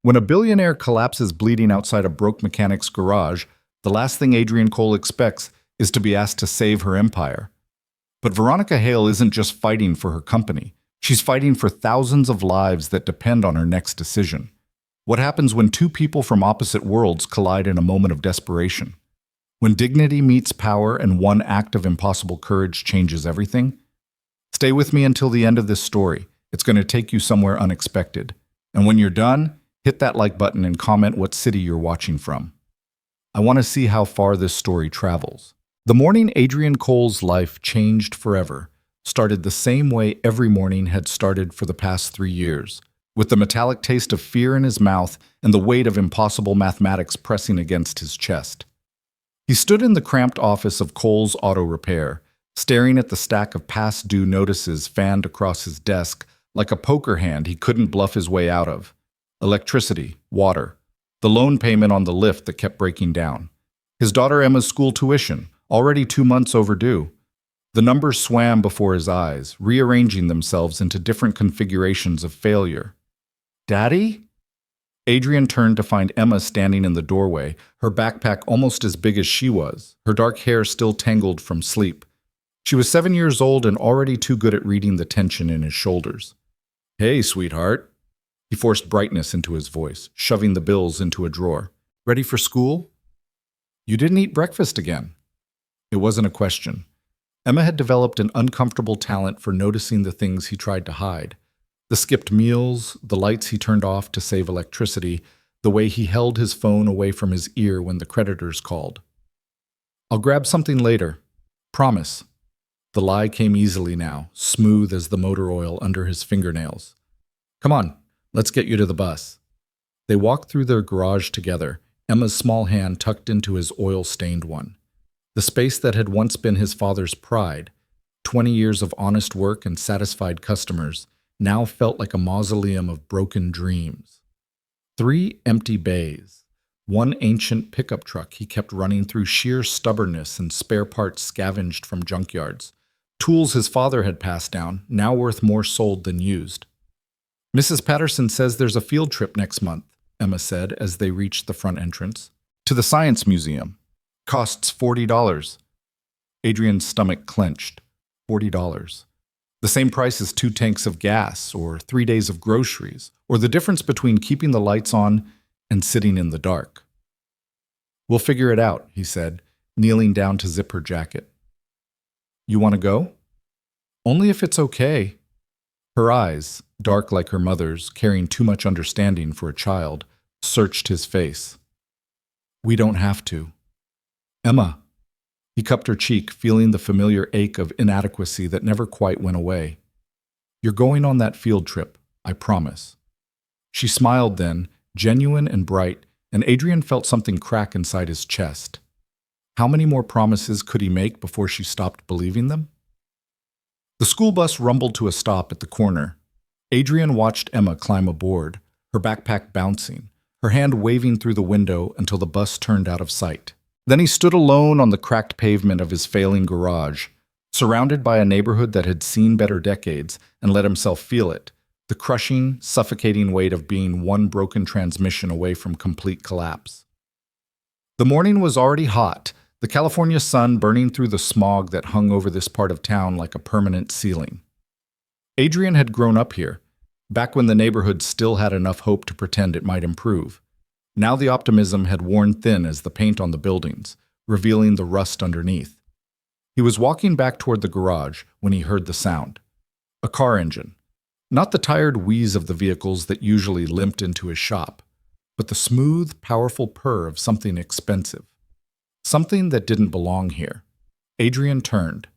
When a billionaire collapses bleeding outside a broke mechanic's garage, the last thing Adrian Cole expects is to be asked to save her empire. But Veronica Hale isn't just fighting for her company. She's fighting for thousands of lives that depend on her next decision. What happens when two people from opposite worlds collide in a moment of desperation? When dignity meets power and one act of impossible courage changes everything? Stay with me until the end of this story. It's going to take you somewhere unexpected. And when you're done, hit that like button and comment what city you're watching from. I want to see how far this story travels. The morning Adrian Cole's life changed forever started the same way every morning had started for the past 3 years, with the metallic taste of fear in his mouth and the weight of impossible mathematics pressing against his chest. He stood in the cramped office of Cole's Auto Repair, staring at the stack of past due notices fanned across his desk like a poker hand he couldn't bluff his way out of. Electricity, water, the loan payment on the lift that kept breaking down, his daughter Emma's school tuition, already 2 months overdue. The numbers swam before his eyes, rearranging themselves into different configurations of failure. "Daddy?" Adrian turned to find Emma standing in the doorway, her backpack almost as big as she was, her dark hair still tangled from sleep. She was 7 years old and already too good at reading the tension in his shoulders. "Hey, sweetheart." He forced brightness into his voice, shoving the bills into a drawer. "Ready for school?" "You didn't eat breakfast again." It wasn't a question. Emma had developed an uncomfortable talent for noticing the things he tried to hide. The skipped meals, the lights he turned off to save electricity, the way he held his phone away from his ear when the creditors called. "I'll grab something later. Promise." The lie came easily now, smooth as the motor oil under his fingernails. "Come on, let's get you to the bus." They walked through their garage together, Emma's small hand tucked into his oil-stained one. The space that had once been his father's pride, 20 years of honest work and satisfied customers, now felt like a mausoleum of broken dreams. 3 empty bays, one ancient pickup truck he kept running through sheer stubbornness and spare parts scavenged from junkyards, tools his father had passed down, now worth more sold than used. "Mrs. Patterson says there's a field trip next month," Emma said as they reached the front entrance. "To the Science Museum. Costs $40. Adrian's stomach clenched. $40. The same price as 2 tanks of gas, or 3 days of groceries, or the difference between keeping the lights on and sitting in the dark. "We'll figure it out," he said, kneeling down to zip her jacket. "You want to go?" "Only if it's okay." Her eyes, dark like her mother's, carrying too much understanding for a child, searched his face. "We don't have to." "Emma." He cupped her cheek, feeling the familiar ache of inadequacy that never quite went away. "You're going on that field trip, I promise." She smiled then, genuine and bright, and Adrian felt something crack inside his chest. How many more promises could he make before she stopped believing them? The school bus rumbled to a stop at the corner. Adrian watched Emma climb aboard, her backpack bouncing, her hand waving through the window until the bus turned out of sight. Then he stood alone on the cracked pavement of his failing garage, surrounded by a neighborhood that had seen better decades, and let himself feel it, the crushing, suffocating weight of being one broken transmission away from complete collapse. The morning was already hot, the California sun burning through the smog that hung over this part of town like a permanent ceiling. Adrian had grown up here, back when the neighborhood still had enough hope to pretend it might improve. Now the optimism had worn thin as the paint on the buildings, revealing the rust underneath. He was walking back toward the garage when he heard the sound. A car engine. Not the tired wheeze of the vehicles that usually limped into his shop, but the smooth, powerful purr of something expensive. Something that didn't belong here. Adrian turned.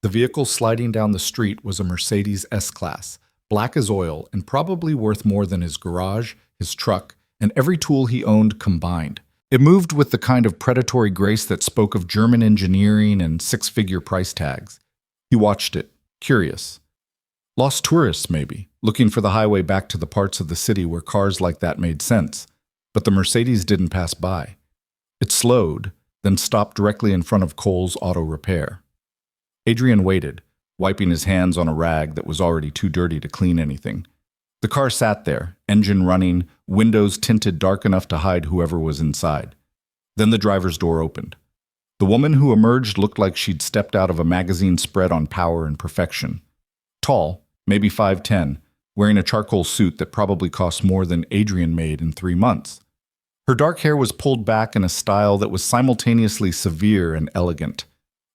The vehicle sliding down the street was a Mercedes S-Class, black as oil and probably worth more than his garage, his truck, and every tool he owned combined. It moved with the kind of predatory grace that spoke of German engineering and 6-figure price tags. He watched it, curious. Lost tourists, maybe, looking for the highway back to the parts of the city where cars like that made sense. But the Mercedes didn't pass by. It slowed, then stopped directly in front of Cole's Auto Repair. Adrian waited, wiping his hands on a rag that was already too dirty to clean anything. The car sat there, engine running, windows tinted dark enough to hide whoever was inside. Then the driver's door opened. The woman who emerged looked like she'd stepped out of a magazine spread on power and perfection. Tall, maybe 5'10", wearing a charcoal suit that probably cost more than Adrian made in 3 months. Her dark hair was pulled back in a style that was simultaneously severe and elegant.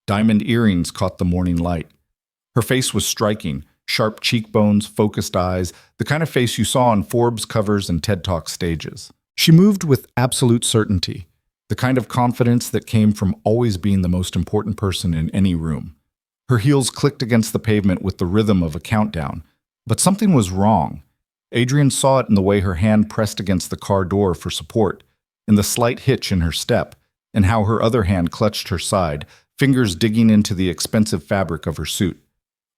Diamond earrings caught the morning light. Her face was striking, sharp cheekbones, focused eyes, the kind of face you saw on Forbes covers and TED Talk stages. She moved with absolute certainty, the kind of confidence that came from always being the most important person in any room. Her heels clicked against the pavement with the rhythm of a countdown. But something was wrong. Adrian saw it in the way her hand pressed against the car door for support, in the slight hitch in her step, and how her other hand clutched her side, fingers digging into the expensive fabric of her suit.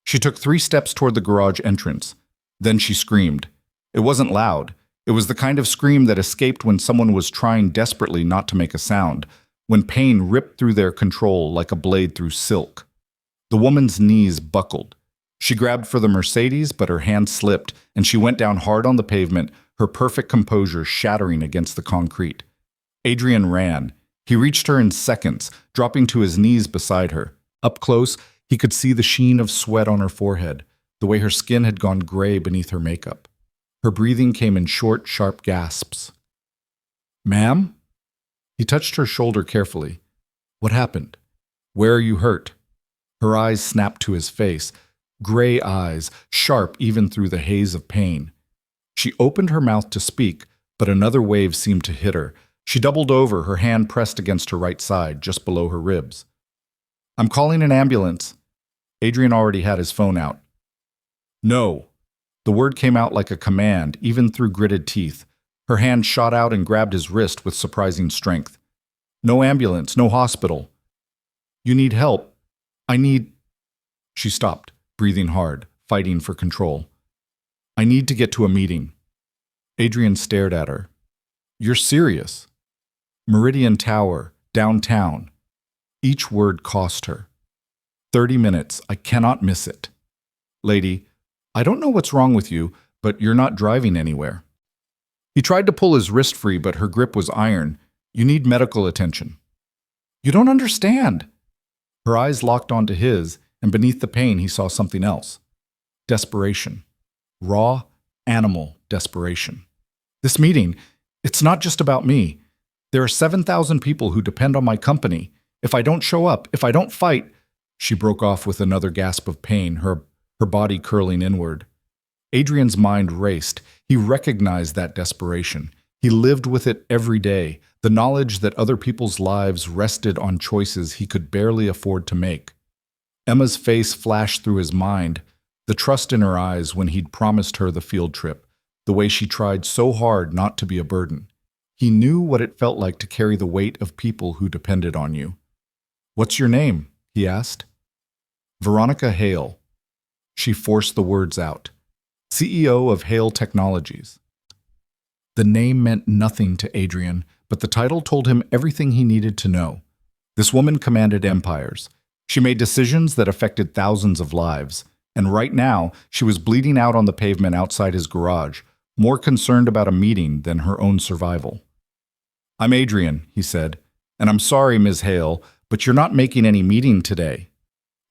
She took 3 steps toward the garage entrance. Then she screamed. It wasn't loud. It was the kind of scream that escaped when someone was trying desperately not to make a sound, when pain ripped through their control like a blade through silk. The woman's knees buckled. She grabbed for the Mercedes, but her hand slipped, and she went down hard on the pavement, her perfect composure shattering against the concrete. Adrian ran. He reached her in seconds, dropping to his knees beside her. Up close, he could see the sheen of sweat on her forehead, the way her skin had gone gray beneath her makeup. Her breathing came in short, sharp gasps. "Ma'am?" He touched her shoulder carefully. "What happened? Where are you hurt?" Her eyes snapped to his face, gray eyes, sharp even through the haze of pain. She opened her mouth to speak, but another wave seemed to hit her. She doubled over, her hand pressed against her right side, just below her ribs. "I'm calling an ambulance." Adrian already had his phone out. "No." The word came out like a command, even through gritted teeth. Her hand shot out and grabbed his wrist with surprising strength. "No ambulance, no hospital." "You need help. I need—" She stopped, breathing hard, fighting for control. "I need to get to a meeting." Adrian stared at her. "You're serious?" "Meridian Tower, downtown." Each word cost her. 30 minutes, I cannot miss it. "Lady, I don't know what's wrong with you, but you're not driving anywhere." He tried to pull his wrist free, but her grip was iron. "You need medical attention." "You don't understand." Her eyes locked onto his, and beneath the pain he saw something else. Desperation. Raw, animal desperation. "This meeting, it's not just about me. There are 7,000 people who depend on my company. If I don't show up, if I don't fight—" She broke off with another gasp of pain, her body curling inward. Adrian's mind raced. He recognized that desperation. He lived with it every day, the knowledge that other people's lives rested on choices he could barely afford to make. Emma's face flashed through his mind, the trust in her eyes when he'd promised her the field trip, the way she tried so hard not to be a burden. He knew what it felt like to carry the weight of people who depended on you. "What's your name?" he asked. "Veronica Hale." She forced the words out. CEO of Hale Technologies. The name meant nothing to Adrian, but the title told him everything he needed to know. This woman commanded empires. She made decisions that affected thousands of lives. And right now, she was bleeding out on the pavement outside his garage, more concerned about a meeting than her own survival. "I'm Adrian," he said, "and I'm sorry, Ms. Hale, but you're not making any meeting today."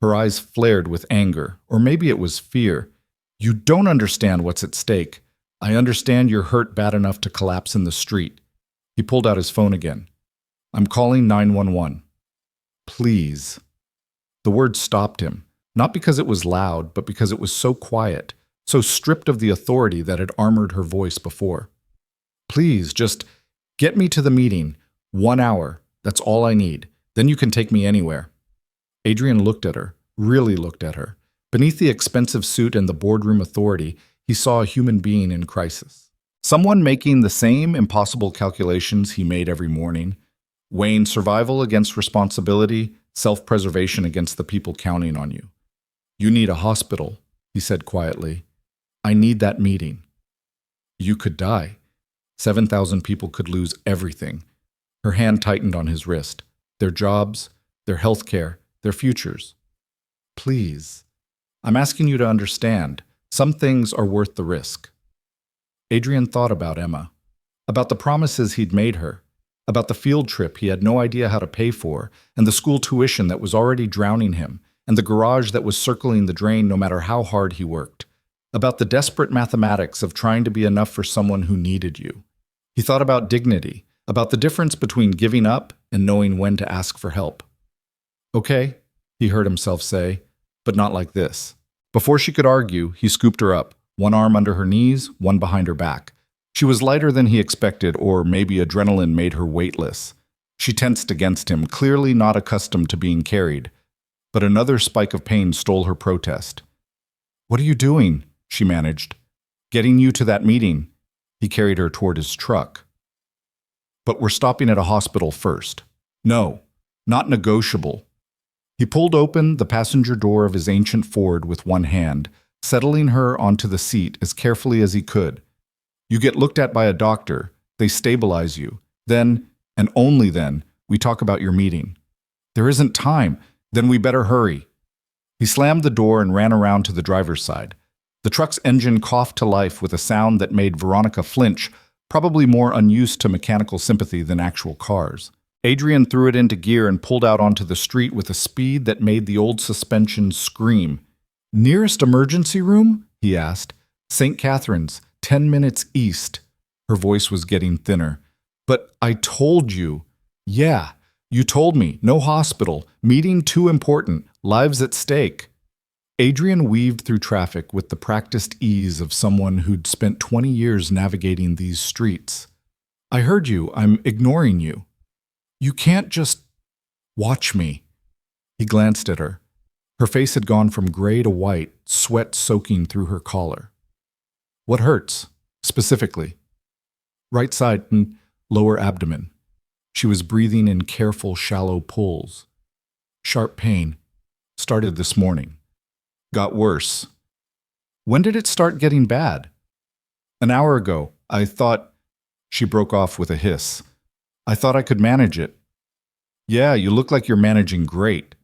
Her eyes flared with anger, or maybe it was fear. "You don't understand what's at stake. I understand you're hurt bad enough to collapse in the street." He pulled out his phone again. "I'm calling 911. Please." The word stopped him, not because it was loud, but because it was so quiet, so stripped of the authority that had armored her voice before. "Please, just get me to the meeting. 1 hour. That's all I need. Then you can take me anywhere." Adrian looked at her, really looked at her. Beneath the expensive suit and the boardroom authority, he saw a human being in crisis. Someone making the same impossible calculations he made every morning, weighing survival against responsibility, self-preservation against the people counting on you. "You need a hospital," he said quietly. "I need that meeting." "You could die. 7,000 people could lose everything." Her hand tightened on his wrist. "Their jobs, their health care, their futures. Please. I'm asking you to understand. Some things are worth the risk." Adrian thought about Emma, about the promises he'd made her, about the field trip he had no idea how to pay for, and the school tuition that was already drowning him, and the garage that was circling the drain no matter how hard he worked, about the desperate mathematics of trying to be enough for someone who needed you. He thought about dignity, about the difference between giving up and knowing when to ask for help. "Okay," he heard himself say, "but not like this." Before she could argue, he scooped her up, one arm under her knees, one behind her back. She was lighter than he expected, or maybe adrenaline made her weightless. She tensed against him, clearly not accustomed to being carried. But another spike of pain stole her protest. "What are you doing?" she managed. "Getting you to that meeting." He carried her toward his truck. "But we're stopping at a hospital first." "No, not negotiable." He pulled open the passenger door of his ancient Ford with one hand, settling her onto the seat as carefully as he could. "You get looked at by a doctor. They stabilize you. Then, and only then, we talk about your meeting." "There isn't time." "Then we better hurry." He slammed the door and ran around to the driver's side. The truck's engine coughed to life with a sound that made Veronica flinch, probably more unused to mechanical sympathy than actual cars. Adrian threw it into gear and pulled out onto the street with a speed that made the old suspension scream. "Nearest emergency room?" he asked. "St. Catherine's, 10 minutes east." Her voice was getting thinner. "But I told you." "Yeah, you told me. No hospital. Meeting too important. Lives at stake." Adrian weaved through traffic with the practiced ease of someone who'd spent 20 years navigating these streets. "I heard you. I'm ignoring you." "You can't just watch me." He glanced at her. Her face had gone from gray to white, sweat soaking through her collar. "What hurts, specifically?" "Right side and lower abdomen." She was breathing in careful, shallow pulls. "Sharp pain. Started this morning. Got worse." "When did it start getting bad?" "An hour ago. I thought—" She broke off with a hiss. "I thought I could manage it." "Yeah, you look like you're managing great."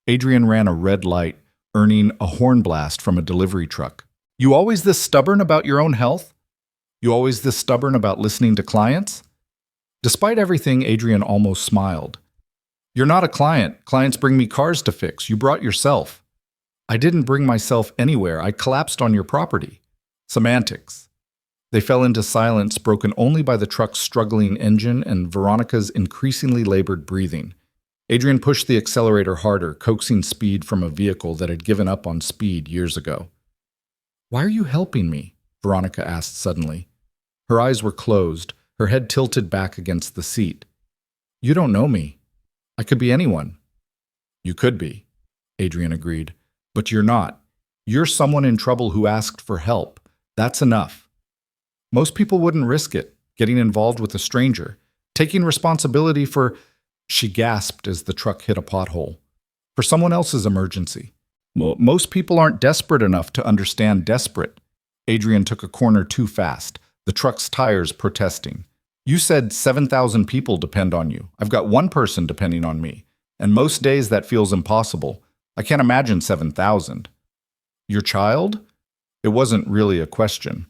Adrian ran a red light, earning a horn blast from a delivery truck. "You always this stubborn about your own health? You always this stubborn about listening to clients?" Despite everything, Adrian almost smiled. "You're not a client. Clients bring me cars to fix. You brought yourself." "I didn't bring myself anywhere. I collapsed on your property." Semantics. They fell into silence, broken only by the truck's struggling engine and Veronica's increasingly labored breathing. Adrian pushed the accelerator harder, coaxing speed from a vehicle that had given up on speed years ago. "Why are you helping me?" Veronica asked suddenly. Her eyes were closed, her head tilted back against the seat. "You don't know me. I could be anyone." "You could be," Adrian agreed. "But you're not. You're someone in trouble who asked for help. That's enough. Most people wouldn't risk it, getting involved with a stranger, taking responsibility for—" She gasped as the truck hit a pothole. "For someone else's emergency. Most people aren't desperate enough to understand desperate." Adrian took a corner too fast, the truck's tires protesting. "You said 7,000 people depend on you. I've got one person depending on me. And most days that feels impossible. I can't imagine 7,000. "Your child?" It wasn't really a question.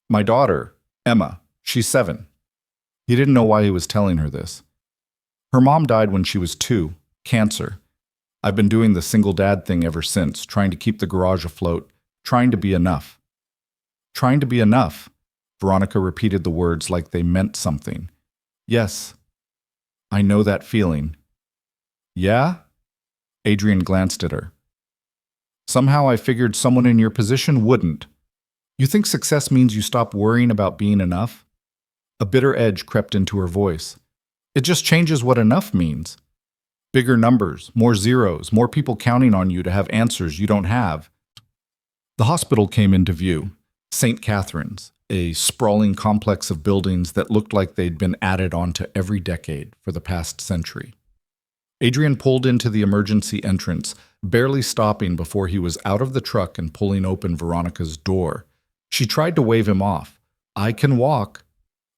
"My daughter, Emma. She's 7. He didn't know why he was telling her this. "Her mom died when she was 2, cancer. I've been doing the single dad thing ever since, trying to keep the garage afloat, trying to be enough." "Trying to be enough?" Veronica repeated the words like they meant something. "Yes. I know that feeling." "Yeah?" Adrian glanced at her. "Somehow I figured someone in your position wouldn't. You think success means you stop worrying about being enough?" A bitter edge crept into her voice. "It just changes what enough means. Bigger numbers, more zeros, more people counting on you to have answers you don't have." The hospital came into view. St. Catherine's, a sprawling complex of buildings that looked like they'd been added onto every decade for the past century. Adrian pulled into the emergency entrance, barely stopping before he was out of the truck and pulling open Veronica's door. She tried to wave him off. "I can walk."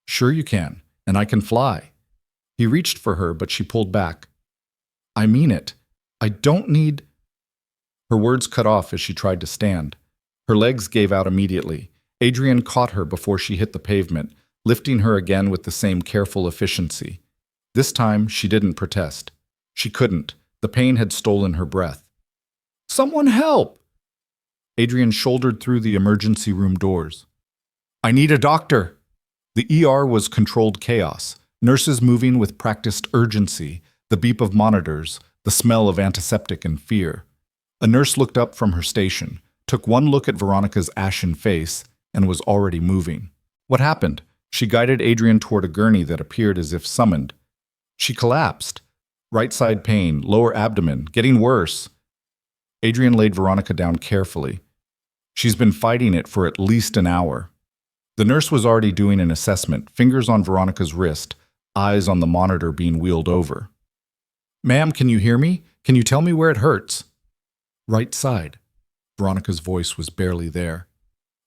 "Sure you can, and I can fly." He reached for her, but she pulled back. "I mean it. I don't need—" Her words cut off as she tried to stand. Her legs gave out immediately, Adrian caught her before she hit the pavement, lifting her again with the same careful efficiency. This time, she didn't protest. She couldn't. The pain had stolen her breath. "Someone help!" Adrian shouldered through the emergency room doors. "I need a doctor!" The ER was controlled chaos, nurses moving with practiced urgency, the beep of monitors, the smell of antiseptic and fear. A nurse looked up from her station, took one look at Veronica's ashen face, and was already moving. What happened? She guided Adrian toward a gurney that appeared as if summoned. She collapsed. Right side pain, lower abdomen, getting worse. Adrian laid Veronica down carefully. She's been fighting it for at least an hour. The nurse was already doing an assessment, fingers on Veronica's wrist, eyes on the monitor being wheeled over. "Ma'am, can you hear me? Can you tell me where it hurts?" "Right side." Veronica's voice was barely there.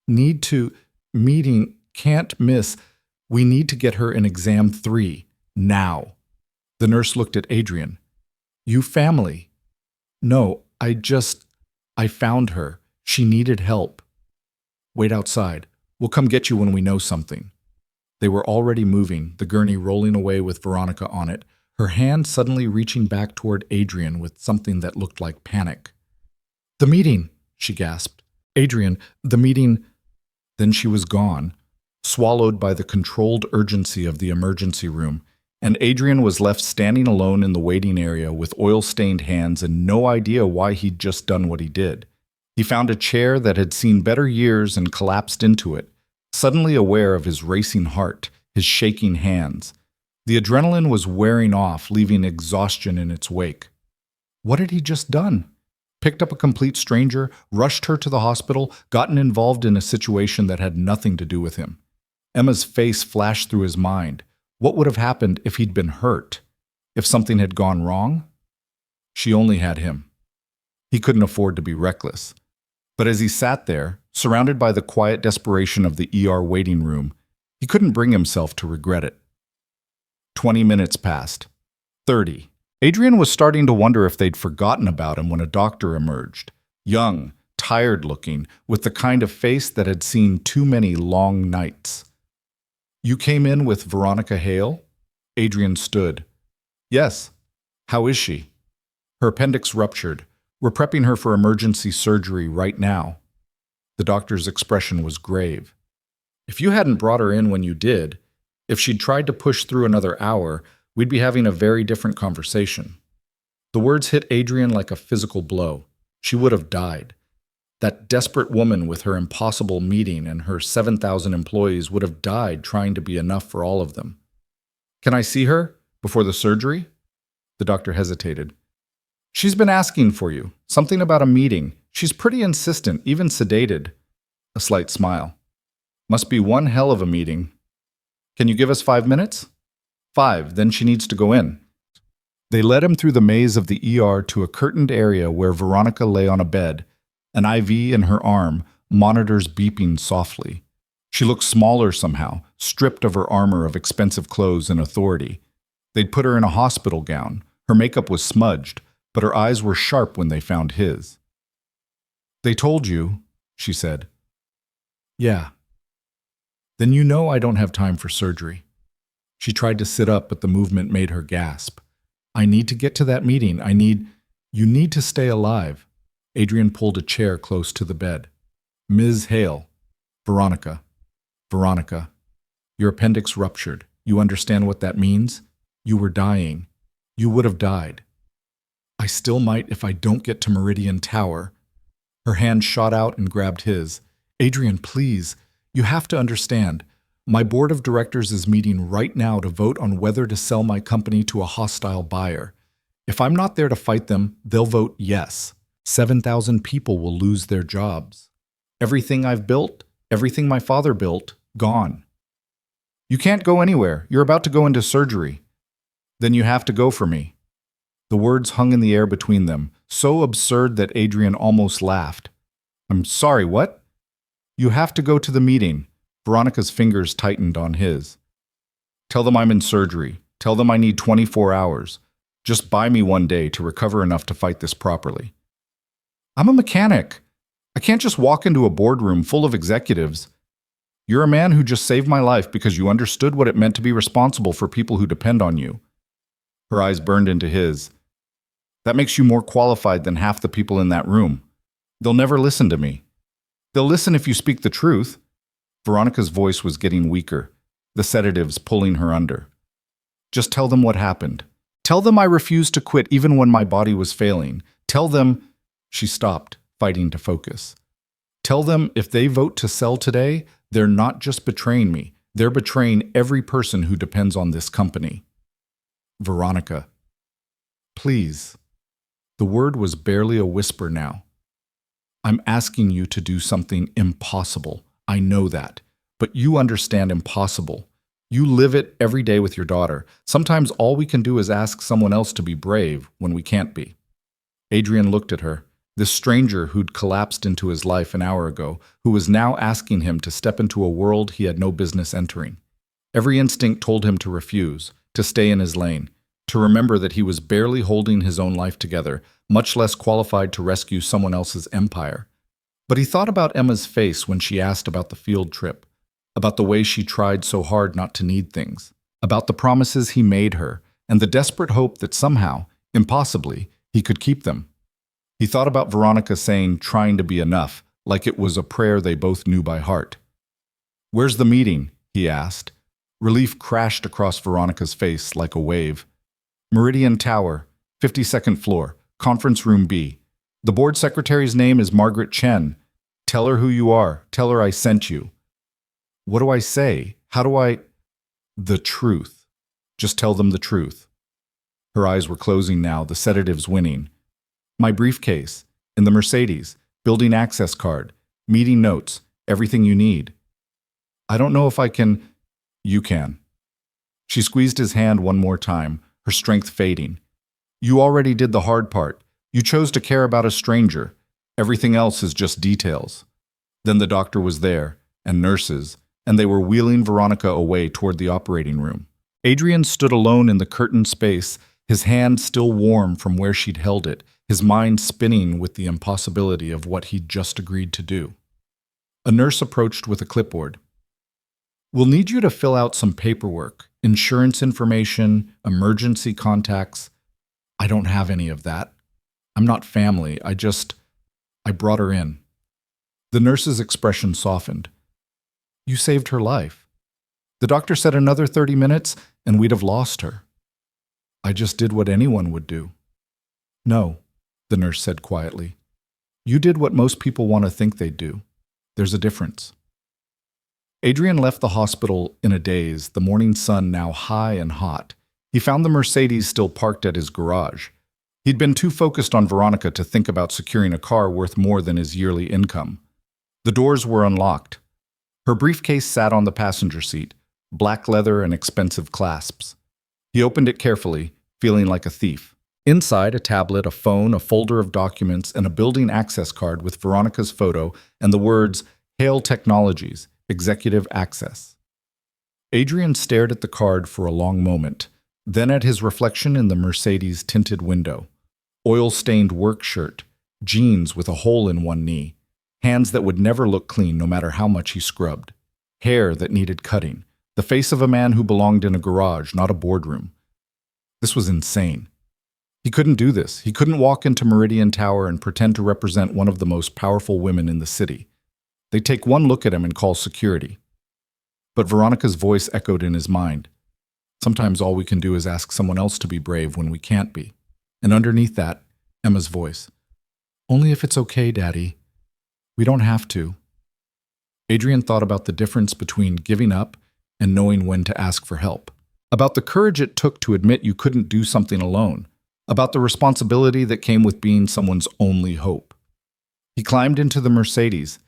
"Need to, meeting, can't miss. We need to get her in exam 3, now." The nurse looked at Adrian. "You family?" "No, I found her. She needed help." "Wait outside. We'll come get you when we know something." They were already moving, the gurney rolling away with Veronica on it, her hand suddenly reaching back toward Adrian with something that looked like panic. "The meeting," she gasped. "Adrian, the meeting." Then she was gone, swallowed by the controlled urgency of the emergency room, and Adrian was left standing alone in the waiting area with oil-stained hands and no idea why he'd just done what he did. He found a chair that had seen better years and collapsed into it, suddenly aware of his racing heart, his shaking hands. The adrenaline was wearing off, leaving exhaustion in its wake. What had he just done? Picked up a complete stranger, rushed her to the hospital, gotten involved in a situation that had nothing to do with him. Emma's face flashed through his mind. What would have happened if he'd been hurt? If something had gone wrong? She only had him. He couldn't afford to be reckless. But as he sat there, surrounded by the quiet desperation of the ER waiting room, he couldn't bring himself to regret it. 20 minutes passed. 30. Adrian was starting to wonder if they'd forgotten about him when a doctor emerged. Young, tired-looking, with the kind of face that had seen too many long nights. "You came in with Veronica Hale?" Adrian stood. "Yes. How is she?" "Her appendix ruptured. We're prepping her for emergency surgery right now." The doctor's expression was grave. "If you hadn't brought her in when you did, if she'd tried to push through another hour, we'd be having a very different conversation." The words hit Adrian like a physical blow. She would have died. That desperate woman with her impossible meeting and her 7,000 employees would have died trying to be enough for all of them. "Can I see her? Before the surgery?" The doctor hesitated. "She's been asking for you. Something about a meeting. She's pretty insistent, even sedated." A slight smile. "Must be one hell of a meeting. Can you give us 5 minutes?" 5, then she needs to go in." They led him through the maze of the ER to a curtained area where Veronica lay on a bed, an IV in her arm, monitors beeping softly. She looked smaller somehow, stripped of her armor of expensive clothes and authority. They'd put her in a hospital gown. Her makeup was smudged, but her eyes were sharp when they found his. "They told you," she said. "Yeah." "Then you know I don't have time for surgery." She tried to sit up, but the movement made her gasp. "I need to get to that meeting. You need to stay alive." Adrian pulled a chair close to the bed. "Ms. Hale." "Veronica. Veronica. Your appendix ruptured. You understand what that means? You were dying. You would have died." "I still might if I don't get to Meridian Tower." Her hand shot out and grabbed his. "Adrian, please. You have to understand. My board of directors is meeting right now to vote on whether to sell my company to a hostile buyer. If I'm not there to fight them, they'll vote yes. 7,000 people will lose their jobs. Everything I've built, everything my father built, gone. You can't go anywhere. You're about to go into surgery. Then you have to go for me." The words hung in the air between them, so absurd that Adrian almost laughed. "I'm sorry, what?" "You have to go to the meeting." Veronica's fingers tightened on his. "Tell them I'm in surgery. Tell them I need 24 hours. Just buy me one day to recover enough to fight this properly." "I'm a mechanic. I can't just walk into a boardroom full of executives." You're a man who just saved my life because you understood what it meant to be responsible for people who depend on you." Her eyes burned into his. "That makes you more qualified than half the people in that room. They'll never listen to me. They'll listen if you speak the truth." Veronica's voice was getting weaker, the sedatives pulling her under. "Just tell them what happened. Tell them I refused to quit even when my body was failing. Tell them—" She stopped, fighting to focus. "Tell them if they vote to sell today, they're not just betraying me. They're betraying every person who depends on this company." "Veronica, please." The word was barely a whisper now. "I'm asking you to do something impossible. I know that. But you understand impossible. You live it every day with your daughter. Sometimes all we can do is ask someone else to be brave when we can't be." Adrian looked at her, this stranger who'd collapsed into his life an hour ago, who was now asking him to step into a world he had no business entering. Every instinct told him to refuse, to stay in his lane, to remember that he was barely holding his own life together, much less qualified to rescue someone else's empire. But he thought about Emma's face when she asked about the field trip, about the way she tried so hard not to need things, about the promises he made her, and the desperate hope that somehow, impossibly, he could keep them. He thought about Veronica saying trying to be enough, like it was a prayer they both knew by heart. "Where's the meeting?" he asked. Relief crashed across Veronica's face like a wave. "Meridian Tower, 52nd floor, conference room B. The board secretary's name is Margaret Chen. Tell her who you are. Tell her I sent you." "What do I say? How do I—" "The truth. Just tell them the truth." Her eyes were closing now, the sedatives winning. "My briefcase, in the Mercedes, building access card, meeting notes, everything you need." "I don't know if I can—" "You can." She squeezed his hand one more time, her strength fading. "You already did the hard part. You chose to care about a stranger. Everything else is just details." Then the doctor was there, and nurses, and they were wheeling Veronica away toward the operating room. Adrian stood alone in the curtained space, his hand still warm from where she'd held it, his mind spinning with the impossibility of what he'd just agreed to do. A nurse approached with a clipboard. "We'll need you to fill out some paperwork, insurance information, emergency contacts." "I don't have any of that. I'm not family. I brought her in." The nurse's expression softened. "You saved her life. The doctor said another 30 minutes and we'd have lost her." "I just did what anyone would do." "No," the nurse said quietly. "You did what most people want to think they'd do. There's a difference." Adrian left the hospital in a daze, the morning sun now high and hot. He found the Mercedes still parked at his garage. He'd been too focused on Veronica to think about securing a car worth more than his yearly income. The doors were unlocked. Her briefcase sat on the passenger seat, black leather and expensive clasps. He opened it carefully, feeling like a thief. Inside, a tablet, a phone, a folder of documents, and a building access card with Veronica's photo and the words, "Hail Technologies, Executive Access." Adrian stared at the card for a long moment, then at his reflection in the Mercedes tinted window. Oil-stained work shirt, jeans with a hole in one knee, hands that would never look clean no matter how much he scrubbed, hair that needed cutting, the face of a man who belonged in a garage, not a boardroom. This was insane. He couldn't do this. He couldn't walk into Meridian Tower and pretend to represent one of the most powerful women in the city. They'd take one look at him and call security. But Veronica's voice echoed in his mind. Sometimes all we can do is ask someone else to be brave when we can't be. And underneath that, Emma's voice. "Only if it's okay, Daddy. We don't have to." Adrian thought about the difference between giving up and knowing when to ask for help. About the courage it took to admit you couldn't do something alone. About the responsibility that came with being someone's only hope. He climbed into the Mercedes.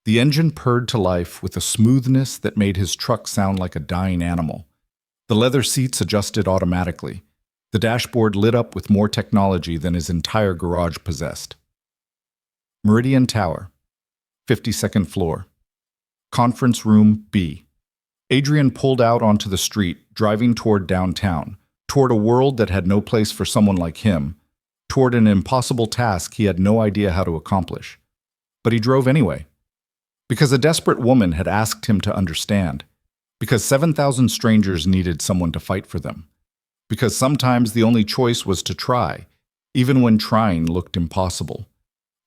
The engine purred to life with a smoothness that made his truck sound like a dying animal. The leather seats adjusted automatically. The dashboard lit up with more technology than his entire garage possessed. Meridian Tower, 52nd floor. Conference room B. Adrian pulled out onto the street, driving toward downtown, toward a world that had no place for someone like him, toward an impossible task he had no idea how to accomplish. But he drove anyway. Because a desperate woman had asked him to understand. Because 7,000 strangers needed someone to fight for them. Because sometimes the only choice was to try, even when trying looked impossible.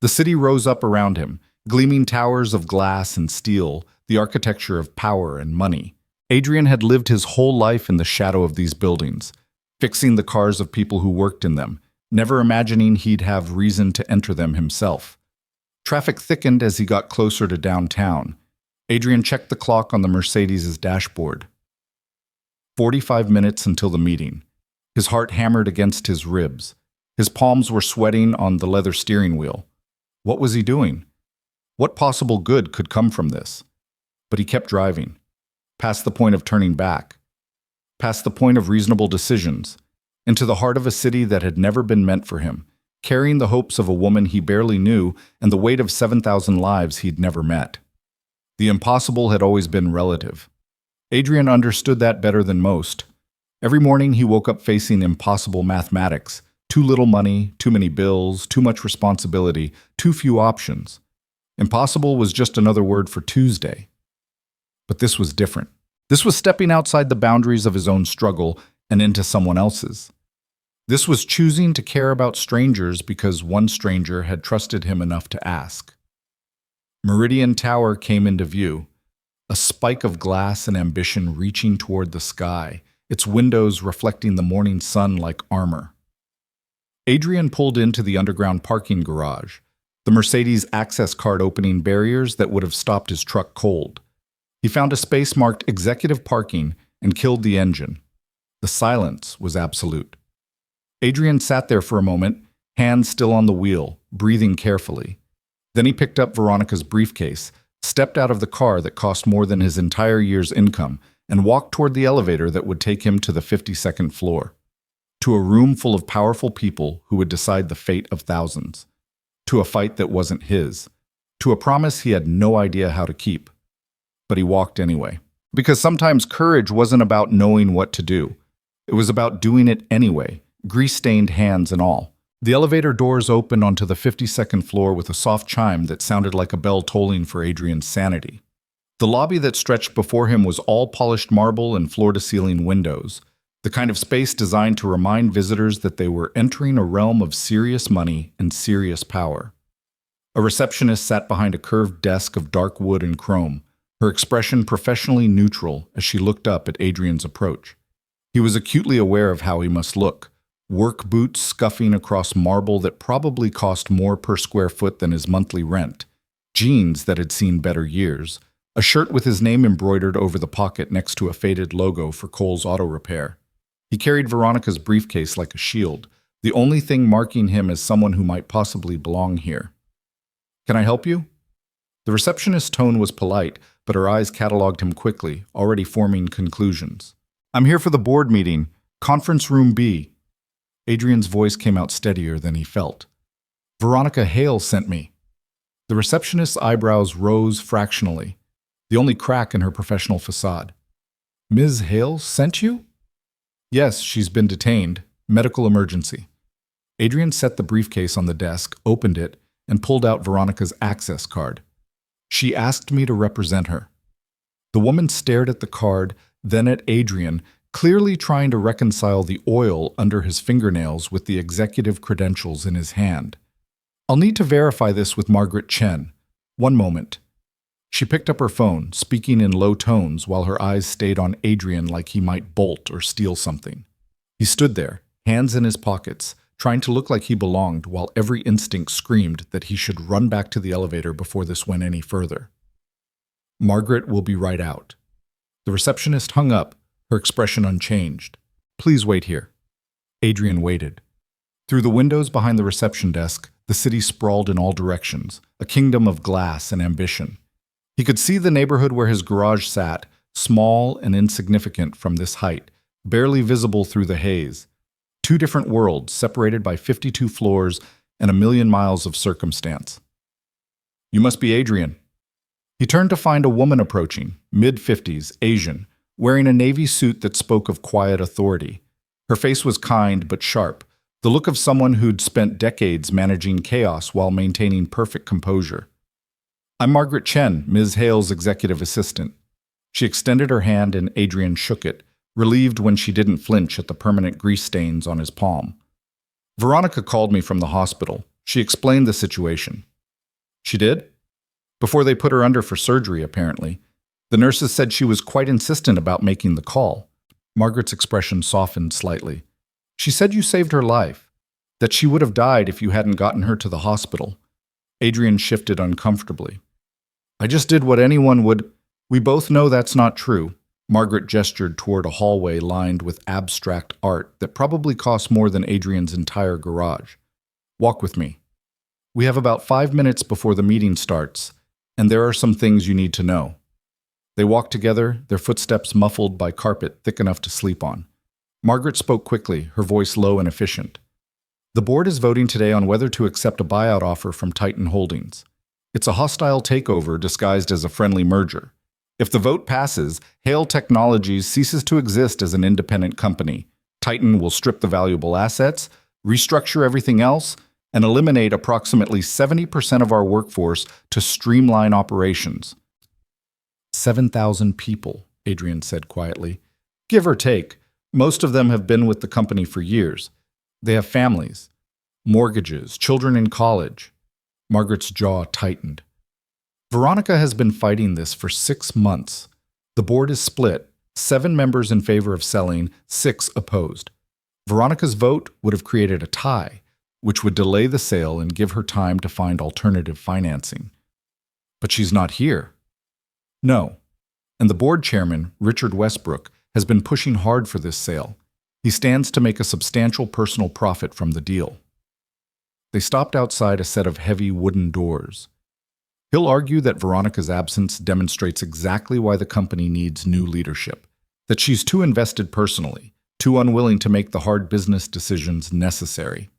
The city rose up around him, gleaming towers of glass and steel, the architecture of power and money. Adrian had lived his whole life in the shadow of these buildings, fixing the cars of people who worked in them, never imagining he'd have reason to enter them himself. Traffic thickened as he got closer to downtown. Adrian checked the clock on the Mercedes' dashboard. 45 minutes until the meeting. His heart hammered against his ribs. His palms were sweating on the leather steering wheel. What was he doing? What possible good could come from this? But he kept driving, past the point of turning back, past the point of reasonable decisions, into the heart of a city that had never been meant for him, carrying the hopes of a woman he barely knew and the weight of 7,000 lives he'd never met. The impossible had always been relative. Adrian understood that better than most. Every morning he woke up facing impossible mathematics: too little money, too many bills, too much responsibility, too few options. Impossible was just another word for Tuesday. But this was different. This was stepping outside the boundaries of his own struggle and into someone else's. This was choosing to care about strangers because one stranger had trusted him enough to ask. Meridian Tower came into view, a spike of glass and ambition reaching toward the sky, its windows reflecting the morning sun like armor. Adrian pulled into the underground parking garage, the Mercedes access card opening barriers that would have stopped his truck cold. He found a space marked executive parking and killed the engine. The silence was absolute. Adrian sat there for a moment, hands still on the wheel, breathing carefully. Then he picked up Veronica's briefcase, stepped out of the car that cost more than his entire year's income, and walked toward the elevator that would take him to the 52nd floor. To a room full of powerful people who would decide the fate of thousands. To a fight that wasn't his. To a promise he had no idea how to keep. But he walked anyway. Because sometimes courage wasn't about knowing what to do. It was about doing it anyway, grease-stained hands and all. The elevator doors opened onto the 52nd floor with a soft chime that sounded like a bell tolling for Adrian's sanity. The lobby that stretched before him was all polished marble and floor-to-ceiling windows, the kind of space designed to remind visitors that they were entering a realm of serious money and serious power. A receptionist sat behind a curved desk of dark wood and chrome, her expression professionally neutral as she looked up at Adrian's approach. He was acutely aware of how he must look. Work boots scuffing across marble that probably cost more per square foot than his monthly rent, jeans that had seen better years, a shirt with his name embroidered over the pocket next to a faded logo for Kohl's Auto Repair. He carried Veronica's briefcase like a shield, the only thing marking him as someone who might possibly belong here. "Can I help you?" The receptionist's tone was polite, but her eyes cataloged him quickly, already forming conclusions. "I'm here for the board meeting, conference room B." Adrian's voice came out steadier than he felt. "Veronica Hale sent me." The receptionist's eyebrows rose fractionally, the only crack in her professional facade. "Ms. Hale sent you?" "Yes, she's been detained. Medical emergency." Adrian set the briefcase on the desk, opened it, and pulled out Veronica's access card. "She asked me to represent her." The woman stared at the card, then at Adrian, clearly trying to reconcile the oil under his fingernails with the executive credentials in his hand. "I'll need to verify this with Margaret Chen. One moment." She picked up her phone, speaking in low tones while her eyes stayed on Adrian like he might bolt or steal something. He stood there, hands in his pockets, trying to look like he belonged while every instinct screamed that he should run back to the elevator before this went any further. "Margaret will be right out." The receptionist hung up, her expression unchanged. "Please wait here." Adrian waited. Through the windows behind the reception desk, the city sprawled in all directions, a kingdom of glass and ambition. He could see the neighborhood where his garage sat, small and insignificant from this height, barely visible through the haze. Two different worlds separated by 52 floors and a million miles of circumstance. "You must be Adrian." He turned to find a woman approaching, mid-50s, Asian, wearing a navy suit that spoke of quiet authority. Her face was kind but sharp, the look of someone who'd spent decades managing chaos while maintaining perfect composure. I'm Margaret Chen, Ms. Hale's executive assistant. She extended her hand and Adrian shook it, relieved when she didn't flinch at the permanent grease stains on his palm. Veronica called me from the hospital. She explained the situation. She did? Before they put her under for surgery, apparently. The nurses said she was quite insistent about making the call. Margaret's expression softened slightly. She said you saved her life, that she would have died if you hadn't gotten her to the hospital. Adrian shifted uncomfortably. I just did what anyone would. We both know that's not true. Margaret gestured toward a hallway lined with abstract art that probably cost more than Adrian's entire garage. Walk with me. We have about 5 minutes before the meeting starts, and there are some things you need to know. They walked together, their footsteps muffled by carpet thick enough to sleep on. Margaret spoke quickly, her voice low and efficient. The board is voting today on whether to accept a buyout offer from Titan Holdings. It's a hostile takeover disguised as a friendly merger. If the vote passes, Hale Technologies ceases to exist as an independent company. Titan will strip the valuable assets, restructure everything else, and eliminate approximately 70% of our workforce to streamline operations. 7,000 people, Adrian said quietly. Give or take. Most of them have been with the company for years. They have families, mortgages, children in college. Margaret's jaw tightened. Veronica has been fighting this for 6 months. The board is split, 7 members in favor of selling, 6 opposed. Veronica's vote would have created a tie, which would delay the sale and give her time to find alternative financing. But she's not here. No. And the board chairman, Richard Westbrook, has been pushing hard for this sale. He stands to make a substantial personal profit from the deal. They stopped outside a set of heavy wooden doors. He'll argue that Veronica's absence demonstrates exactly why the company needs new leadership, that she's too invested personally, too unwilling to make the hard business decisions necessary.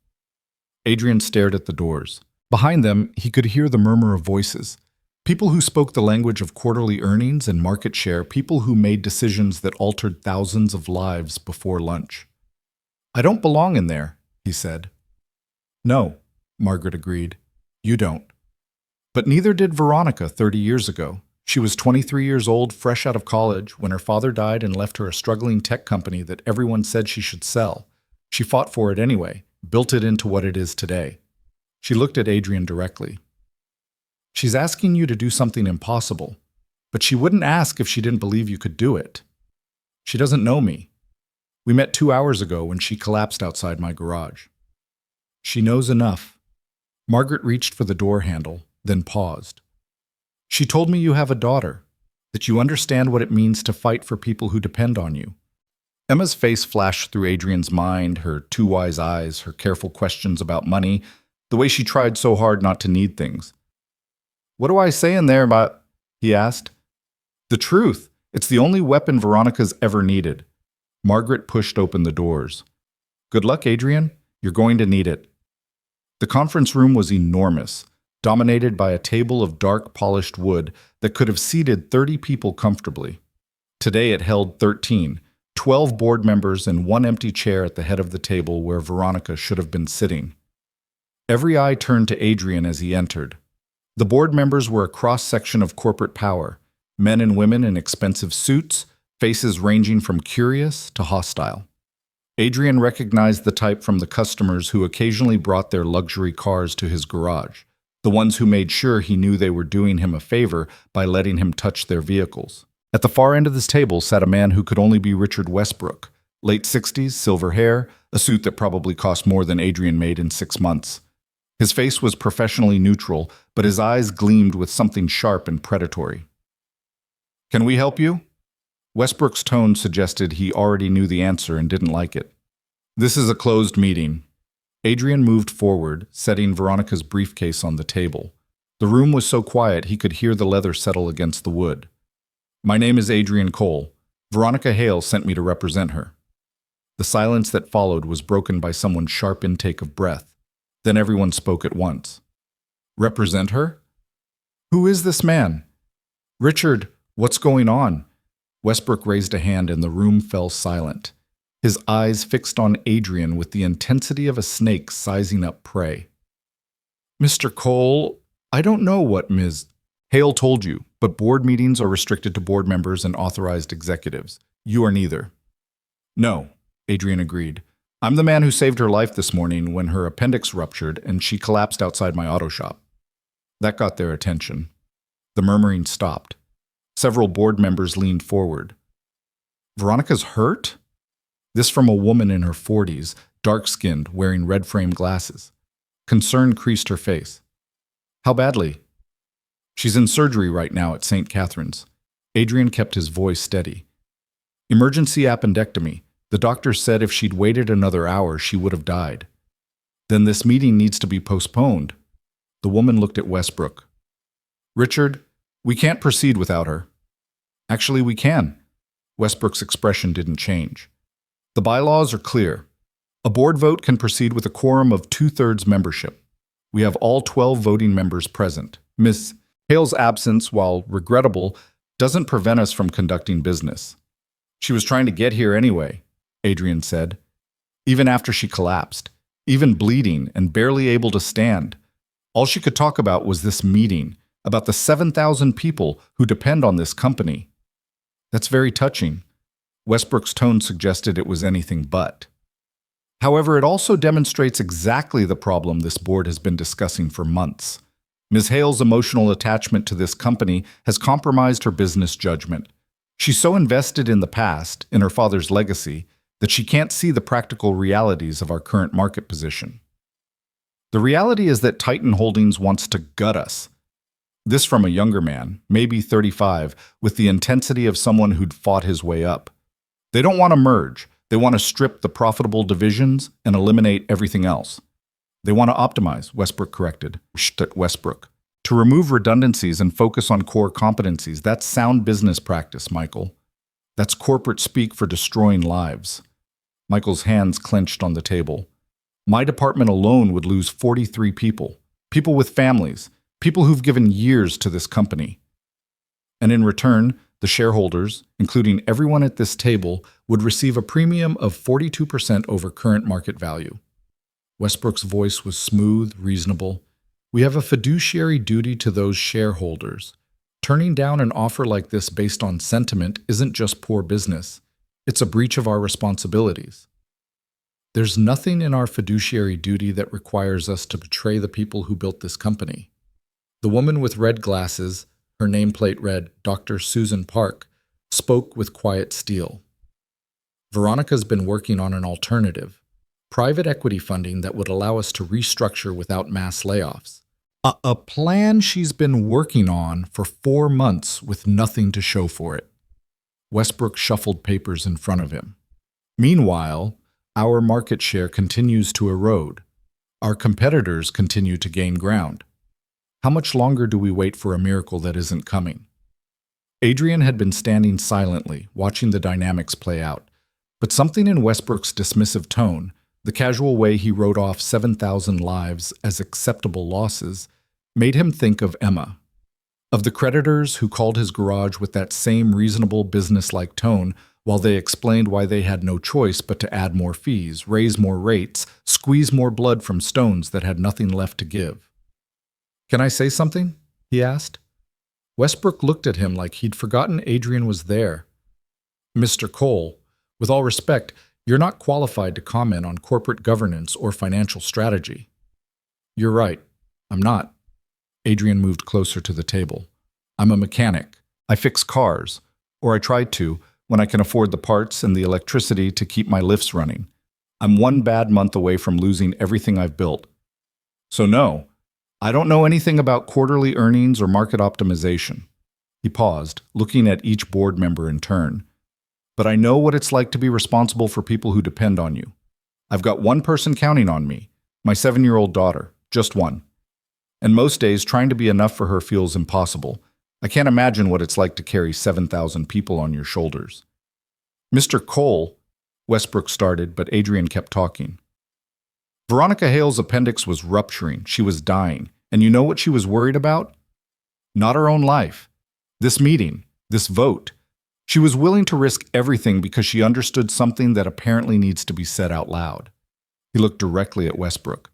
Adrian stared at the doors. Behind them, he could hear the murmur of voices. People who spoke the language of quarterly earnings and market share, people who made decisions that altered thousands of lives before lunch. I don't belong in there, he said. No, Margaret agreed. You don't. But neither did Veronica 30 years ago. She was 23 years old, fresh out of college, when her father died and left her a struggling tech company that everyone said she should sell. She fought for it anyway, built it into what it is today. She looked at Adrian directly. She's asking you to do something impossible, but she wouldn't ask if she didn't believe you could do it. She doesn't know me. We met 2 hours ago when she collapsed outside my garage. She knows enough. Margaret reached for the door handle, then paused. She told me you have a daughter, that you understand what it means to fight for people who depend on you. Emma's face flashed through Adrian's mind, her 2 wise eyes, her careful questions about money, the way she tried so hard not to need things. What do I say in there about, he asked. The truth. It's the only weapon Veronica's ever needed. Margaret pushed open the doors. Good luck, Adrian. You're going to need it. The conference room was enormous, dominated by a table of dark polished wood that could have seated 30 people comfortably. Today it held 13, 12 board members and 1 empty chair at the head of the table where Veronica should have been sitting. Every eye turned to Adrian as he entered. The board members were a cross-section of corporate power, men and women in expensive suits, faces ranging from curious to hostile. Adrian recognized the type from the customers who occasionally brought their luxury cars to his garage, the ones who made sure he knew they were doing him a favor by letting him touch their vehicles. At the far end of this table sat a man who could only be Richard Westbrook, late 60s, silver hair, a suit that probably cost more than Adrian made in 6 months. His face was professionally neutral, but his eyes gleamed with something sharp and predatory. Can we help you? Westbrook's tone suggested he already knew the answer and didn't like it. This is a closed meeting. Adrian moved forward, setting Veronica's briefcase on the table. The room was so quiet he could hear the leather settle against the wood. My name is Adrian Cole. Veronica Hale sent me to represent her. The silence that followed was broken by someone's sharp intake of breath. Then everyone spoke at once. Represent her? Who is this man? Richard, what's going on? Westbrook raised a hand and the room fell silent, his eyes fixed on Adrian with the intensity of a snake sizing up prey. Mr. Cole, I don't know what Ms. Hale told you, but board meetings are restricted to board members and authorized executives. You are neither. No, Adrian agreed. I'm the man who saved her life this morning when her appendix ruptured and she collapsed outside my auto shop. That got their attention. The murmuring stopped. Several board members leaned forward. Veronica's hurt? This from a woman in her 40s, dark-skinned, wearing red-frame glasses. Concern creased her face. How badly? She's in surgery right now at St. Catherine's. Adrian kept his voice steady. Emergency appendectomy. The doctor said if she'd waited another hour, she would have died. Then this meeting needs to be postponed. The woman looked at Westbrook. Richard, we can't proceed without her. Actually, we can. Westbrook's expression didn't change. The bylaws are clear. A board vote can proceed with a quorum of 2/3 membership. We have all 12 voting members present. Miss Hale's absence, while regrettable, doesn't prevent us from conducting business. She was trying to get here anyway, Adrian said. Even after she collapsed, even bleeding and barely able to stand. All she could talk about was this meeting, about the 7,000 people who depend on this company. That's very touching. Westbrook's tone suggested it was anything but. However, it also demonstrates exactly the problem this board has been discussing for months. Ms. Hale's emotional attachment to this company has compromised her business judgment. She's so invested in the past, in her father's legacy, that she can't see the practical realities of our current market position. The reality is that Titan Holdings wants to gut us. This from a younger man, maybe 35, with the intensity of someone who'd fought his way up. They don't want to merge. They want to strip the profitable divisions and eliminate everything else. They want to optimize, Westbrook corrected. Westbrook. To remove redundancies and focus on core competencies. That's sound business practice, Michael. That's corporate speak for destroying lives. Michael's hands clenched on the table. My department alone would lose 43 people. People with families. People who've given years to this company. And in return, the shareholders, including everyone at this table, would receive a premium of 42% over current market value. Westbrook's voice was smooth, reasonable. We have a fiduciary duty to those shareholders. Turning down an offer like this based on sentiment isn't just poor business. It's a breach of our responsibilities. There's nothing in our fiduciary duty that requires us to betray the people who built this company. The woman with red glasses, her nameplate read Dr. Susan Park, spoke with quiet steel. Veronica's been working on an alternative. Private equity funding that would allow us to restructure without mass layoffs. A plan she's been working on for 4 months with nothing to show for it. Westbrook shuffled papers in front of him. Meanwhile, our market share continues to erode. Our competitors continue to gain ground. How much longer do we wait for a miracle that isn't coming? Adrian had been standing silently, watching the dynamics play out. But something in Westbrook's dismissive tone, the casual way he wrote off 7,000 lives as acceptable losses, made him think of Emma, of the creditors who called his garage with that same reasonable business-like tone while they explained why they had no choice but to add more fees, raise more rates, squeeze more blood from stones that had nothing left to give. Can I say something? He asked. Westbrook looked at him like he'd forgotten Adrian was there. Mr. Cole, with all respect, you're not qualified to comment on corporate governance or financial strategy. You're right. I'm not. Adrian moved closer to the table. I'm a mechanic. I fix cars, or I try to, when I can afford the parts and the electricity to keep my lifts running. I'm 1 bad month away from losing everything I've built. So no, I don't know anything about quarterly earnings or market optimization. He paused, looking at each board member in turn. But I know what it's like to be responsible for people who depend on you. I've got one person counting on me, my 7-year-old daughter, just one. And most days, trying to be enough for her feels impossible. I can't imagine what it's like to carry 7,000 people on your shoulders. Mr. Cole, Westbrook started, but Adrian kept talking. Veronica Hale's appendix was rupturing. She was dying. And you know what she was worried about? Not her own life. This meeting, this vote. She was willing to risk everything because she understood something that apparently needs to be said out loud. He looked directly at Westbrook.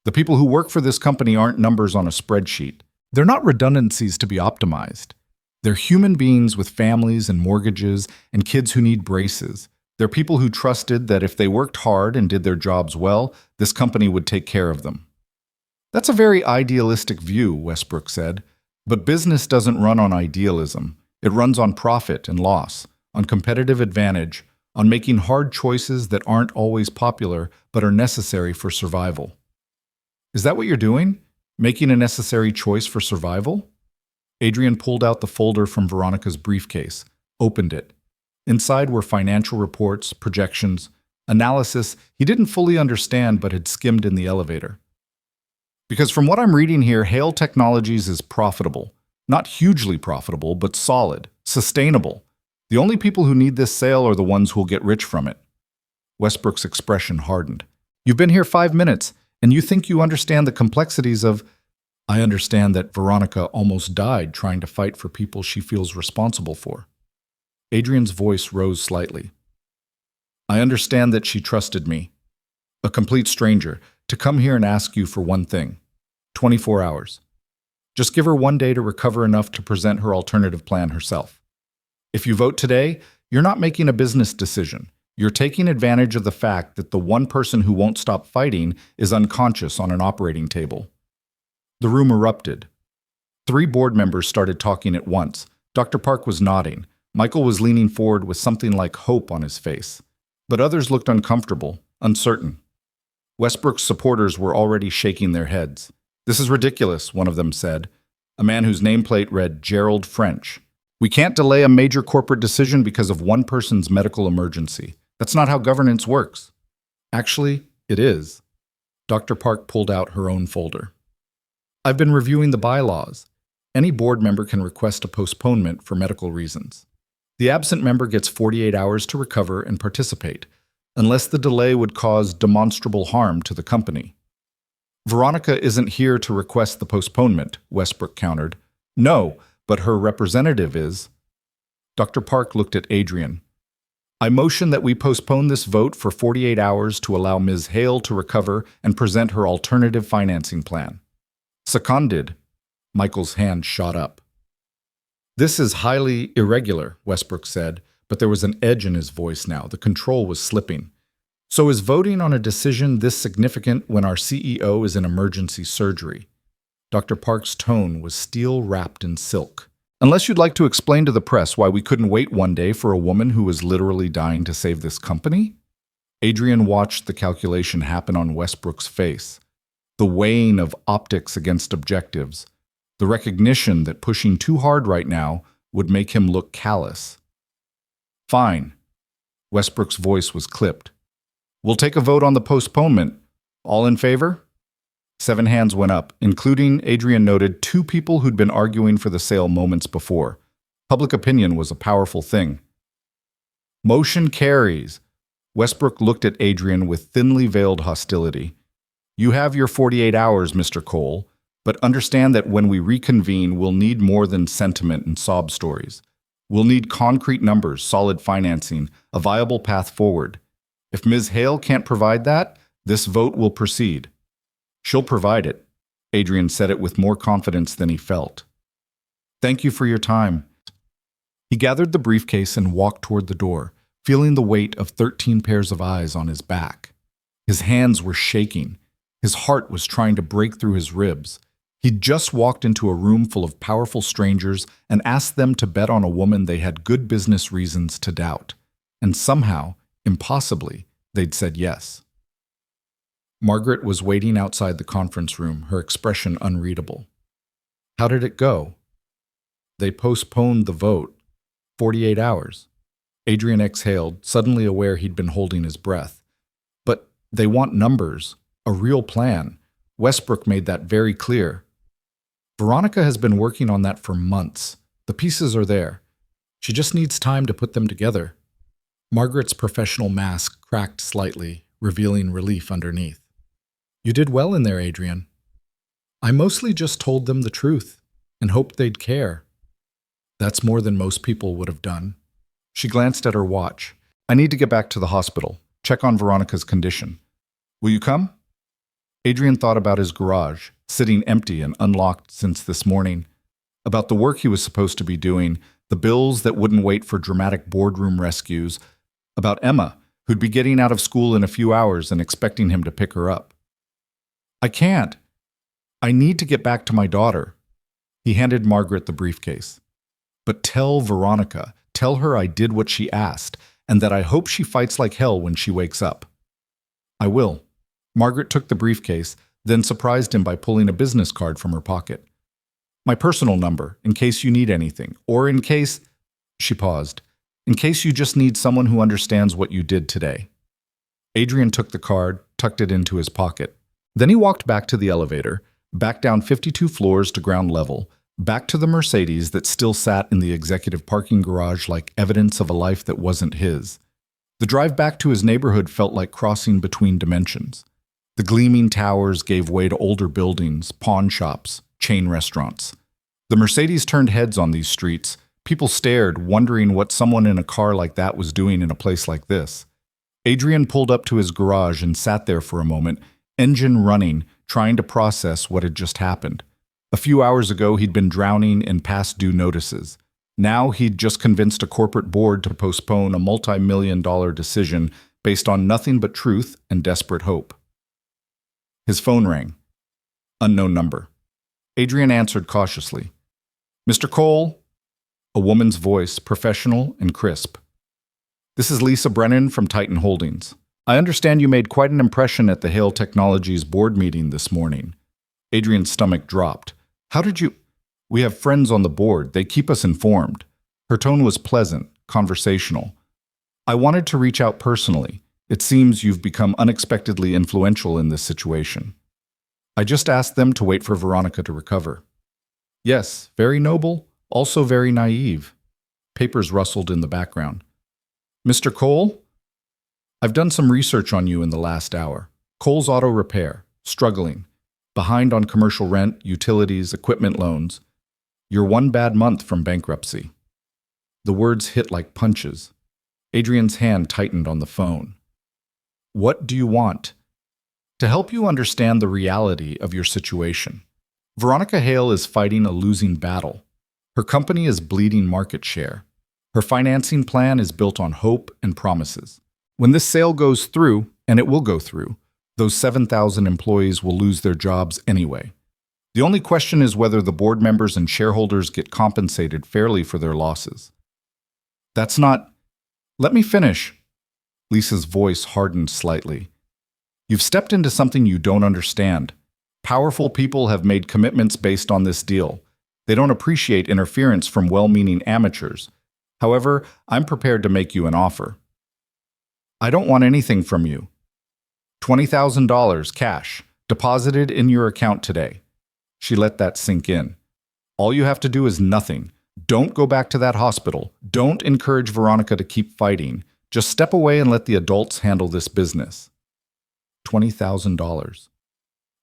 The people who work for this company aren't numbers on a spreadsheet. They're not redundancies to be optimized. They're human beings with families and mortgages and kids who need braces. They're people who trusted that if they worked hard and did their jobs well, this company would take care of them. That's a very idealistic view, Westbrook said. But business doesn't run on idealism. It runs on profit and loss, on competitive advantage, on making hard choices that aren't always popular but are necessary for survival. Is that what you're doing? Making a necessary choice for survival? Adrian pulled out the folder from Veronica's briefcase, opened it. Inside were financial reports, projections, analysis he didn't fully understand but had skimmed in the elevator. Because from what I'm reading here, Hale Technologies is profitable. Not hugely profitable, but solid, sustainable. The only people who need this sale are the ones who'll get rich from it. Westbrook's expression hardened. You've been here 5 minutes, and you think you understand the complexities of... I understand that Veronica almost died trying to fight for people she feels responsible for. Adrian's voice rose slightly. I understand that she trusted me, a complete stranger, to come here and ask you for one thing. 24 hours. Just give her 1 day to recover enough to present her alternative plan herself. If you vote today, you're not making a business decision. You're taking advantage of the fact that the one person who won't stop fighting is unconscious on an operating table. The room erupted. 3 board members started talking at once. Dr. Park was nodding. Michael was leaning forward with something like hope on his face. But others looked uncomfortable, uncertain. Westbrook's supporters were already shaking their heads. This is ridiculous, one of them said, a man whose nameplate read Gerald French. We can't delay a major corporate decision because of one person's medical emergency. That's not how governance works. Actually, it is. Dr. Park pulled out her own folder. I've been reviewing the bylaws. Any board member can request a postponement for medical reasons. The absent member gets 48 hours to recover and participate, unless the delay would cause demonstrable harm to the company. Veronica isn't here to request the postponement, Westbrook countered. No, but her representative is. Dr. Park looked at Adrian. I motion that we postpone this vote for 48 hours to allow Ms. Hale to recover and present her alternative financing plan. Seconded. Michael's hand shot up. This is highly irregular, Westbrook said, but there was an edge in his voice now. The control was slipping. So is voting on a decision this significant when our CEO is in emergency surgery? Dr. Park's tone was steel wrapped in silk. Unless you'd like to explain to the press why we couldn't wait 1 day for a woman who was literally dying to save this company? Adrian watched the calculation happen on Westbrook's face. The weighing of optics against objectives. The recognition that pushing too hard right now would make him look callous. Fine. Westbrook's voice was clipped. We'll take a vote on the postponement. All in favor? 7 hands went up, including, Adrian noted, 2 people who'd been arguing for the sale moments before. Public opinion was a powerful thing. Motion carries. Westbrook looked at Adrian with thinly veiled hostility. You have your 48 hours, Mr. Cole, but understand that when we reconvene, we'll need more than sentiment and sob stories. We'll need concrete numbers, solid financing, a viable path forward. If Ms. Hale can't provide that, this vote will proceed. She'll provide it. Adrian said it with more confidence than he felt. Thank you for your time. He gathered the briefcase and walked toward the door, feeling the weight of 13 pairs of eyes on his back. His hands were shaking. His heart was trying to break through his ribs. He'd just walked into a room full of powerful strangers and asked them to bet on a woman they had good business reasons to doubt. And somehow, impossibly, they'd said yes. Margaret was waiting outside the conference room, her expression unreadable. How did it go? They postponed the vote. 48 hours. Adrian exhaled, suddenly aware he'd been holding his breath. But they want numbers, a real plan. Westbrook made that very clear. Veronica has been working on that for months. The pieces are there. She just needs time to put them together. Margaret's professional mask cracked slightly, revealing relief underneath. You did well in there, Adrian. I mostly just told them the truth and hoped they'd care. That's more than most people would have done. She glanced at her watch. I need to get back to the hospital, check on Veronica's condition. Will you come? Adrian thought about his garage, sitting empty and unlocked since this morning, about the work he was supposed to be doing, the bills that wouldn't wait for dramatic boardroom rescues, about Emma, who'd be getting out of school in a few hours and expecting him to pick her up. I can't. I need to get back to my daughter. He handed Margaret the briefcase. But tell Veronica, tell her I did what she asked, and that I hope she fights like hell when she wakes up. I will. Margaret took the briefcase, then surprised him by pulling a business card from her pocket. My personal number, in case you need anything, or in case… She paused. In case you just need someone who understands what you did today. Adrian took the card, tucked it into his pocket. Then he walked back to the elevator, back down 52 floors to ground level, back to the Mercedes that still sat in the executive parking garage like evidence of a life that wasn't his. The drive back to his neighborhood felt like crossing between dimensions. The gleaming towers gave way to older buildings, pawn shops, chain restaurants. The Mercedes turned heads on these streets. People stared, wondering what someone in a car like that was doing in a place like this. Adrian pulled up to his garage and sat there for a moment, engine running, trying to process what had just happened. A few hours ago, he'd been drowning in past due notices. Now he'd just convinced a corporate board to postpone a multi-million-dollar decision based on nothing but truth and desperate hope. His phone rang. Unknown number. Adrian answered cautiously. Mr. Cole? A woman's voice, professional and crisp. This is Lisa Brennan from Titan Holdings. I understand you made quite an impression at the Hale Technologies board meeting this morning. Adrian's stomach dropped. How did you… We have friends on the board. They keep us informed. Her tone was pleasant, conversational. I wanted to reach out personally. It seems you've become unexpectedly influential in this situation. I just asked them to wait for Veronica to recover. Yes, very noble, also very naive. Papers rustled in the background. Mr. Cole? I've done some research on you in the last hour. Cole's Auto Repair, struggling, behind on commercial rent, utilities, equipment loans. You're one bad month from bankruptcy. The words hit like punches. Adrian's hand tightened on the phone. What do you want? To help you understand the reality of your situation. Veronica Hale is fighting a losing battle. Her company is bleeding market share. Her financing plan is built on hope and promises. When this sale goes through, and it will go through, those 7,000 employees will lose their jobs anyway. The only question is whether the board members and shareholders get compensated fairly for their losses. That's not… Let me finish. Lisa's voice hardened slightly. You've stepped into something you don't understand. Powerful people have made commitments based on this deal. They don't appreciate interference from well-meaning amateurs. However, I'm prepared to make you an offer. I don't want anything from you. $20,000 cash, deposited in your account today. She let that sink in. All you have to do is nothing. Don't go back to that hospital. Don't encourage Veronica to keep fighting. Just step away and let the adults handle this business. $20,000.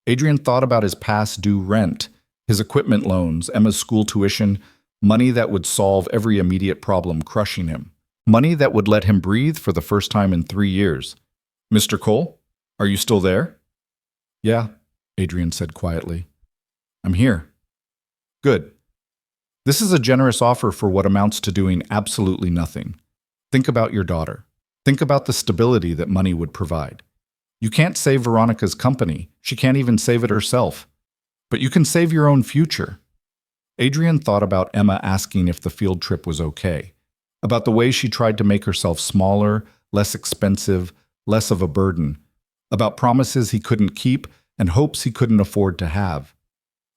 Adrian thought about his past due rent, his equipment loans, Emma's school tuition, money that would solve every immediate problem crushing him. Money that would let him breathe for the first time in 3 years. Mr. Cole, are you still there? Yeah, Adrian said quietly. I'm here. Good. This is a generous offer for what amounts to doing absolutely nothing. Think about your daughter. Think about the stability that money would provide. You can't save Veronica's company. She can't even save it herself. But you can save your own future. Adrian thought about Emma asking if the field trip was okay, about the way she tried to make herself smaller, less expensive, less of a burden, about promises he couldn't keep and hopes he couldn't afford to have.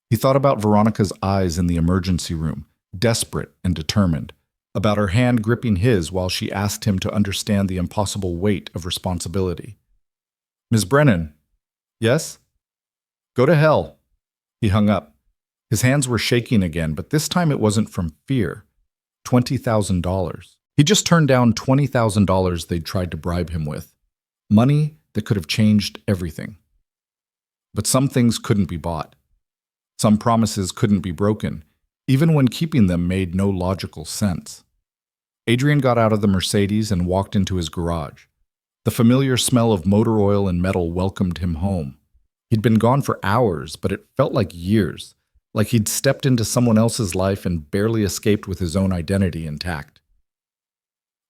He thought about Veronica's eyes in the emergency room, desperate and determined, about her hand gripping his while she asked him to understand the impossible weight of responsibility. Ms. Brennan. Yes? Go to hell. He hung up. His hands were shaking again, but this time it wasn't from fear. $20,000. He just turned down $20,000 they'd tried to bribe him with. Money that could have changed everything. But some things couldn't be bought. Some promises couldn't be broken, even when keeping them made no logical sense. Adrian got out of the Mercedes and walked into his garage. The familiar smell of motor oil and metal welcomed him home. He'd been gone for hours, but it felt like years, like he'd stepped into someone else's life and barely escaped with his own identity intact.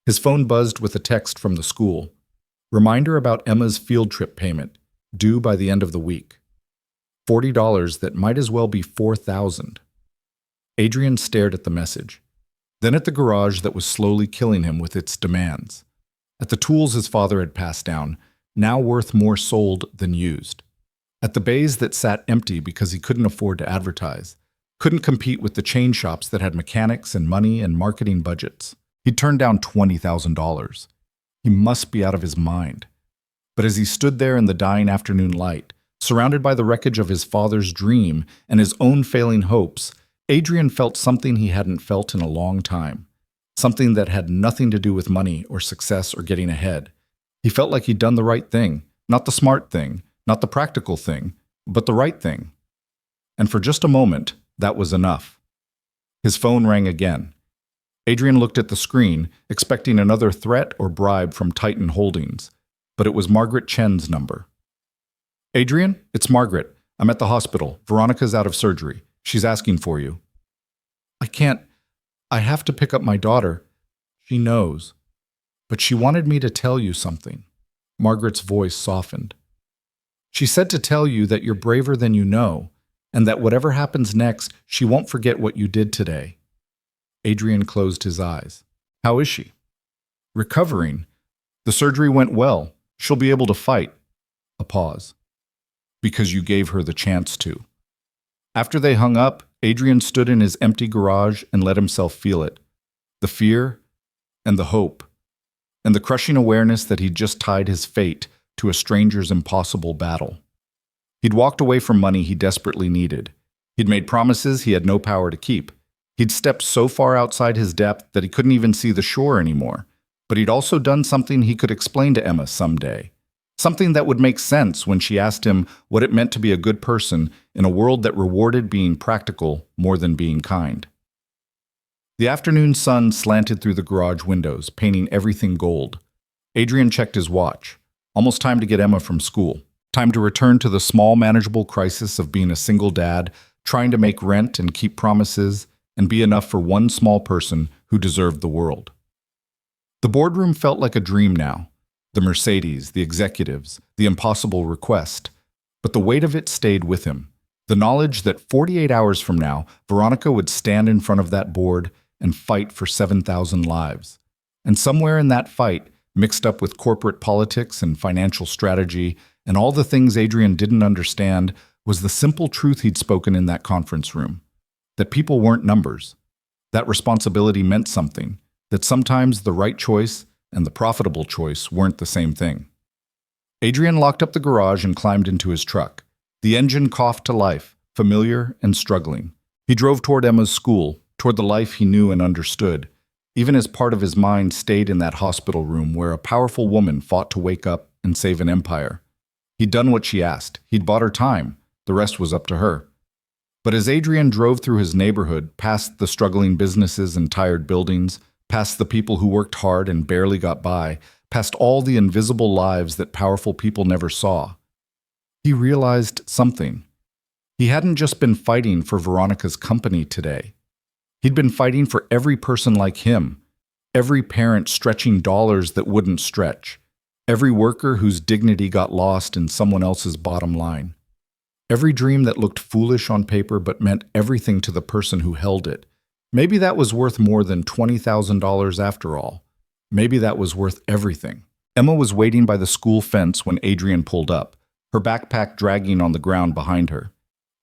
His phone buzzed with a text from the school. Reminder about Emma's field trip payment, due by the end of the week. $40 that might as well be $4,000. Adrian stared at the message, then at the garage that was slowly killing him with its demands, at the tools his father had passed down, now worth more sold than used, at the bays that sat empty because he couldn't afford to advertise, couldn't compete with the chain shops that had mechanics and money and marketing budgets. He'd turned down $20,000. He must be out of his mind. But as he stood there in the dying afternoon light, surrounded by the wreckage of his father's dream and his own failing hopes, Adrian felt something he hadn't felt in a long time. Something that had nothing to do with money or success or getting ahead. He felt like he'd done the right thing, not the smart thing, not the practical thing, but the right thing. And for just a moment, that was enough. His phone rang again. Adrian looked at the screen, expecting another threat or bribe from Titan Holdings, but it was Margaret Chen's number. Adrian, it's Margaret. I'm at the hospital. Veronica's out of surgery. She's asking for you. I have to pick up my daughter. She knows. But she wanted me to tell you something. Margaret's voice softened. She said to tell you that you're braver than you know, and that whatever happens next, she won't forget what you did today. Adrian closed his eyes. How is she? Recovering. The surgery went well. She'll be able to fight. A pause. Because you gave her the chance to. After they hung up, Adrian stood in his empty garage and let himself feel it. The fear and the hope and the crushing awareness that he'd just tied his fate to a stranger's impossible battle. He'd walked away from money he desperately needed. He'd made promises he had no power to keep. He'd stepped so far outside his depth that he couldn't even see the shore anymore. But he'd also done something he could explain to Emma someday. Something that would make sense when she asked him what it meant to be a good person in a world that rewarded being practical more than being kind. The afternoon sun slanted through the garage windows, painting everything gold. Adrian checked his watch. Almost time to get Emma from school. Time to return to the small, manageable crisis of being a single dad, trying to make rent and keep promises, and be enough for one small person who deserved the world. The boardroom felt like a dream now. The Mercedes, the executives, the impossible request. But the weight of it stayed with him. The knowledge that 48 hours from now, Veronica would stand in front of that board and fight for 7,000 lives. And somewhere in that fight, mixed up with corporate politics and financial strategy and all the things Adrian didn't understand, was the simple truth he'd spoken in that conference room. That people weren't numbers. That responsibility meant something. That sometimes the right choice and the profitable choice weren't the same thing. Adrian locked up the garage and climbed into his truck. The engine coughed to life, familiar and struggling. He drove toward Emma's school, toward the life he knew and understood, even as part of his mind stayed in that hospital room where a powerful woman fought to wake up and save an empire. He'd done what she asked. He'd bought her time. The rest was up to her. But as Adrian drove through his neighborhood, past the struggling businesses and tired buildings, past the people who worked hard and barely got by, past all the invisible lives that powerful people never saw, he realized something. He hadn't just been fighting for Veronica's company today. He'd been fighting for every person like him, every parent stretching dollars that wouldn't stretch, every worker whose dignity got lost in someone else's bottom line, every dream that looked foolish on paper but meant everything to the person who held it. Maybe that was worth more than $20,000 after all. Maybe that was worth everything. Emma was waiting by the school fence when Adrian pulled up, her backpack dragging on the ground behind her.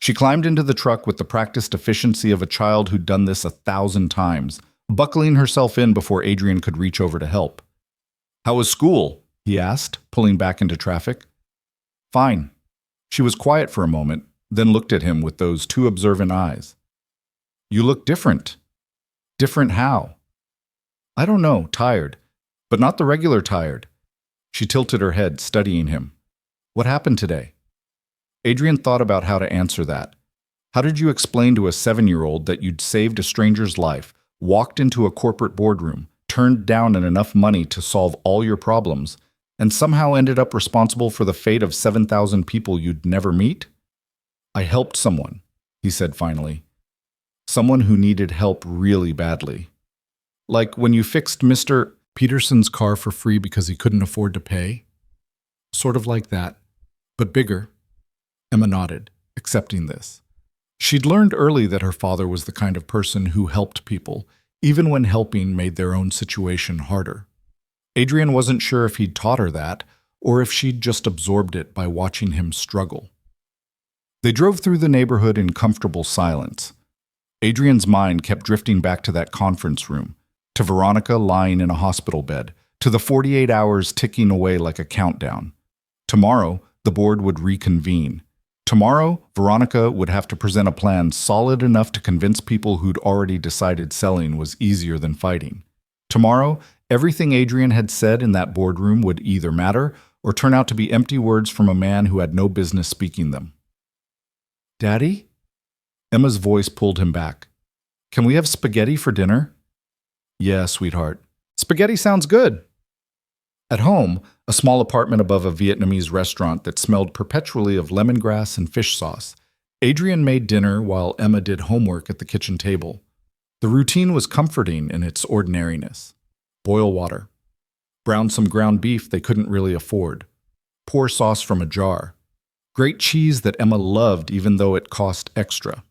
She climbed into the truck with the practiced efficiency of a child who'd done this 1,000 times, buckling herself in before Adrian could reach over to help. "How was school?" he asked, pulling back into traffic. "Fine." She was quiet for a moment, then looked at him with those two observant eyes. "You look different." "Different how?" "I don't know, tired. But not the regular tired." She tilted her head, studying him. "What happened today?" Adrian thought about how to answer that. How did you explain to a 7-year-old that you'd saved a stranger's life, walked into a corporate boardroom, turned down enough money to solve all your problems, and somehow ended up responsible for the fate of 7,000 people you'd never meet? I helped someone, he said finally. Someone who needed help really badly. Like when you fixed Mr. Peterson's car for free because he couldn't afford to pay? Sort of like that, but bigger. Emma nodded, accepting this. She'd learned early that her father was the kind of person who helped people, even when helping made their own situation harder. Adrian wasn't sure if he'd taught her that, or if she'd just absorbed it by watching him struggle. They drove through the neighborhood in comfortable silence. Adrian's mind kept drifting back to that conference room, to Veronica lying in a hospital bed, to the 48 hours ticking away like a countdown. Tomorrow, the board would reconvene. Tomorrow, Veronica would have to present a plan solid enough to convince people who'd already decided selling was easier than fighting. Tomorrow, everything Adrian had said in that boardroom would either matter or turn out to be empty words from a man who had no business speaking them. "Daddy?" Emma's voice pulled him back. "Can we have spaghetti for dinner?" "Yeah, sweetheart. Spaghetti sounds good." At home, a small apartment above a Vietnamese restaurant that smelled perpetually of lemongrass and fish sauce, Adrian made dinner while Emma did homework at the kitchen table. The routine was comforting in its ordinariness. Boil water. Brown some ground beef they couldn't really afford. Pour sauce from a jar. Grate cheese that Emma loved even though it cost extra.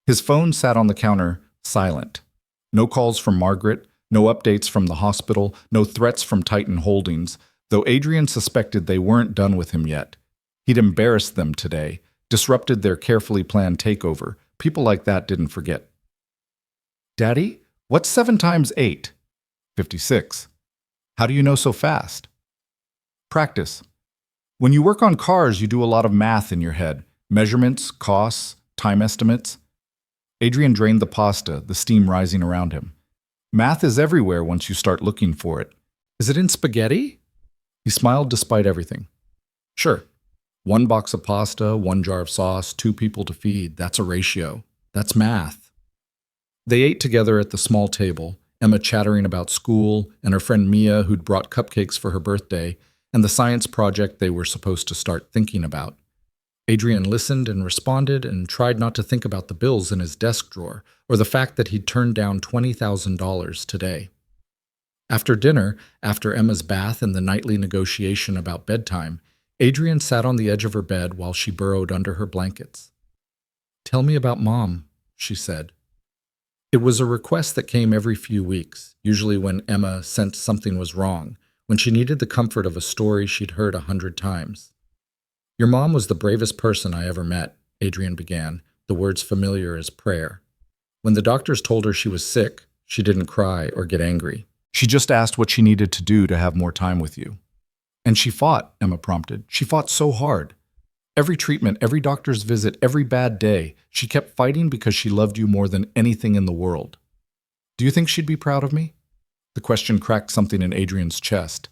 His phone sat on the counter, silent. No calls from Margaret, no updates from the hospital, no threats from Titan Holdings, though Adrian suspected they weren't done with him yet. He'd embarrassed them today, disrupted their carefully planned takeover. People like that didn't forget. "Daddy, what's 7 times 8? 56. How do you know so fast?" "Practice. When you work on cars, you do a lot of math in your head. Measurements, costs, time estimates." Adrian drained the pasta, the steam rising around him. "Math is everywhere once you start looking for it. Is it in spaghetti?" He smiled despite everything. "Sure. 1 box of pasta, 1 jar of sauce, 2 people to feed. That's a ratio. That's math." They ate together at the small table, Emma chattering about school and her friend Mia who'd brought cupcakes for her birthday and the science project they were supposed to start thinking about. Adrian listened and responded and tried not to think about the bills in his desk drawer or the fact that he'd turned down $20,000 today. After dinner, after Emma's bath and the nightly negotiation about bedtime, Adrian sat on the edge of her bed while she burrowed under her blankets. "Tell me about Mom," she said. It was a request that came every few weeks, usually when Emma sensed something was wrong, when she needed the comfort of a story she'd heard 100 times. "Your mom was the bravest person I ever met," Adrian began, the words familiar as prayer. "When the doctors told her she was sick, she didn't cry or get angry. She just asked what she needed to do to have more time with you." "And she fought," Emma prompted. "She fought so hard. Every treatment, every doctor's visit, every bad day, she kept fighting because she loved you more than anything in the world. Do you think she'd be proud of me?" The question cracked something in Adrian's chest.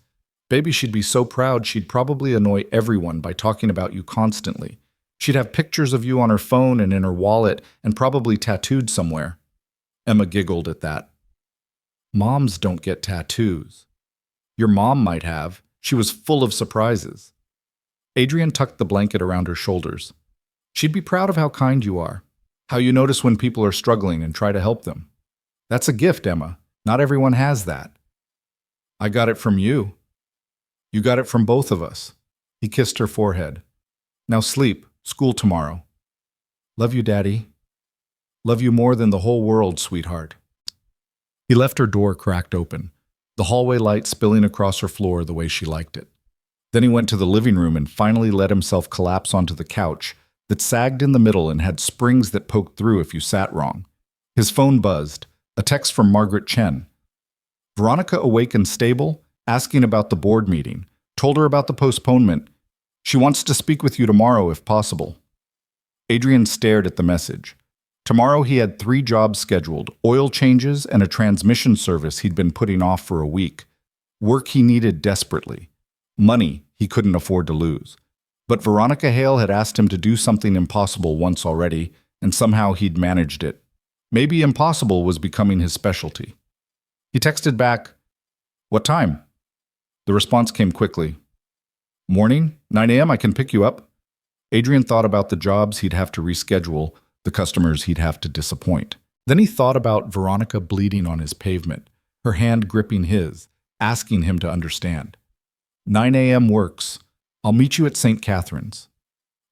Baby, she'd be so proud she'd probably annoy everyone by talking about you constantly. She'd have pictures of you on her phone and in her wallet and probably tattooed somewhere. Emma giggled at that. "Moms don't get tattoos." "Your mom might have. She was full of surprises." Adrian tucked the blanket around her shoulders. "She'd be proud of how kind you are, how you notice when people are struggling and try to help them. That's a gift, Emma. Not everyone has that." "I got it from you." "You got it from both of us." He kissed her forehead. "Now sleep. School tomorrow." "Love you, Daddy." "Love you more than the whole world, sweetheart." He left her door cracked open, the hallway light spilling across her floor the way she liked it. Then he went to the living room and finally let himself collapse onto the couch that sagged in the middle and had springs that poked through if you sat wrong. His phone buzzed, a text from Margaret Chen. Veronica awakened stable, asking about the board meeting, told her about the postponement. She wants to speak with you tomorrow if possible. Adrian stared at the message. Tomorrow he had 3 jobs scheduled, oil changes and a transmission service he'd been putting off for a week. Work he needed desperately. Money he couldn't afford to lose. But Veronica Hale had asked him to do something impossible once already, and somehow he'd managed it. Maybe impossible was becoming his specialty. He texted back, "What time?" The response came quickly. Morning, 9 a.m., I can pick you up. Adrian thought about the jobs he'd have to reschedule, the customers he'd have to disappoint. Then he thought about Veronica bleeding on his pavement, her hand gripping his, asking him to understand. 9 a.m. works. I'll meet you at St. Catherine's.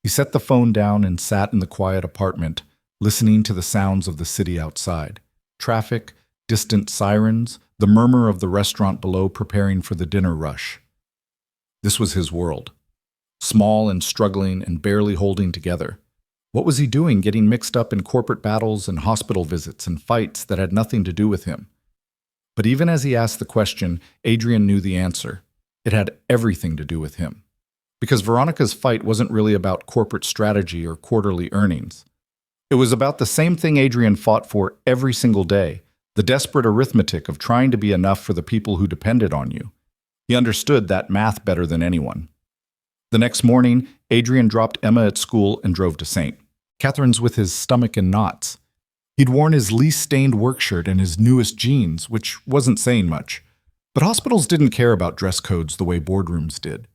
He set the phone down and sat in the quiet apartment, listening to the sounds of the city outside. Traffic, distant sirens, the murmur of the restaurant below preparing for the dinner rush. This was his world. Small and struggling and barely holding together. What was he doing getting mixed up in corporate battles and hospital visits and fights that had nothing to do with him? But even as he asked the question, Adrian knew the answer. It had everything to do with him. Because Veronica's fight wasn't really about corporate strategy or quarterly earnings. It was about the same thing Adrian fought for every single day, the desperate arithmetic of trying to be enough for the people who depended on you. He understood that math better than anyone. The next morning, Adrian dropped Emma at school and drove to St. Catherine's with his stomach in knots. He'd worn his least stained work shirt and his newest jeans, which wasn't saying much. But hospitals didn't care about dress codes the way boardrooms did.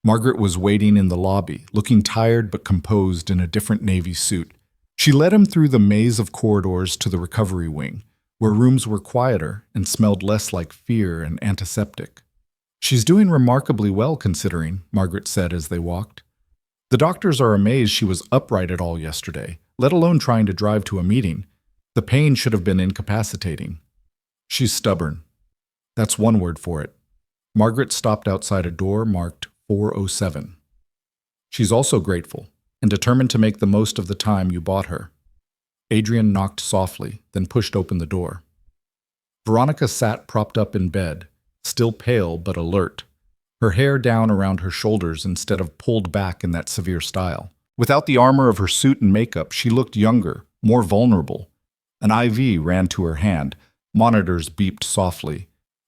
Margaret was waiting in the lobby, looking tired but composed in a different navy suit. She led him through the maze of corridors to the recovery wing, where rooms were quieter and smelled less like fear and antiseptic. She's doing remarkably well considering, Margaret said as they walked. The doctors are amazed she was upright at all yesterday, let alone trying to drive to a meeting. The pain should have been incapacitating. She's stubborn. That's one word for it. Margaret stopped outside a door marked 407. She's also grateful and determined to make the most of the time you bought her. Adrian knocked softly, then pushed open the door. Veronica sat propped up in bed, still pale but alert, her hair down around her shoulders instead of pulled back in that severe style. Without the armor of her suit and makeup, she looked younger, more vulnerable. An IV ran to her hand, monitors beeped softly,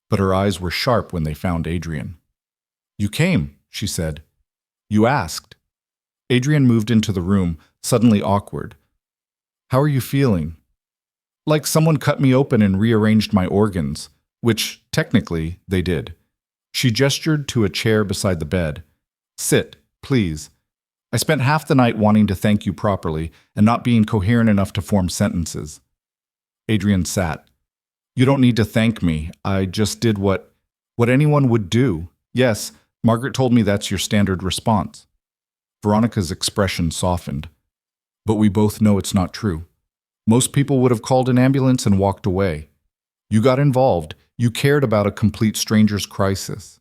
but her eyes were sharp when they found Adrian. "You came," she said. "You asked." Adrian moved into the room, suddenly awkward. "How are you feeling?" "Like someone cut me open and rearranged my organs," which, technically, they did. She gestured to a chair beside the bed. "Sit, please. I spent half the night wanting to thank you properly and not being coherent enough to form sentences." Adrian sat. "You don't need to thank me. I just did what anyone would do. Yes, Margaret told me that's your standard response." Veronica's expression softened. "But we both know it's not true. Most people would have called an ambulance and walked away. You got involved. You cared about a complete stranger's crisis.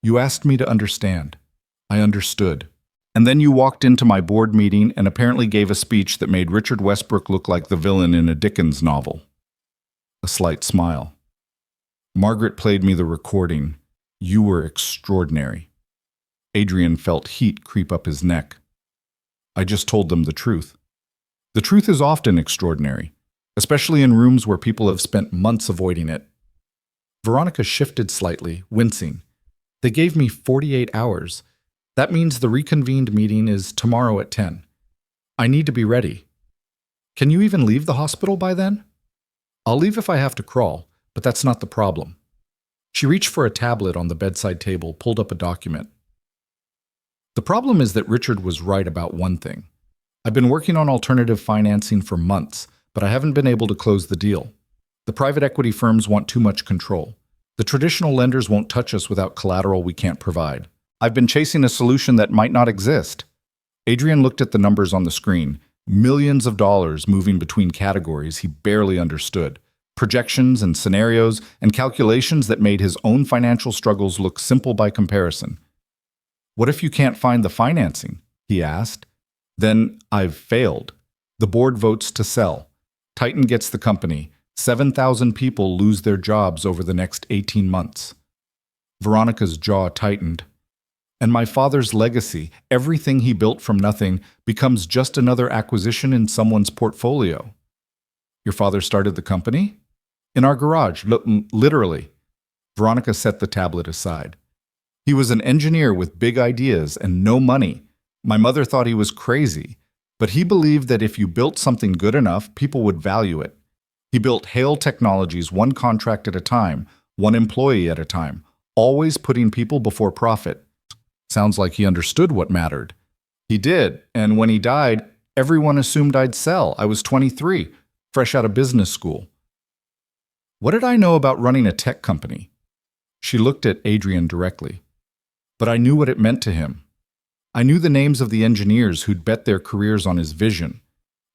You asked me to understand. I understood. And then you walked into my board meeting and apparently gave a speech that made Richard Westbrook look like the villain in a Dickens novel." A slight smile. "Margaret played me the recording. You were extraordinary." Adrian felt heat creep up his neck. "I just told them the truth. The truth is often extraordinary, especially in rooms where people have spent months avoiding it." Veronica shifted slightly, wincing. "They gave me 48 hours. That means the reconvened meeting is tomorrow at 10. I need to be ready. Can you even leave the hospital by then?" "I'll leave if I have to crawl, but that's not the problem." She reached for a tablet on the bedside table, pulled up a document. "The problem is that Richard was right about one thing. I've been working on alternative financing for months, but I haven't been able to close the deal. The private equity firms want too much control. The traditional lenders won't touch us without collateral we can't provide. I've been chasing a solution that might not exist." Adrian looked at the numbers on the screen, millions of dollars moving between categories he barely understood, projections and scenarios and calculations that made his own financial struggles look simple by comparison. "What if you can't find the financing?" he asked. "Then I've failed. The board votes to sell. Titan gets the company. 7,000 people lose their jobs over the next 18 months. Veronica's jaw tightened. "And my father's legacy, everything he built from nothing, becomes just another acquisition in someone's portfolio." "Your father started the company?" "In our garage, literally." Veronica set the tablet aside. "He was an engineer with big ideas and no money. My mother thought he was crazy, but he believed that if you built something good enough, people would value it. He built Hale Technologies one contract at a time, one employee at a time, always putting people before profit. Sounds like he understood what mattered. He did, and when he died, everyone assumed I'd sell. I was 23, fresh out of business school. What did I know about running a tech company? She looked at Adrian directly. But I knew what it meant to him. I knew the names of the engineers who'd bet their careers on his vision.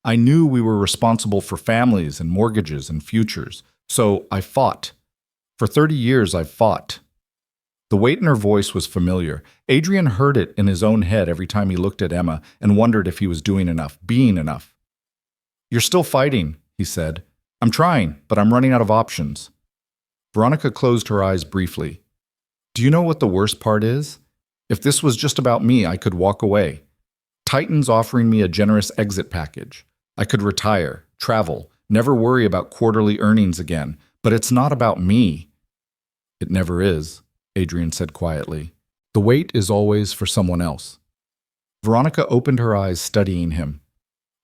I knew we were responsible for families and mortgages and futures. So I fought. For 30 years, I've fought. The weight in her voice was familiar. Adrian heard it in his own head every time he looked at Emma and wondered if he was doing enough, being enough. "You're still fighting," he said. "I'm trying, but I'm running out of options." Veronica closed her eyes briefly. "Do you know what the worst part is? If this was just about me, I could walk away. Titan's offering me a generous exit package. I could retire, travel, never worry about quarterly earnings again. But it's not about me." "It never is," Adrian said quietly. "The weight is always for someone else." Veronica opened her eyes, studying him.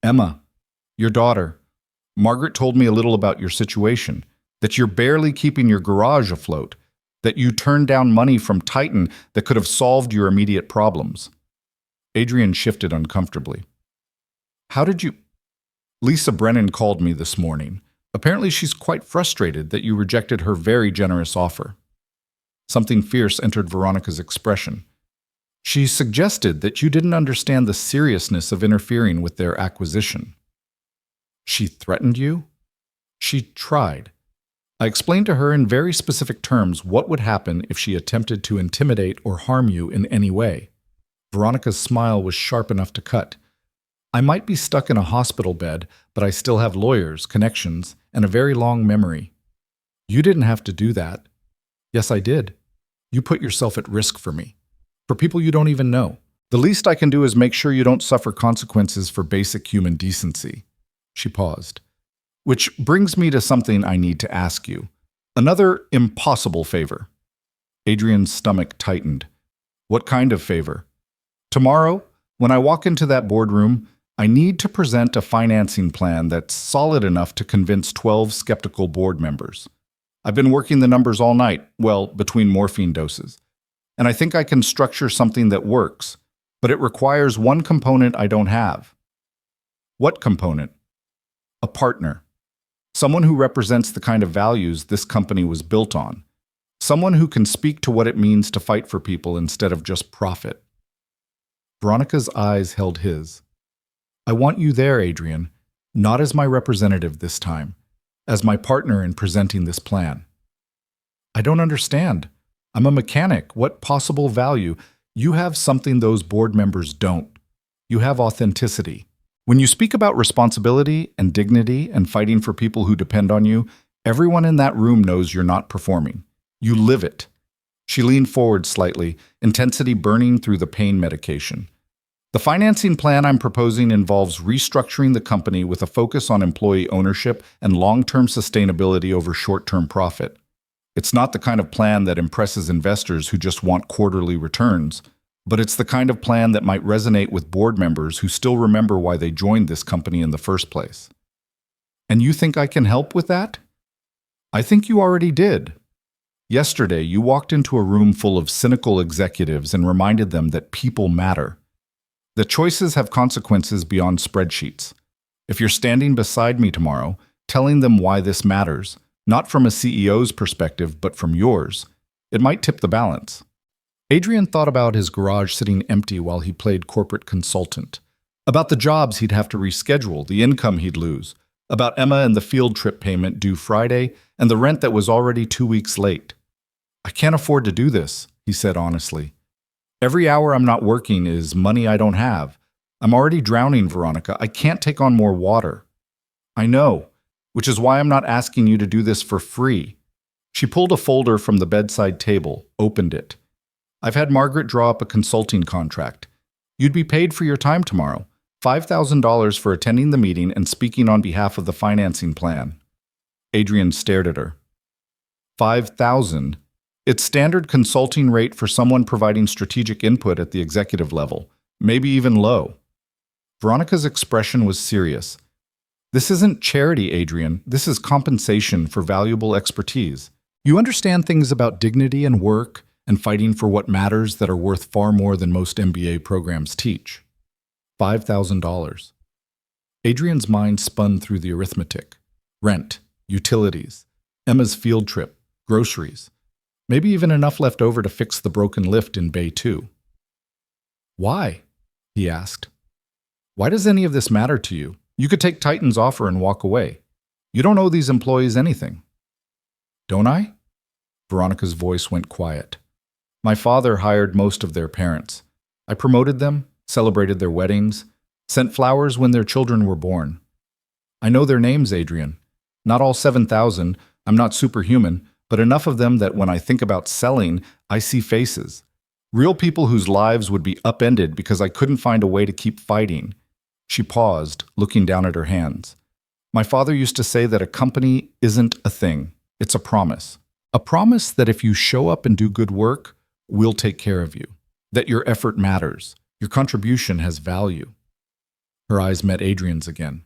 "Emma, your daughter. Margaret told me a little about your situation, that you're barely keeping your garage afloat, that you turned down money from Titan that could have solved your immediate problems." Adrian shifted uncomfortably. "How did you—" "Lisa Brennan called me this morning. Apparently she's quite frustrated that you rejected her very generous offer." Something fierce entered Veronica's expression. "She suggested that you didn't understand the seriousness of interfering with their acquisition." "She threatened you?" "She tried. I explained to her in very specific terms what would happen if she attempted to intimidate or harm you in any way." Veronica's smile was sharp enough to cut. "I might be stuck in a hospital bed, but I still have lawyers, connections, and a very long memory." "You didn't have to do that." "Yes, I did. You put yourself at risk for me, for people you don't even know. The least I can do is make sure you don't suffer consequences for basic human decency." She paused. "Which brings me to something I need to ask you. Another impossible favor." Adrian's stomach tightened. "What kind of favor?" "Tomorrow, when I walk into that boardroom, I need to present a financing plan that's solid enough to convince 12 skeptical board members. I've been working the numbers all night, well, between morphine doses. And I think I can structure something that works, but it requires one component I don't have." "What component?" "A partner. Someone who represents the kind of values this company was built on. Someone who can speak to what it means to fight for people instead of just profit." Veronica's eyes held his. "I want you there, Adrian, not as my representative this time, as my partner in presenting this plan." "I don't understand. I'm a mechanic. What possible value? You have something those board members don't. You have authenticity. When you speak about responsibility and dignity and fighting for people who depend on you, everyone in that room knows you're not performing. You live it." She leaned forward slightly, intensity burning through the pain medication. "The financing plan I'm proposing involves restructuring the company with a focus on employee ownership and long-term sustainability over short-term profit. It's not the kind of plan that impresses investors who just want quarterly returns, but it's the kind of plan that might resonate with board members who still remember why they joined this company in the first place." "And you think I can help with that?" "I think you already did. Yesterday, you walked into a room full of cynical executives and reminded them that people matter. The choices have consequences beyond spreadsheets. If you're standing beside me tomorrow, telling them why this matters, not from a CEO's perspective, but from yours, it might tip the balance." Adrian thought about his garage sitting empty while he played corporate consultant, about the jobs he'd have to reschedule, the income he'd lose, about Emma and the field trip payment due Friday, and the rent that was already 2 weeks late. "I can't afford to do this," he said honestly. "Every hour I'm not working is money I don't have. I'm already drowning, Veronica. I can't take on more water." "I know, which is why I'm not asking you to do this for free." She pulled a folder from the bedside table, opened it. "I've had Margaret draw up a consulting contract. You'd be paid for your time tomorrow, $5,000 for attending the meeting and speaking on behalf of the financing plan." Adrian stared at her. $5,000? It's standard consulting rate for someone providing strategic input at the executive level, maybe even low. Veronica's expression was serious. "This isn't charity, Adrian. This is compensation for valuable expertise. You understand things about dignity and work, and fighting for what matters that are worth far more than most MBA programs teach. $5,000. Adrian's mind spun through the arithmetic. Rent, utilities, Emma's field trip, groceries, maybe even enough left over to fix the broken lift in Bay 2. Why? He asked. Why does any of this matter to you? You could take Titan's offer and walk away. You don't owe these employees anything. Don't I? Veronica's voice went quiet. My father hired most of their parents. I promoted them, celebrated their weddings, sent flowers when their children were born. I know their names, Adrian. Not all 7,000, I'm not superhuman, but enough of them that when I think about selling, I see faces. Real people whose lives would be upended because I couldn't find a way to keep fighting. She paused, looking down at her hands. My father used to say that a company isn't a thing, it's a promise. A promise that if you show up and do good work, we'll take care of you. That your effort matters, your contribution has value. Her eyes met Adrian's again.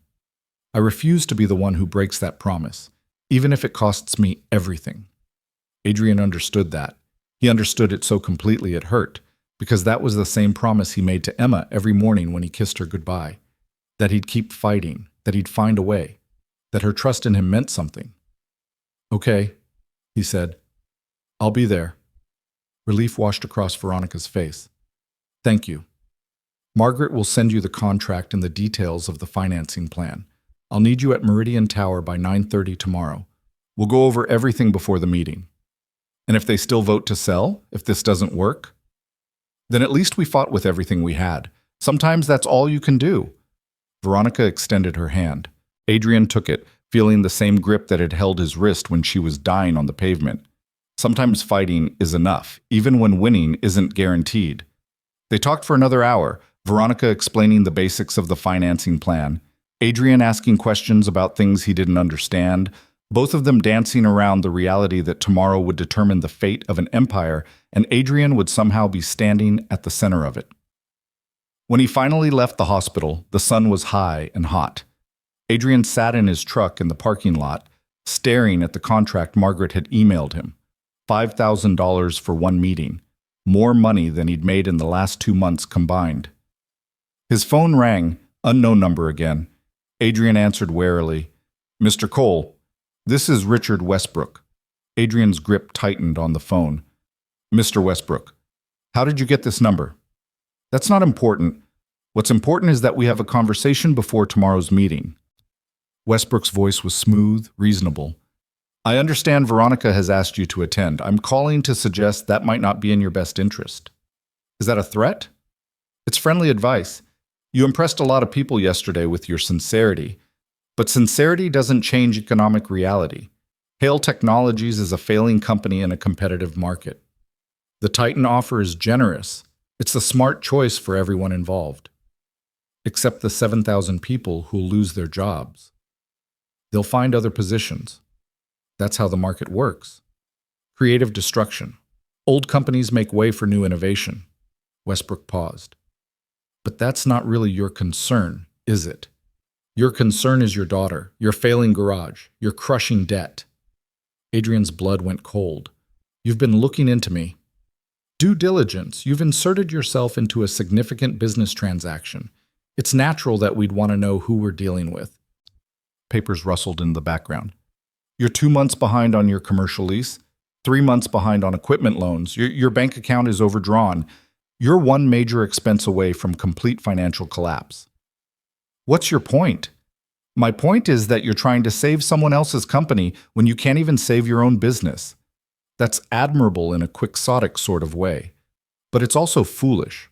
I refuse to be the one who breaks that promise, even if it costs me everything. Adrian understood that. He understood it so completely it hurt, because that was the same promise he made to Emma every morning when he kissed her goodbye. That he'd keep fighting, that he'd find a way, that her trust in him meant something. Okay, he said. I'll be there. Relief washed across Veronica's face. Thank you. Margaret will send you the contract and the details of the financing plan. I'll need you at Meridian Tower by 9:30 tomorrow. We'll go over everything before the meeting. And if they still vote to sell, if this doesn't work, then at least we fought with everything we had. Sometimes that's all you can do. Veronica extended her hand. Adrian took it, feeling the same grip that had held his wrist when she was dying on the pavement. Sometimes fighting is enough, even when winning isn't guaranteed. They talked for another hour, Veronica explaining the basics of the financing plan, Adrian asking questions about things he didn't understand, both of them dancing around the reality that tomorrow would determine the fate of an empire and Adrian would somehow be standing at the center of it. When he finally left the hospital, the sun was high and hot. Adrian sat in his truck in the parking lot, staring at the contract Margaret had emailed him. $5,000 for one meeting, more money than he'd made in the last 2 months combined. His phone rang, unknown number again. Adrian answered warily. Mr. Cole, this is Richard Westbrook. Adrian's grip tightened on the phone. Mr. Westbrook, how did you get this number? That's not important. What's important is that we have a conversation before tomorrow's meeting. Westbrook's voice was smooth, reasonable. I understand Veronica has asked you to attend. I'm calling to suggest that might not be in your best interest. Is that a threat? It's friendly advice. You impressed a lot of people yesterday with your sincerity. But sincerity doesn't change economic reality. Hale Technologies is a failing company in a competitive market. The Titan offer is generous. It's the smart choice for everyone involved. Except the 7,000 people who'll lose their jobs. They'll find other positions. That's how the market works. Creative destruction. Old companies make way for new innovation. Westbrook paused. But that's not really your concern, is it? Your concern is your daughter, your failing garage, your crushing debt. Adrian's blood went cold. You've been looking into me. Due diligence, you've inserted yourself into a significant business transaction. It's natural that we'd want to know who we're dealing with. Papers rustled in the background. You're 2 months behind on your commercial lease, 3 months behind on equipment loans. Your bank account is overdrawn. You're one major expense away from complete financial collapse. What's your point? My point is that you're trying to save someone else's company when you can't even save your own business. That's admirable in a quixotic sort of way, but it's also foolish.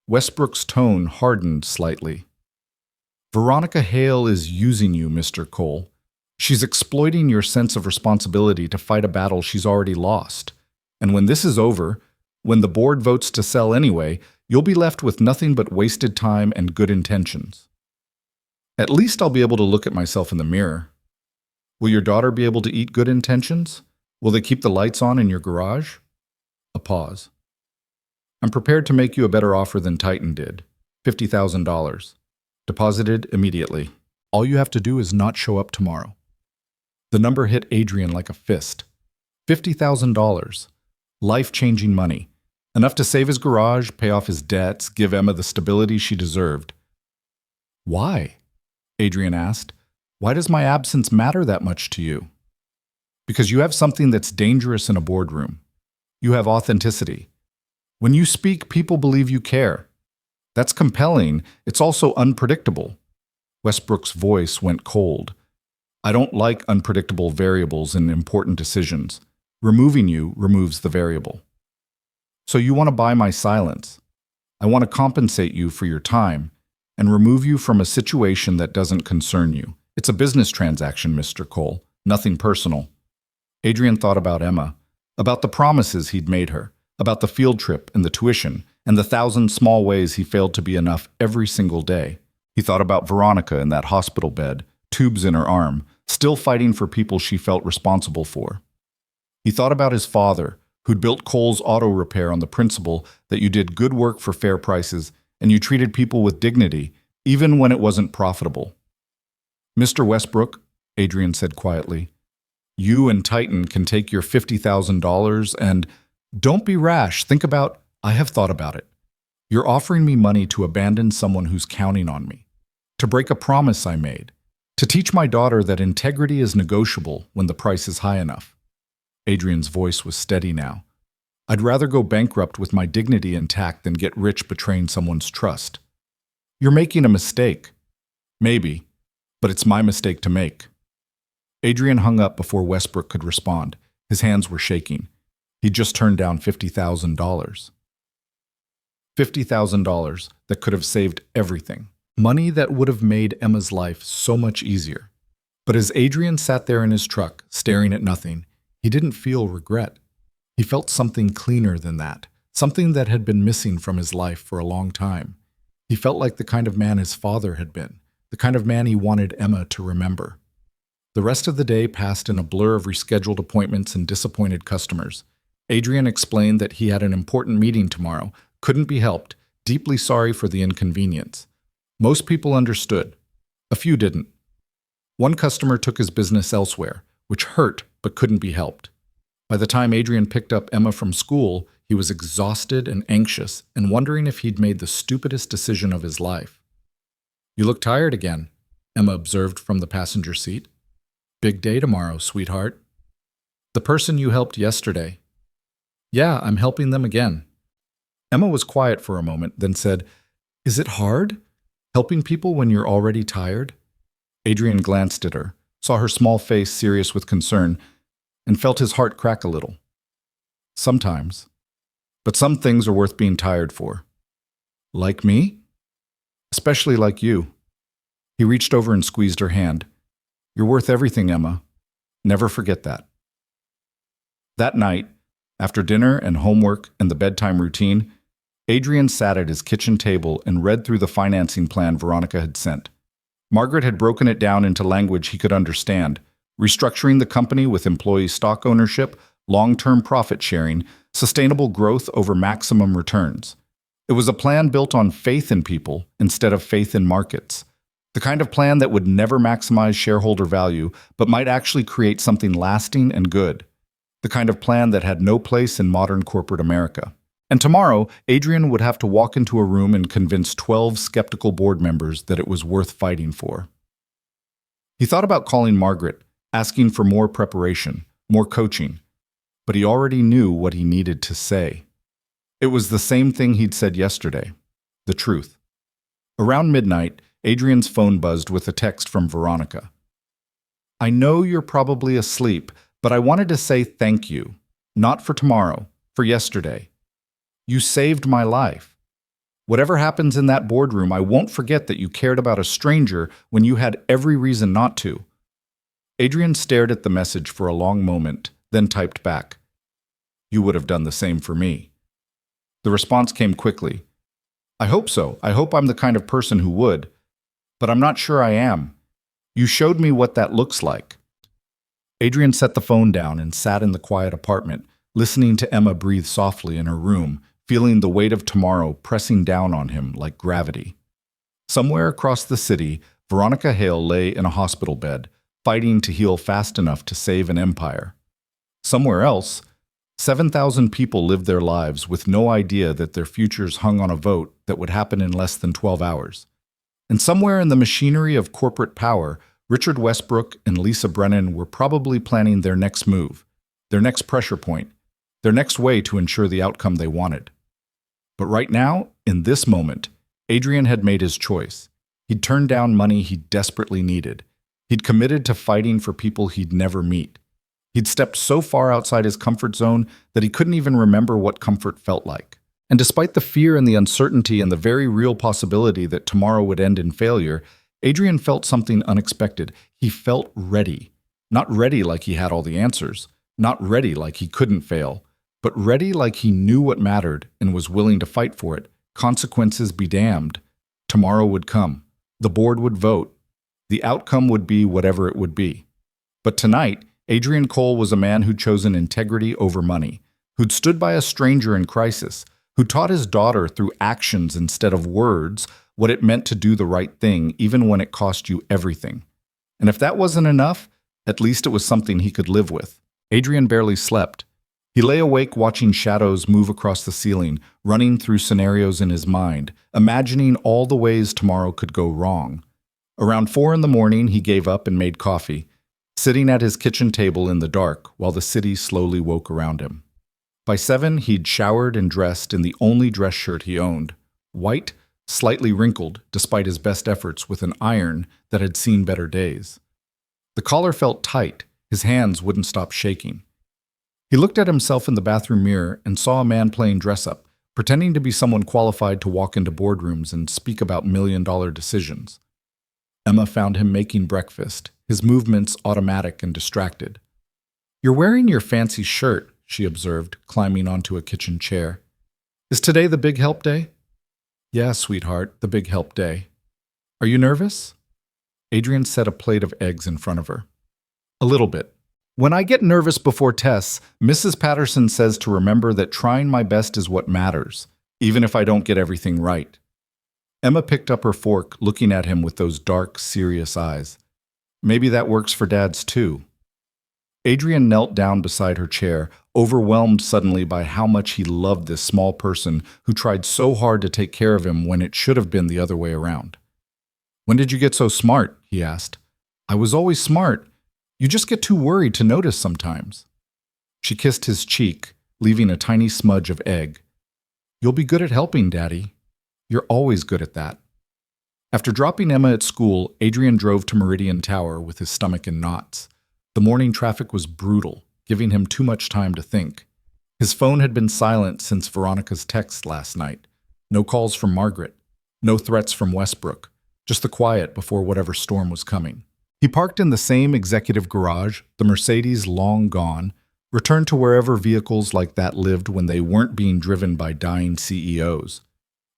Westbrook's tone hardened slightly. Veronica Hale is using you, Mr. Cole. She's exploiting your sense of responsibility to fight a battle she's already lost. And when this is over, when the board votes to sell anyway, you'll be left with nothing but wasted time and good intentions. At least I'll be able to look at myself in the mirror. Will your daughter be able to eat good intentions? Will they keep the lights on in your garage? A pause. I'm prepared to make you a better offer than Titan did. $50,000. Deposited immediately. All you have to do is not show up tomorrow. The number hit Adrian like a fist. $50,000. Life-changing money. Enough to save his garage, pay off his debts, give Emma the stability she deserved. Why? Adrian asked. Why does my absence matter that much to you? Because you have something that's dangerous in a boardroom. You have authenticity. When you speak, people believe you care. That's compelling. It's also unpredictable. Westbrook's voice went cold. I don't like unpredictable variables in important decisions. Removing you removes the variable. So you want to buy my silence. I want to compensate you for your time and remove you from a situation that doesn't concern you. It's a business transaction, Mr. Cole, nothing personal. Adrian thought about Emma, about the promises he'd made her, about the field trip and the tuition, and the 1,000 small ways he failed to be enough every single day. He thought about Veronica in that hospital bed, tubes in her arm, still fighting for people she felt responsible for. He thought about his father, who'd built Cole's auto repair on the principle that you did good work for fair prices and you treated people with dignity, even when it wasn't profitable. Mr. Westbrook, Adrian said quietly, you and Titan can take your $50,000 and don't be rash. Think about, I have thought about it. You're offering me money to abandon someone who's counting on me, to break a promise I made, to teach my daughter that integrity is negotiable when the price is high enough. Adrian's voice was steady now. I'd rather go bankrupt with my dignity intact than get rich betraying someone's trust. You're making a mistake. Maybe, but it's my mistake to make. Adrian hung up before Westbrook could respond. His hands were shaking. He'd just turned down $50,000. $50,000 that could have saved everything. Money that would have made Emma's life so much easier. But as Adrian sat there in his truck, staring at nothing, he didn't feel regret. He felt something cleaner than that, something that had been missing from his life for a long time. He felt like the kind of man his father had been, the kind of man he wanted Emma to remember. The rest of the day passed in a blur of rescheduled appointments and disappointed customers. Adrian explained that he had an important meeting tomorrow, couldn't be helped, deeply sorry for the inconvenience. Most people understood. A few didn't. One customer took his business elsewhere, which hurt but couldn't be helped. By the time Adrian picked up Emma from school, he was exhausted and anxious and wondering if he'd made the stupidest decision of his life. You look tired again, Emma observed from the passenger seat. Big day tomorrow, sweetheart. The person you helped yesterday. Yeah, I'm helping them again. Emma was quiet for a moment, then said, Is it hard? Helping people when you're already tired? Adrian glanced at her, saw her small face serious with concern, and felt his heart crack a little. Sometimes. But some things are worth being tired for. Like me? Especially like you. He reached over and squeezed her hand. You're worth everything, Emma. Never forget that. That night, after dinner and homework and the bedtime routine, Adrian sat at his kitchen table and read through the financing plan Veronica had sent. Margaret had broken it down into language he could understand, restructuring the company with employee stock ownership, long-term profit sharing, sustainable growth over maximum returns. It was a plan built on faith in people instead of faith in markets. The kind of plan that would never maximize shareholder value, but might actually create something lasting and good. The kind of plan that had no place in modern corporate America. And tomorrow, Adrian would have to walk into a room and convince 12 skeptical board members that it was worth fighting for. He thought about calling Margaret, asking for more preparation, more coaching, but he already knew what he needed to say. It was the same thing he'd said yesterday, the truth. Around midnight, Adrian's phone buzzed with a text from Veronica. I know you're probably asleep, but I wanted to say thank you. Not for tomorrow, for yesterday. You saved my life. Whatever happens in that boardroom, I won't forget that you cared about a stranger when you had every reason not to. Adrian stared at the message for a long moment, then typed back. You would have done the same for me. The response came quickly. I hope so. I hope I'm the kind of person who would. But I'm not sure I am. You showed me what that looks like. Adrian set the phone down and sat in the quiet apartment, listening to Emma breathe softly in her room, feeling the weight of tomorrow pressing down on him like gravity. Somewhere across the city, Veronica Hale lay in a hospital bed, fighting to heal fast enough to save an empire. Somewhere else, 7,000 people lived their lives with no idea that their futures hung on a vote that would happen in less than 12 hours. And somewhere in the machinery of corporate power, Richard Westbrook and Lisa Brennan were probably planning their next move, their next pressure point, their next way to ensure the outcome they wanted. But right now, in this moment, Adrian had made his choice. He'd turned down money he desperately needed. He'd committed to fighting for people he'd never meet. He'd stepped so far outside his comfort zone that he couldn't even remember what comfort felt like. And despite the fear and the uncertainty and the very real possibility that tomorrow would end in failure, Adrian felt something unexpected. He felt ready. Not ready like he had all the answers. Not ready like he couldn't fail. But ready like he knew what mattered and was willing to fight for it. Consequences be damned. Tomorrow would come. The board would vote. The outcome would be whatever it would be. But tonight, Adrian Cole was a man who'd chosen integrity over money, who'd stood by a stranger in crisis, who taught his daughter through actions instead of words what it meant to do the right thing, even when it cost you everything. And if that wasn't enough, at least it was something he could live with. Adrian barely slept. He lay awake watching shadows move across the ceiling, running through scenarios in his mind, imagining all the ways tomorrow could go wrong. Around 4 in the morning, he gave up and made coffee, sitting at his kitchen table in the dark while the city slowly woke around him. By 7, he'd showered and dressed in the only dress shirt he owned, white, slightly wrinkled despite his best efforts with an iron that had seen better days. The collar felt tight, his hands wouldn't stop shaking. He looked at himself in the bathroom mirror and saw a man playing dress-up, pretending to be someone qualified to walk into boardrooms and speak about million-dollar decisions. Emma found him making breakfast, his movements automatic and distracted. "You're wearing your fancy shirt," she observed, climbing onto a kitchen chair. "Is today the big help day?" "Yeah, sweetheart, the big help day." "Are you nervous?" Adrian set a plate of eggs in front of her. "A little bit. When I get nervous before tests, Mrs. Patterson says to remember that trying my best is what matters, even if I don't get everything right." Emma picked up her fork, looking at him with those dark, serious eyes. "Maybe that works for dads too." Adrian knelt down beside her chair, overwhelmed suddenly by how much he loved this small person who tried so hard to take care of him when it should have been the other way around. "When did you get so smart?" he asked. "I was always smart. You just get too worried to notice sometimes." She kissed his cheek, leaving a tiny smudge of egg. "You'll be good at helping, Daddy. You're always good at that." After dropping Emma at school, Adrian drove to Meridian Tower with his stomach in knots. The morning traffic was brutal, giving him too much time to think. His phone had been silent since Veronica's text last night. No calls from Margaret. No threats from Westbrook. Just the quiet before whatever storm was coming. He parked in the same executive garage, the Mercedes long gone, returned to wherever vehicles like that lived when they weren't being driven by dying CEOs.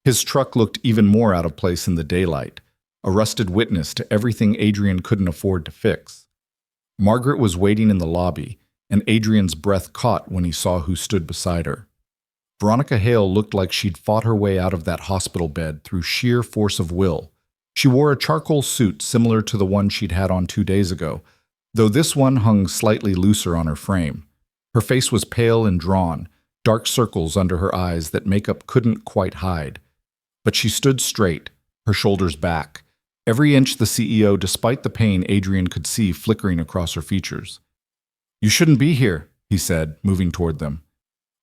His truck looked even more out of place in the daylight, a rusted witness to everything Adrian couldn't afford to fix. Margaret was waiting in the lobby, and Adrian's breath caught when he saw who stood beside her. Veronica Hale looked like she'd fought her way out of that hospital bed through sheer force of will. She wore a charcoal suit similar to the one she'd had on 2 days ago, though this one hung slightly looser on her frame. Her face was pale and drawn, dark circles under her eyes that makeup couldn't quite hide. But she stood straight, her shoulders back, every inch the CEO despite the pain Adrian could see flickering across her features. "You shouldn't be here," he said, moving toward them.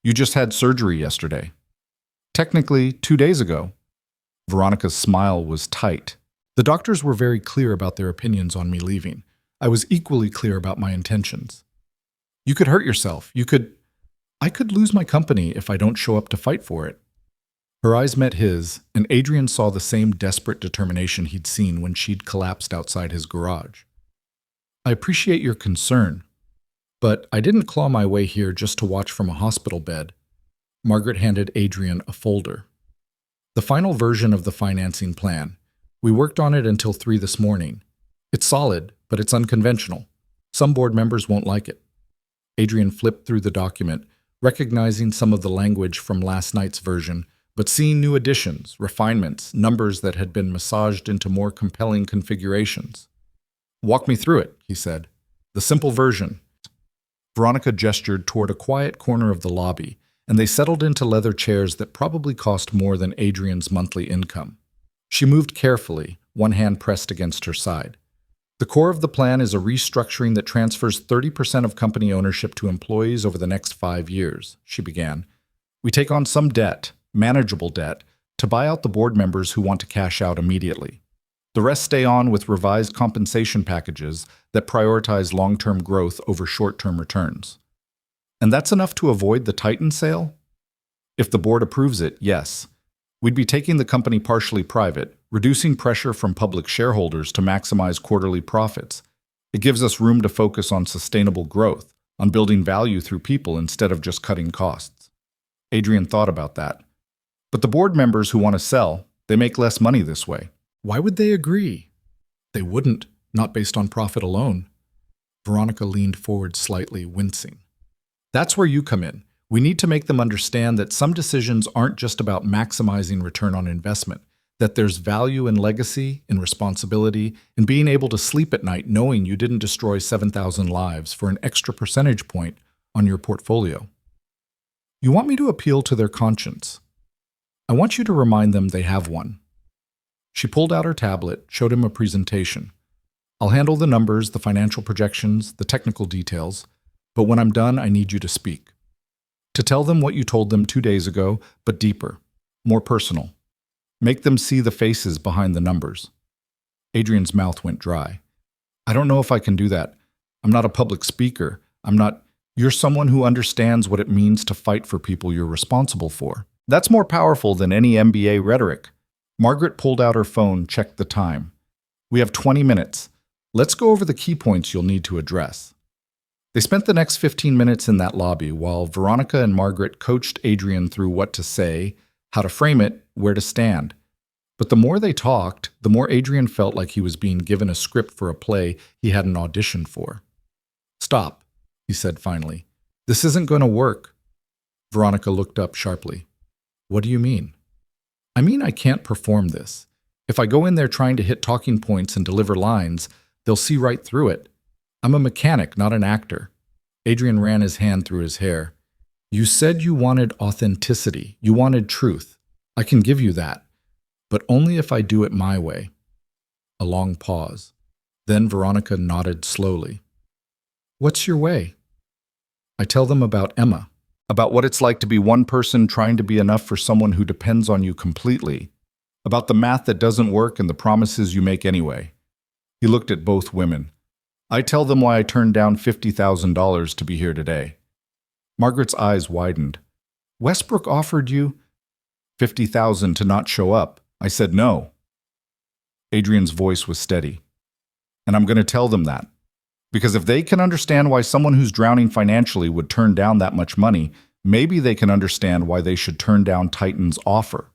"You just had surgery yesterday." "Technically, 2 days ago." Veronica's smile was tight. "The doctors were very clear about their opinions on me leaving. I was equally clear about my intentions. You could hurt yourself. I could lose my company if I don't show up to fight for it." Her eyes met his, and Adrian saw the same desperate determination he'd seen when she'd collapsed outside his garage. "I appreciate your concern, but I didn't claw my way here just to watch from a hospital bed." Margaret handed Adrian a folder. "The final version of the financing plan. We worked on it until 3 this morning. It's solid, but it's unconventional. Some board members won't like it." Adrian flipped through the document, recognizing some of the language from last night's version, but seeing new additions, refinements, numbers that had been massaged into more compelling configurations. "Walk me through it," he said. "The simple version." Veronica gestured toward a quiet corner of the lobby, and they settled into leather chairs that probably cost more than Adrian's monthly income. She moved carefully, one hand pressed against her side. The core of the plan is a restructuring that transfers 30% of company ownership to employees over the next 5 years, she began. We take on some debt, manageable debt, to buy out the board members who want to cash out immediately. The rest stay on with revised compensation packages that prioritize long-term growth over short-term returns. And that's enough to avoid the Titan sale? If the board approves it, yes. We'd be taking the company partially private, reducing pressure from public shareholders to maximize quarterly profits. It gives us room to focus on sustainable growth, on building value through people instead of just cutting costs. Adrian thought about that. But the board members who want to sell, they make less money this way. Why would they agree? They wouldn't, not based on profit alone. Veronica leaned forward slightly, wincing. That's where you come in. We need to make them understand that some decisions aren't just about maximizing return on investment, that there's value in legacy, in responsibility, in being able to sleep at night knowing you didn't destroy 7,000 lives for an extra percentage point on your portfolio. You want me to appeal to their conscience. I want you to remind them they have one. She pulled out her tablet, showed him a presentation. I'll handle the numbers, the financial projections, the technical details, but when I'm done, I need you to speak. To tell them what you told them 2 days ago, but deeper, more personal. Make them see the faces behind the numbers. Adrian's mouth went dry. I don't know if I can do that. I'm not a public speaker. You're someone who understands what it means to fight for people you're responsible for. That's more powerful than any MBA rhetoric. Margaret pulled out her phone, checked the time. We have 20 minutes. Let's go over the key points you'll need to address. They spent the next 15 minutes in that lobby while Veronica and Margaret coached Adrian through what to say, how to frame it, where to stand. But the more they talked, the more Adrian felt like he was being given a script for a play he hadn't auditioned for. Stop, he said finally. This isn't going to work. Veronica looked up sharply. What do you mean? I mean I can't perform this. If I go in there trying to hit talking points and deliver lines, they'll see right through it. I'm a mechanic, not an actor. Adrian ran his hand through his hair. You said you wanted authenticity. You wanted truth. I can give you that, but only if I do it my way. A long pause. Then Veronica nodded slowly. What's your way? I tell them about Emma, about what it's like to be one person trying to be enough for someone who depends on you completely, about the math that doesn't work and the promises you make anyway. He looked at both women. I tell them why I turned down $50,000 to be here today. Margaret's eyes widened. Westbrook offered you $50,000 to not show up. I said no. Adrian's voice was steady. And I'm going to tell them that. Because if they can understand why someone who's drowning financially would turn down that much money, maybe they can understand why they should turn down Titan's offer.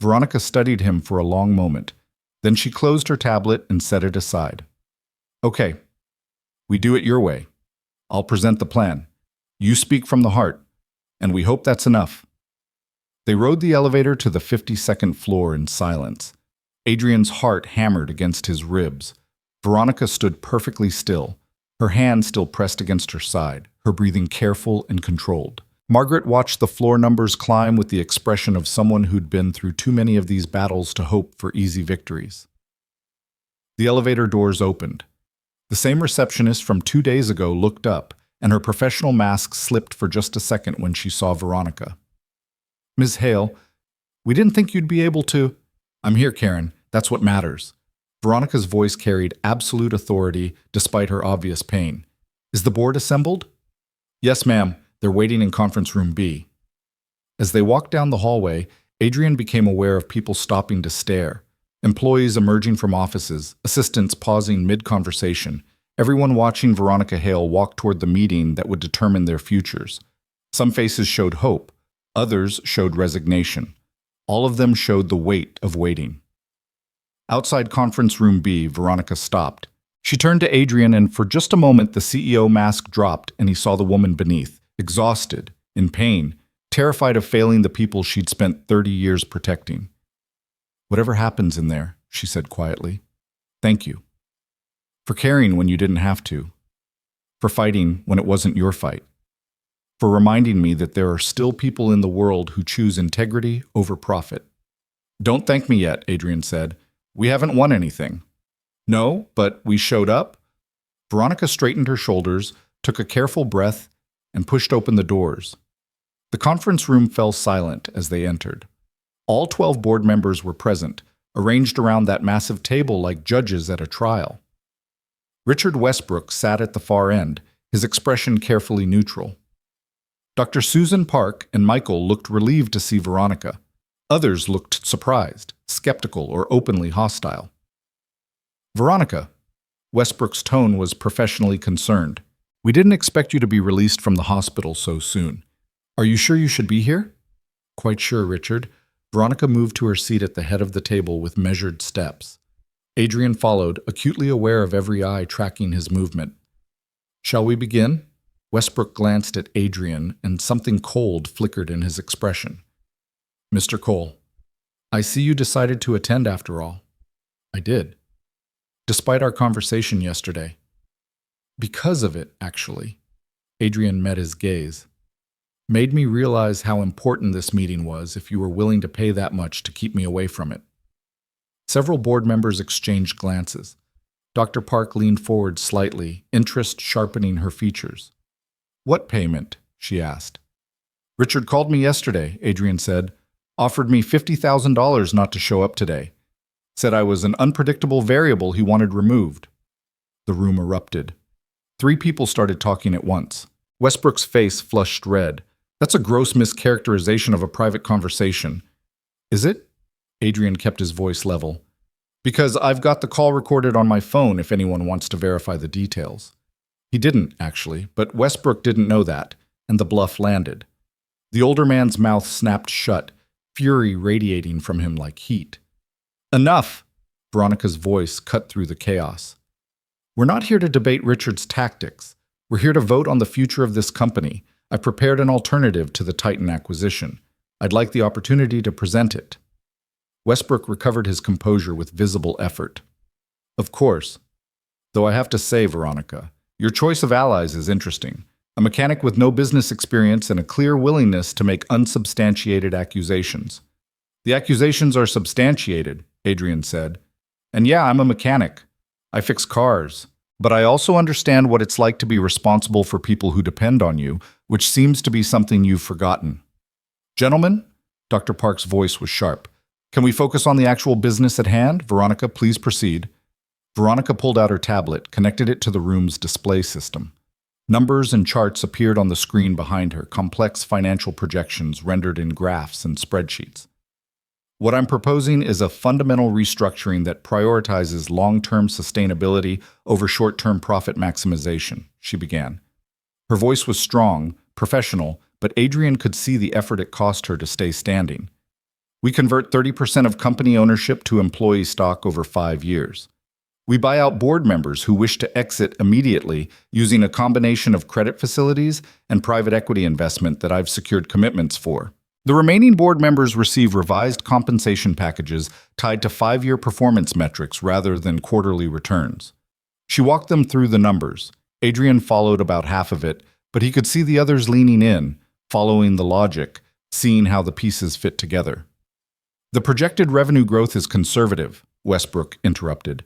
Veronica studied him for a long moment. Then she closed her tablet and set it aside. Okay. We do it your way. I'll present the plan. You speak from the heart, and we hope that's enough. They rode the elevator to the 52nd floor in silence. Adrian's heart hammered against his ribs. Veronica stood perfectly still, her hand still pressed against her side, her breathing careful and controlled. Margaret watched the floor numbers climb with the expression of someone who'd been through too many of these battles to hope for easy victories. The elevator doors opened. The same receptionist from 2 days ago looked up, and her professional mask slipped for just a second when she saw Veronica. Ms. Hale, we didn't think you'd be able to— I'm here, Karen. That's what matters. Veronica's voice carried absolute authority despite her obvious pain. Is the board assembled? Yes, ma'am. They're waiting in conference room B. As they walked down the hallway, Adrian became aware of people stopping to stare. Employees emerging from offices, assistants pausing mid-conversation, everyone watching Veronica Hale walk toward the meeting that would determine their futures. Some faces showed hope, others showed resignation. All of them showed the weight of waiting. Outside conference room B, Veronica stopped. She turned to Adrian, and for just a moment the CEO mask dropped and he saw the woman beneath, exhausted, in pain, terrified of failing the people she'd spent 30 years protecting. Whatever happens in there, she said quietly, thank you. For caring when you didn't have to. for fighting when it wasn't your fight, for reminding me that there are still people in the world who choose integrity over profit. Don't thank me yet, Adrian said. We haven't won anything. No, but we showed up. Veronica straightened her shoulders, took a careful breath, and pushed open the doors. The conference room fell silent as they entered. All 12 board members were present, arranged around that massive table like judges at a trial. Richard Westbrook sat at the far end, his expression carefully neutral. Dr. Susan Park and Michael looked relieved to see Veronica. Others looked surprised, skeptical, or openly hostile. Veronica, Westbrook's tone was professionally concerned. We didn't expect you to be released from the hospital so soon. Are you sure you should be here? Quite sure, Richard. Veronica moved to her seat at the head of the table with measured steps. Adrian followed, acutely aware of every eye tracking his movement. Shall we begin? Westbrook glanced at Adrian, and something cold flickered in his expression. Mr. Cole, I see you decided to attend after all. I did. Despite our conversation yesterday. Because of it, actually. Adrian met his gaze. Made me realize how important this meeting was if you were willing to pay that much to keep me away from it. Several board members exchanged glances. Dr. Park leaned forward slightly, interest sharpening her features. What payment? She asked. Richard called me yesterday, Adrian said. Offered me $50,000 not to show up today. Said I was an unpredictable variable he wanted removed. The room erupted. 3 people started talking at once. Westbrook's face flushed red. That's a gross mischaracterization of a private conversation. Is it? Adrian kept his voice level. Because I've got the call recorded on my phone if anyone wants to verify the details. He didn't, actually, but Westbrook didn't know that, and the bluff landed. The older man's mouth snapped shut, fury radiating from him like heat. Enough! Veronica's voice cut through the chaos. We're not here to debate Richard's tactics. We're here to vote on the future of this company. I've prepared an alternative to the Titan acquisition. I'd like the opportunity to present it. Westbrook recovered his composure with visible effort. Of course. Though I have to say, Veronica, your choice of allies is interesting. A mechanic with no business experience and a clear willingness to make unsubstantiated accusations. The accusations are substantiated, Adrian said. And yeah, I'm a mechanic. I fix cars. But I also understand what it's like to be responsible for people who depend on you, which seems to be something you've forgotten. Gentlemen, Dr. Park's voice was sharp. Can we focus on the actual business at hand? Veronica, please proceed. Veronica pulled out her tablet, connected it to the room's display system. Numbers and charts appeared on the screen behind her, complex financial projections rendered in graphs and spreadsheets. What I'm proposing is a fundamental restructuring that prioritizes long-term sustainability over short-term profit maximization, she began. Her voice was strong, professional, but Adrian could see the effort it cost her to stay standing. We convert 30% of company ownership to employee stock over 5 years. We buy out board members who wish to exit immediately using a combination of credit facilities and private equity investment that I've secured commitments for. The remaining board members receive revised compensation packages tied to 5-year performance metrics rather than quarterly returns. She walked them through the numbers. Adrian followed about half of it, but he could see the others leaning in, following the logic, seeing how the pieces fit together. The projected revenue growth is conservative, Westbrook interrupted.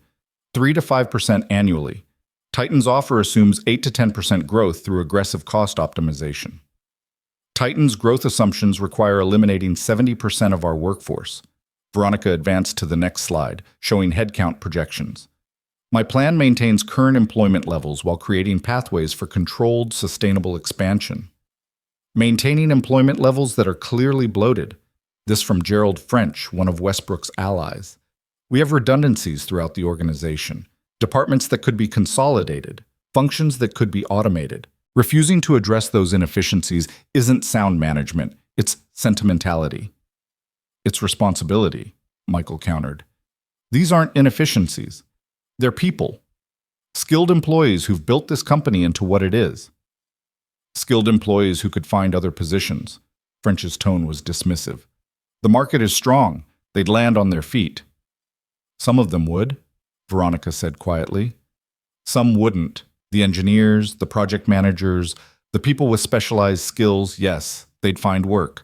3 to 5% annually. Titan's offer assumes 8 to 10% growth through aggressive cost optimization. Titan's growth assumptions require eliminating 70% of our workforce. Veronica advanced to the next slide, showing headcount projections. My plan maintains current employment levels while creating pathways for controlled, sustainable expansion. Maintaining employment levels that are clearly bloated. This from Gerald French, one of Westbrook's allies. We have redundancies throughout the organization, departments that could be consolidated, functions that could be automated. Refusing to address those inefficiencies isn't sound management, it's sentimentality. It's responsibility, Michael countered. These aren't inefficiencies. They're people. Skilled employees who've built this company into what it is. Skilled employees who could find other positions. French's tone was dismissive. The market is strong. They'd land on their feet. Some of them would, Veronica said quietly. Some wouldn't, The engineers, the project managers, the people with specialized skills, yes, they'd find work.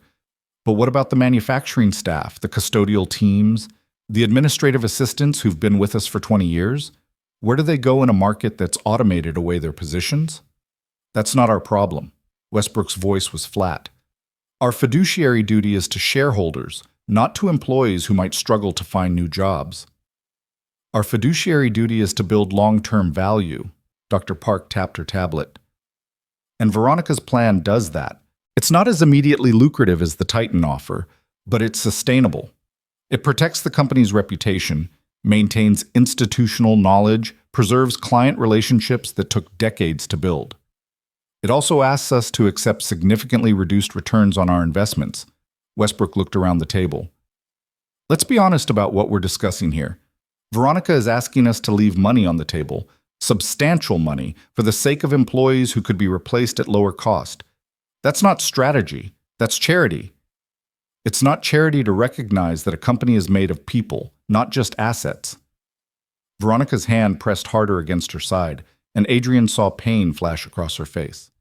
But what about the manufacturing staff, the custodial teams, the administrative assistants who've been with us for 20 years? Where do they go in a market that's automated away their positions? That's not our problem. Westbrook's voice was flat. Our fiduciary duty is to shareholders, not to employees who might struggle to find new jobs. Our fiduciary duty is to build long-term value. Dr. Park tapped her tablet. And Veronica's plan does that. It's not as immediately lucrative as the Titan offer, but it's sustainable. It protects the company's reputation, maintains institutional knowledge, preserves client relationships that took decades to build. It also asks us to accept significantly reduced returns on our investments. Westbrook looked around the table. Let's be honest about what we're discussing here. Veronica is asking us to leave money on the table, substantial money, for the sake of employees who could be replaced at lower cost. That's not strategy, that's charity. It's not charity to recognize that a company is made of people, not just assets. Veronica's hand pressed harder against her side, and Adrian saw pain flash across her face.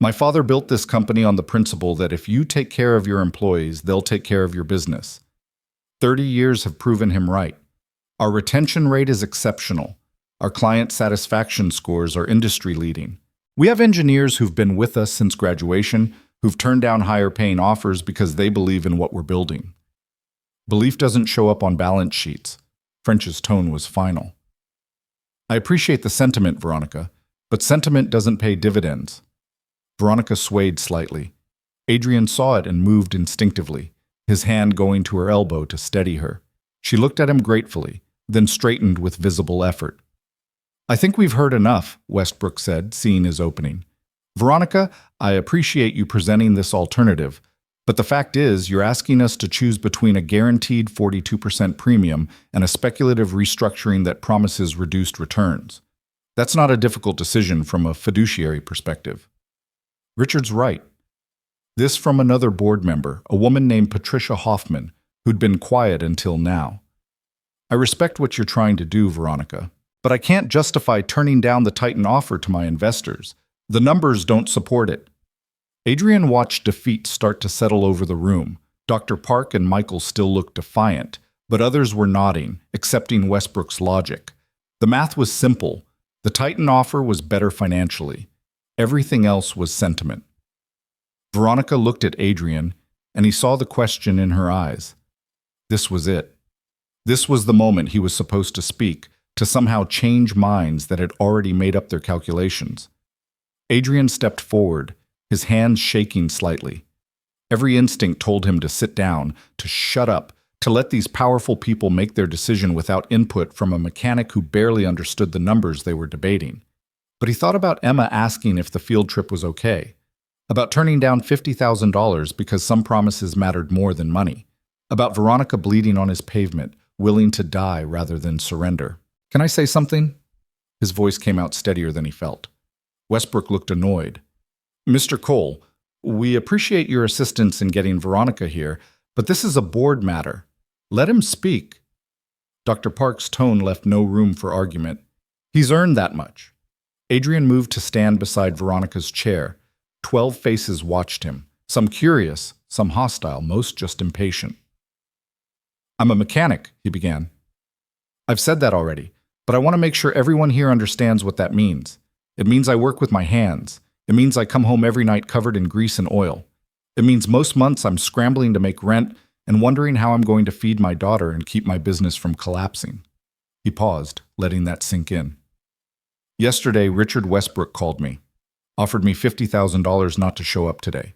My father built this company on the principle that if you take care of your employees, they'll take care of your business. 30 years have proven him right. Our retention rate is exceptional. Our client satisfaction scores are industry-leading. We have engineers who've been with us since graduation, who've turned down higher-paying offers because they believe in what we're building. Belief doesn't show up on balance sheets. French's tone was final. I appreciate the sentiment, Veronica, but sentiment doesn't pay dividends. Veronica swayed slightly. Adrian saw it and moved instinctively, his hand going to her elbow to steady her. She looked at him gratefully, then straightened with visible effort. I think we've heard enough, Westbrook said, seeing his opening. Veronica, I appreciate you presenting this alternative, but the fact is you're asking us to choose between a guaranteed 42% premium and a speculative restructuring that promises reduced returns. That's not a difficult decision from a fiduciary perspective. Richard's right. This from another board member, a woman named Patricia Hoffman, who'd been quiet until now. I respect what you're trying to do, Veronica, but I can't justify turning down the Titan offer to my investors. The numbers don't support it. Adrian watched defeat start to settle over the room. Dr. Park and Michael still looked defiant, but others were nodding, accepting Westbrook's logic. The math was simple. The Titan offer was better financially. Everything else was sentiment. Veronica looked at Adrian, and he saw the question in her eyes. This was it. This was the moment he was supposed to speak, to somehow change minds that had already made up their calculations. Adrian stepped forward, his hands shaking slightly. Every instinct told him to sit down, to shut up, to let these powerful people make their decision without input from a mechanic who barely understood the numbers they were debating. But he thought about Emma asking if the field trip was okay, about turning down $50,000 because some promises mattered more than money, about Veronica bleeding on his pavement, willing to die rather than surrender. Can I say something? His voice came out steadier than he felt. Westbrook looked annoyed. Mr. Cole, we appreciate your assistance in getting Veronica here, but this is a board matter. Let him speak. Dr. Park's tone left no room for argument. He's earned that much. Adrian moved to stand beside Veronica's chair. 12 faces watched him, some curious, some hostile, most just impatient. I'm a mechanic, he began. I've said that already, but I want to make sure everyone here understands what that means. It means I work with my hands. It means I come home every night covered in grease and oil. It means most months I'm scrambling to make rent and wondering how I'm going to feed my daughter and keep my business from collapsing. He paused, letting that sink in. Yesterday, Richard Westbrook called me, offered me $50,000 not to show up today.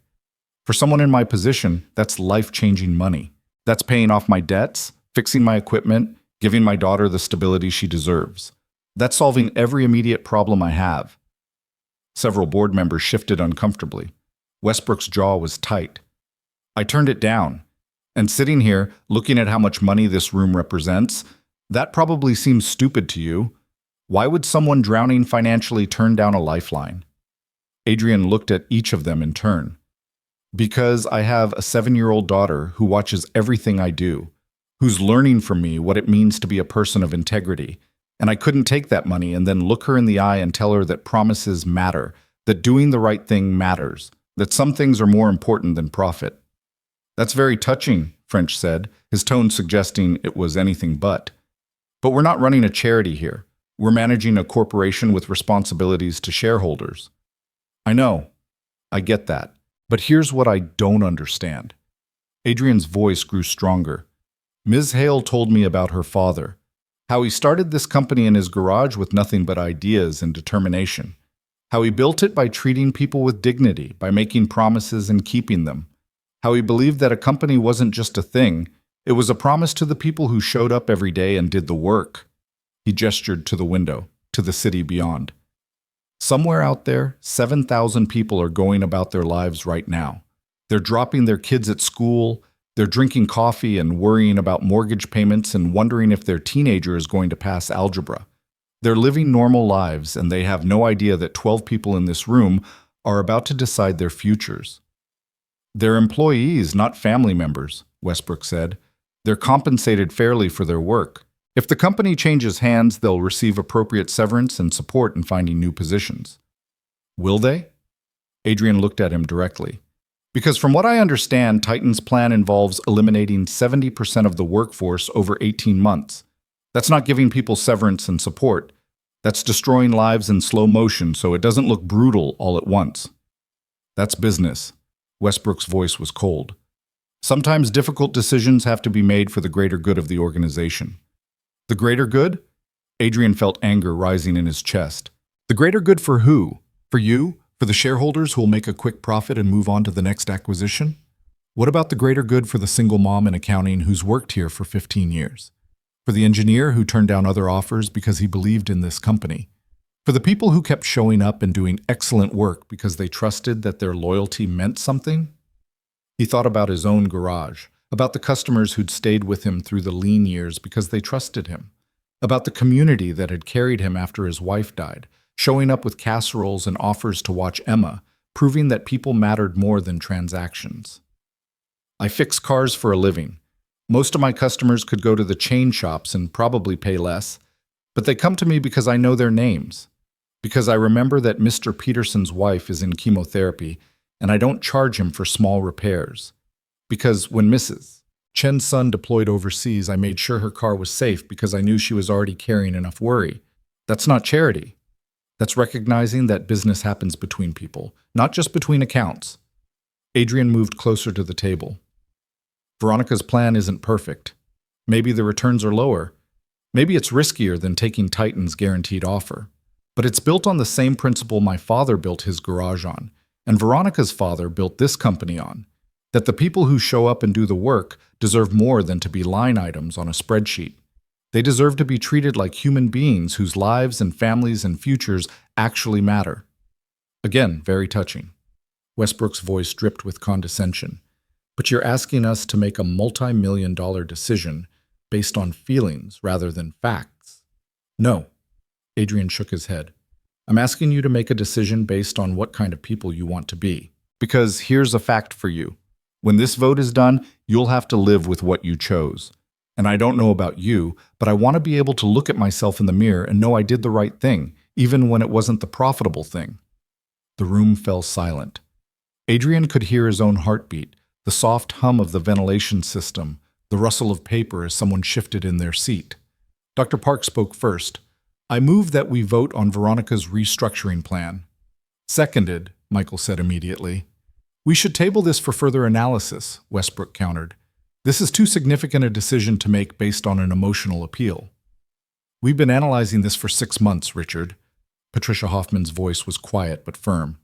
For someone in my position, that's life-changing money. That's paying off my debts, fixing my equipment, giving my daughter the stability she deserves. That's solving every immediate problem I have. Several board members shifted uncomfortably. Westbrook's jaw was tight. I turned it down. And sitting here, looking at how much money this room represents, that probably seems stupid to you. Why would someone drowning financially turn down a lifeline? Adrian looked at each of them in turn. Because I have a 7-year-old daughter who watches everything I do, who's learning from me what it means to be a person of integrity, And I couldn't take that money and then look her in the eye and tell her that promises matter, that doing the right thing matters, that some things are more important than profit. That's very touching, French said, his tone suggesting it was anything but. But we're not running a charity here. We're managing a corporation with responsibilities to shareholders. I know. I get that. But here's what I don't understand. Adrian's voice grew stronger. Ms. Hale told me about her father, how he started this company in his garage with nothing but ideas and determination, how he built it by treating people with dignity, by making promises and keeping them, how he believed that a company wasn't just a thing, it was a promise to the people who showed up every day and did the work. He gestured to the window, to the city beyond. Somewhere out there, 7,000 people are going about their lives right now. They're dropping their kids at school, they're drinking coffee and worrying about mortgage payments and wondering if their teenager is going to pass algebra. They're living normal lives, and they have no idea that 12 people in this room are about to decide their futures. They're employees, not family members, Westbrook said. They're compensated fairly for their work. If the company changes hands, they'll receive appropriate severance and support in finding new positions. Will they? Adrian looked at him directly. Because from what I understand, Titan's plan involves eliminating 70% of the workforce over 18 months. That's not giving people severance and support. That's destroying lives in slow motion so it doesn't look brutal all at once. That's business. Westbrook's voice was cold. Sometimes difficult decisions have to be made for the greater good of the organization. The greater good? Adrian felt anger rising in his chest. The greater good for who? For you? For the shareholders who will make a quick profit and move on to the next acquisition? What about the greater good for the single mom in accounting who's worked here for 15 years? For the engineer who turned down other offers because he believed in this company? For the people who kept showing up and doing excellent work because they trusted that their loyalty meant something? He thought about his own garage, about the customers who'd stayed with him through the lean years because they trusted him, about the community that had carried him after his wife died, showing up with casseroles and offers to watch Emma, proving that people mattered more than transactions. I fix cars for a living. Most of my customers could go to the chain shops and probably pay less, but they come to me because I know their names, because I remember that Mr. Peterson's wife is in chemotherapy and I don't charge him for small repairs. Because when Mrs. Chen's son deployed overseas, I made sure her car was safe because I knew she was already carrying enough worry. That's not charity. That's recognizing that business happens between people, not just between accounts. Adrian moved closer to the table. Veronica's plan isn't perfect. Maybe the returns are lower. Maybe it's riskier than taking Titan's guaranteed offer. But it's built on the same principle my father built his garage on, and Veronica's father built this company on, that the people who show up and do the work deserve more than to be line items on a spreadsheet. They deserve to be treated like human beings whose lives and families and futures actually matter. Again, very touching. Westbrook's voice dripped with condescension. But you're asking us to make a multi-million-dollar decision based on feelings rather than facts. No. Adrian shook his head. I'm asking you to make a decision based on what kind of people you want to be. Because here's a fact for you. When this vote is done, you'll have to live with what you chose. And I don't know about you, but I want to be able to look at myself in the mirror and know I did the right thing, even when it wasn't the profitable thing. The room fell silent. Adrian could hear his own heartbeat, the soft hum of the ventilation system, the rustle of paper as someone shifted in their seat. Dr. Park spoke first. I move that we vote on Veronica's restructuring plan. Seconded, Michael said immediately. We should table this for further analysis, Westbrook countered. This is too significant a decision to make based on an emotional appeal. We've been analyzing this for 6 months, Richard. Patricia Hoffman's voice was quiet but firm.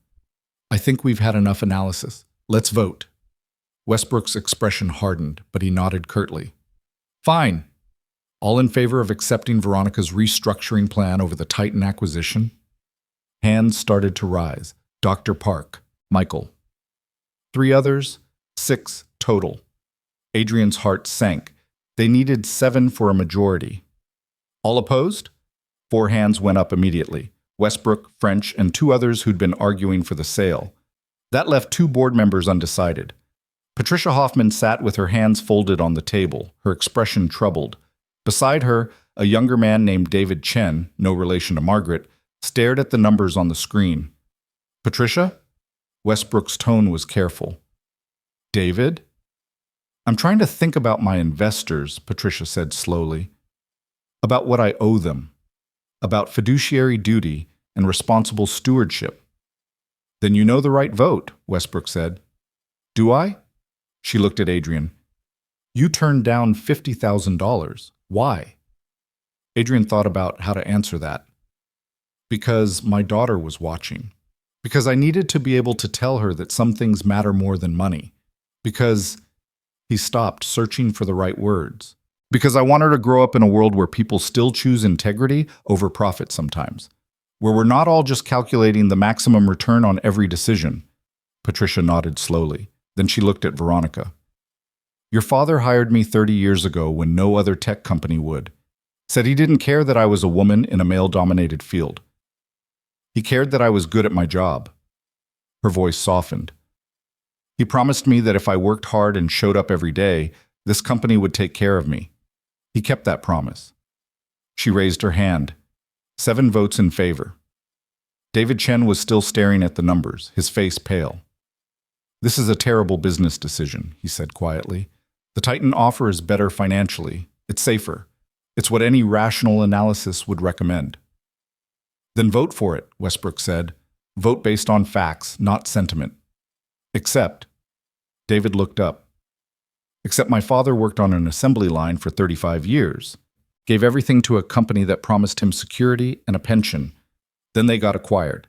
I think we've had enough analysis. Let's vote. Westbrook's expression hardened, but he nodded curtly. Fine. All in favor of accepting Veronica's restructuring plan over the Titan acquisition? Hands started to rise. Dr. Park, Michael. 3 others, 6 total. Adrian's heart sank. They needed 7 for a majority. All opposed? 4 hands went up immediately. Westbrook, French, and 2 others who'd been arguing for the sale. That left 2 board members undecided. Patricia Hoffman sat with her hands folded on the table, her expression troubled. Beside her, A younger man named David Chen, no relation to Margaret, stared at the numbers on the screen. Patricia? Westbrook's tone was careful. David? I'm trying to think about my investors, Patricia said slowly. About what I owe them. About fiduciary duty and responsible stewardship. Then you know the right vote, Westbrook said. Do I? She looked at Adrian. You turned down $50,000. Why? Adrian thought about how to answer that. Because my daughter was watching. Because I needed to be able to tell her that some things matter more than money. Because he stopped, searching for the right words. Because I want her to grow up in a world where people still choose integrity over profit sometimes. Where we're not all just calculating the maximum return on every decision. Patricia nodded slowly. Then she looked at Veronica. Your father hired me 30 years ago when no other tech company would. Said he didn't care that I was a woman in a male-dominated field. He cared that I was good at my job. Her voice softened. He promised me that if I worked hard and showed up every day, this company would take care of me. He kept that promise. She raised her hand. 7 votes in favor. David Chen was still staring at the numbers, his face pale. This is a terrible business decision, he said quietly. The Titan offer is better financially. It's safer. It's what any rational analysis would recommend. Then vote for it, Westbrook said. Vote based on facts, not sentiment. Except, David looked up. Except my father worked on an assembly line for 35 years. Gave everything to a company that promised him security and a pension. Then they got acquired.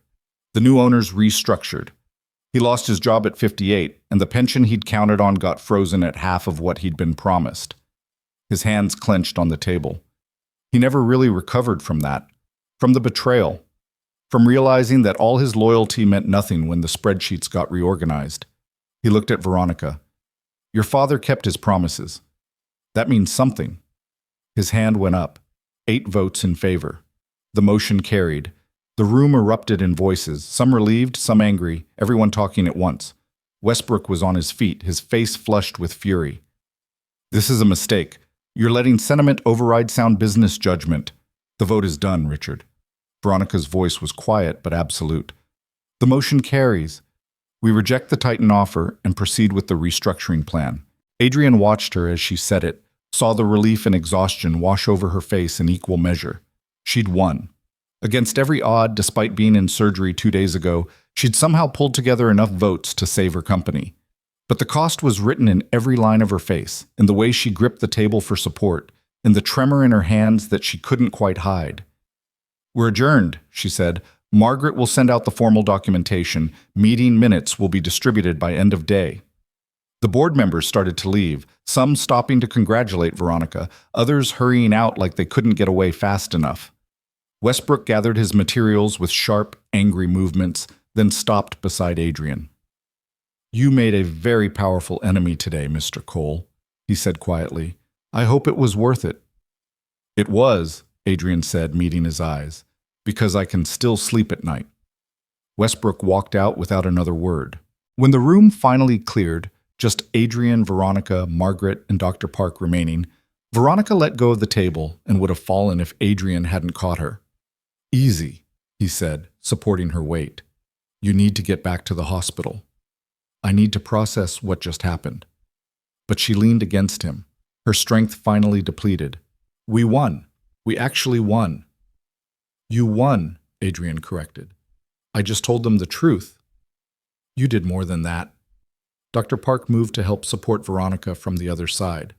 The new owners restructured. He lost his job at 58, and the pension he'd counted on got frozen at half of what he'd been promised. His hands clenched on the table. He never really recovered from that, from the betrayal, from realizing that all his loyalty meant nothing when the spreadsheets got reorganized. He looked at Veronica. Your father kept his promises. That means something. His hand went up. 8 votes in favor. The motion carried. The room erupted in voices, some relieved, some angry, everyone talking at once. Westbrook was on his feet, his face flushed with fury. This is a mistake. You're letting sentiment override sound business judgment. The vote is done, Richard. Veronica's voice was quiet but absolute. The motion carries. We reject the Titan offer and proceed with the restructuring plan. Adrian watched her as she said it, saw the relief and exhaustion wash over her face in equal measure. She'd won. Against every odd, despite being in surgery 2 days ago, she'd somehow pulled together enough votes to save her company. But the cost was written in every line of her face, in the way she gripped the table for support, in the tremor in her hands that she couldn't quite hide. We're adjourned, she said. Margaret will send out the formal documentation. Meeting minutes will be distributed by end of day. The board members started to leave, some stopping to congratulate Veronica, others hurrying out like they couldn't get away fast enough. Westbrook gathered his materials with sharp, angry movements, then stopped beside Adrian. You made a very powerful enemy today, Mr. Cole, he said quietly. I hope it was worth it. It was, Adrian said, meeting his eyes, because I can still sleep at night. Westbrook walked out without another word. When the room finally cleared, just Adrian, Veronica, Margaret, and Dr. Park remaining, Veronica let go of the table and would have fallen if Adrian hadn't caught her. Easy, he said, supporting her weight. You need to get back to the hospital. I need to process what just happened. But she leaned against him, her strength finally depleted. We won. We actually won. You won, Adrian corrected. I just told them the truth. You did more than that. Dr. Park moved to help support Veronica from the other side.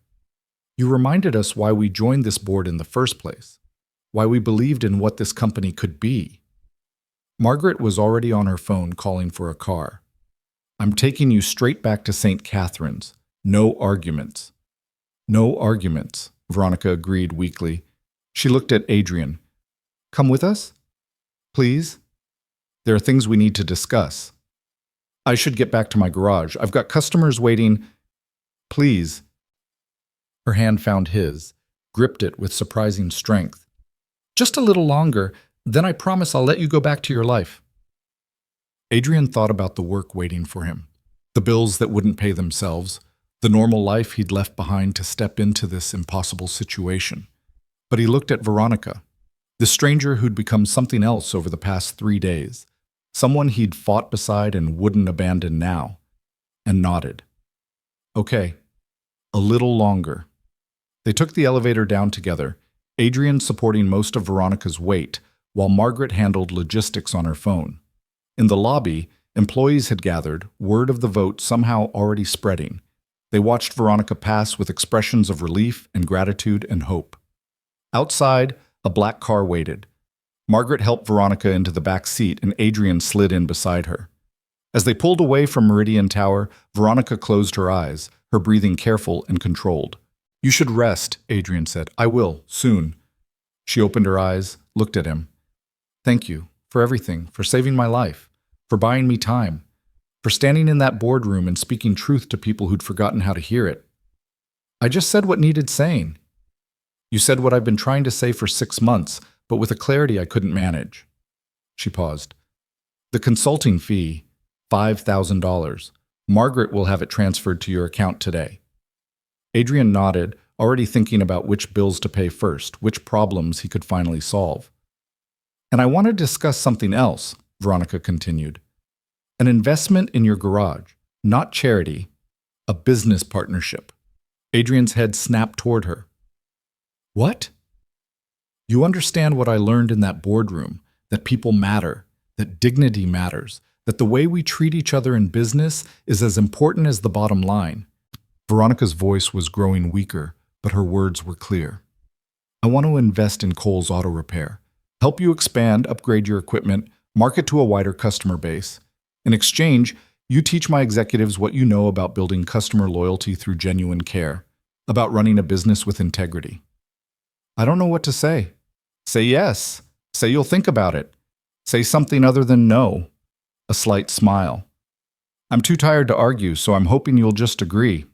You reminded us why we joined this board in the first place, why we believed in what this company could be. Margaret was already on her phone calling for a car. I'm taking you straight back to St. Catherine's. No arguments. No arguments, Veronica agreed weakly. She looked at Adrian. Come with us? Please? There are things we need to discuss. I should get back to my garage. I've got customers waiting. Please. Her hand found his, gripped it with surprising strength. Just a little longer, then I promise I'll let you go back to your life. Adrian thought about the work waiting for him, the bills that wouldn't pay themselves, the normal life he'd left behind to step into this impossible situation. But he looked at Veronica, the stranger who'd become something else over the past 3 days, someone he'd fought beside and wouldn't abandon now, and nodded. Okay, a little longer. They took the elevator down together, Adrian supporting most of Veronica's weight, while Margaret handled logistics on her phone. In the lobby, employees had gathered, word of the vote somehow already spreading. They watched Veronica pass with expressions of relief and gratitude and hope. Outside, a black car waited. Margaret helped Veronica into the back seat and Adrian slid in beside her. As they pulled away from Meridian Tower, Veronica closed her eyes, her breathing careful and controlled. You should rest, Adrian said. I will, soon. She opened her eyes, looked at him. Thank you for everything, for saving my life, for buying me time, for standing in that boardroom and speaking truth to people who'd forgotten how to hear it. I just said what needed saying. You said what I've been trying to say for 6 months, but with a clarity I couldn't manage. She paused. The consulting fee, $5,000. Margaret will have it transferred to your account today. Adrian nodded, already thinking about which bills to pay first, which problems he could finally solve. And I want to discuss something else, Veronica continued. An investment in your garage, not charity, a business partnership. Adrian's head snapped toward her. What? You understand what I learned in that boardroom, that people matter, that dignity matters, that the way we treat each other in business is as important as the bottom line. Veronica's voice was growing weaker, but her words were clear. I want to invest in Kohl's Auto Repair, help you expand, upgrade your equipment, market to a wider customer base. In exchange, you teach my executives what you know about building customer loyalty through genuine care, about running a business with integrity. I don't know what to say. Say yes. Say you'll think about it. Say something other than no. A slight smile. I'm too tired to argue, so I'm hoping you'll just agree.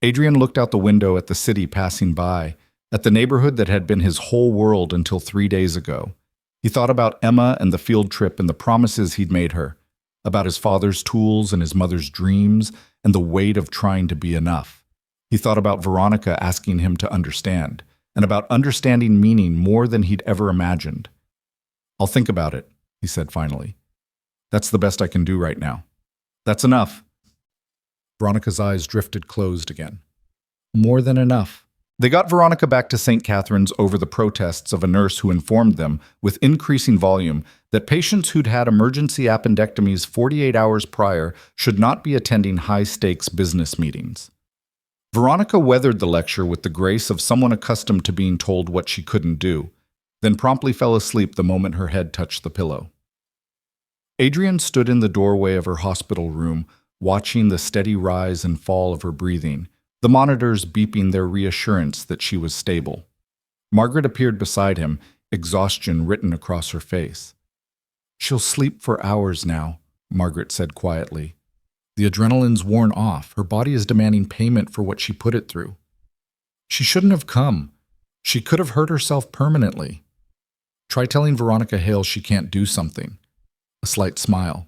Adrian looked out the window at the city passing by, at the neighborhood that had been his whole world until 3 days ago. He thought about Emma and the field trip and the promises he'd made her, about his father's tools and his mother's dreams and the weight of trying to be enough. He thought about Veronica asking him to understand, and about understanding meaning more than he'd ever imagined. I'll think about it, he said finally. That's the best I can do right now. That's enough. Veronica's eyes drifted closed again. More than enough. They got Veronica back to St. Catherine's over the protests of a nurse who informed them, with increasing volume, that patients who'd had emergency appendectomies 48 hours prior should not be attending high-stakes business meetings. Veronica weathered the lecture with the grace of someone accustomed to being told what she couldn't do, then promptly fell asleep the moment her head touched the pillow. Adrian stood in the doorway of her hospital room, watching the steady rise and fall of her breathing, the monitors beeping their reassurance that she was stable. Margaret appeared beside him, exhaustion written across her face. She'll sleep for hours now, Margaret said quietly. The adrenaline's worn off. Her body is demanding payment for what she put it through. She shouldn't have come. She could have hurt herself permanently. Try telling Veronica Hale she can't do something. A slight smile.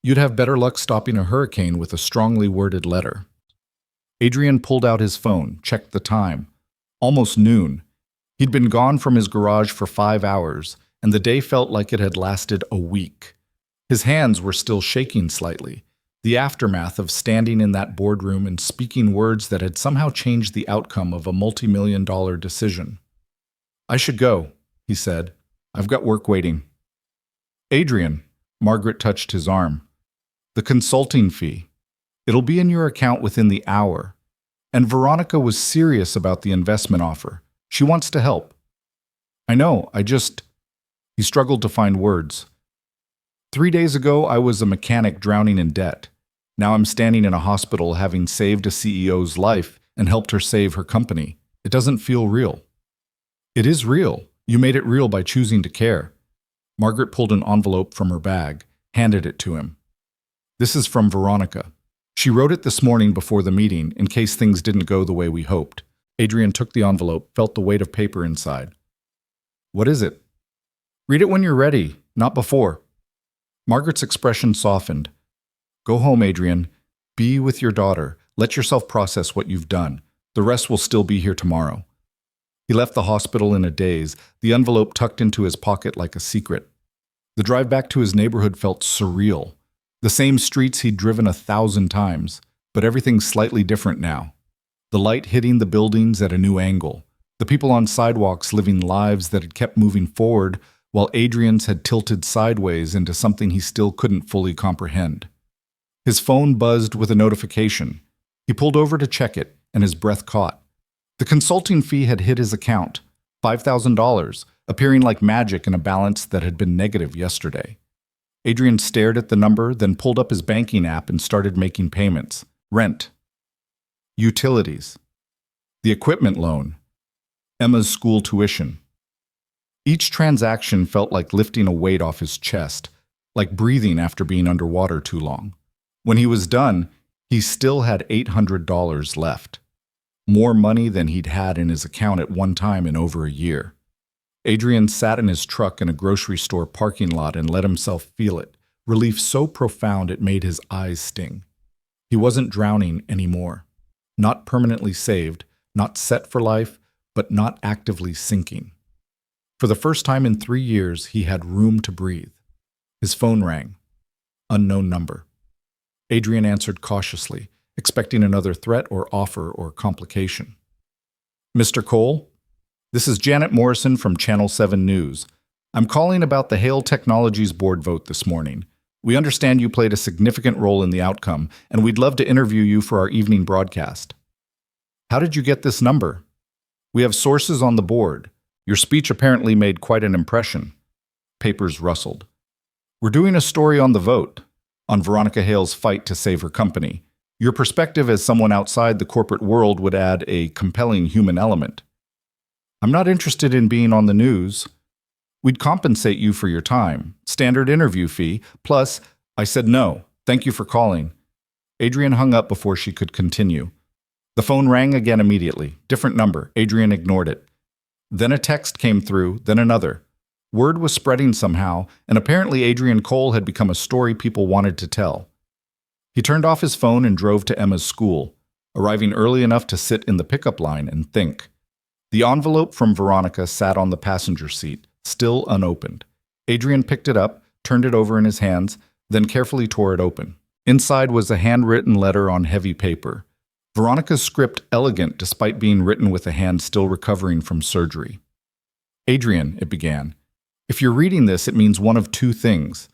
You'd have better luck stopping a hurricane with a strongly worded letter. Adrian pulled out his phone, checked the time. Almost noon. He'd been gone from his garage for 5 hours, and the day felt like it had lasted a week. His hands were still shaking slightly, the aftermath of standing in that boardroom and speaking words that had somehow changed the outcome of a multi-million-dollar decision. I should go, he said. I've got work waiting. Adrian, Margaret touched his arm. The consulting fee. It'll be in your account within the hour. And Veronica was serious about the investment offer. She wants to help. I know, He struggled to find words. 3 days ago, I was a mechanic drowning in debt. Now I'm standing in a hospital having saved a CEO's life and helped her save her company. It doesn't feel real. It is real. You made it real by choosing to care. Margaret pulled an envelope from her bag, handed it to him. This is from Veronica. She wrote it this morning before the meeting, in case things didn't go the way we hoped. Adrian took the envelope, felt the weight of paper inside. What is it? Read it when you're ready, not before. Margaret's expression softened. Go home, Adrian. Be with your daughter. Let yourself process what you've done. The rest will still be here tomorrow. He left the hospital in a daze, the envelope tucked into his pocket like a secret. The drive back to his neighborhood felt surreal. The same streets he'd driven 1,000 times, but everything slightly different now. The light hitting the buildings at a new angle. The people on sidewalks living lives that had kept moving forward, while Adrian's had tilted sideways into something he still couldn't fully comprehend. His phone buzzed with a notification. He pulled over to check it, and his breath caught. The consulting fee had hit his account, $5,000, appearing like magic in a balance that had been negative yesterday. Adrian stared at the number, then pulled up his banking app and started making payments. Rent, utilities, the equipment loan, Emma's school tuition. Each transaction felt like lifting a weight off his chest, like breathing after being underwater too long. When he was done, he still had $800 left. More money than he'd had in his account at one time in over a year. Adrian sat in his truck in a grocery store parking lot and let himself feel it, relief so profound it made his eyes sting. He wasn't drowning anymore. Not permanently saved, not set for life, but not actively sinking. For the first time in 3 years, he had room to breathe. His phone rang. Unknown number. Adrian answered cautiously, expecting another threat or offer or complication. Mr. Cole? This is Janet Morrison from Channel 7 News. I'm calling about the Hale Technologies board vote this morning. We understand you played a significant role in the outcome, and we'd love to interview you for our evening broadcast. How did you get this number? We have sources on the board. Your speech apparently made quite an impression. Papers rustled. We're doing a story on the vote, on Veronica Hale's fight to save her company. Your perspective as someone outside the corporate world would add a compelling human element. I'm not interested in being on the news. We'd compensate you for your time, standard interview fee, plus, I said no, thank you for calling. Adrian hung up before she could continue. The phone rang again immediately, different number. Adrian ignored it. Then a text came through, then another. Word was spreading somehow, and apparently Adrian Cole had become a story people wanted to tell. He turned off his phone and drove to Emma's school, arriving early enough to sit in the pickup line and think. The envelope from Veronica sat on the passenger seat, still unopened. Adrian picked it up, turned it over in his hands, then carefully tore it open. Inside was a handwritten letter on heavy paper. Veronica's script elegant despite being written with a hand still recovering from surgery. Adrian, it began, if you're reading this, it means one of two things.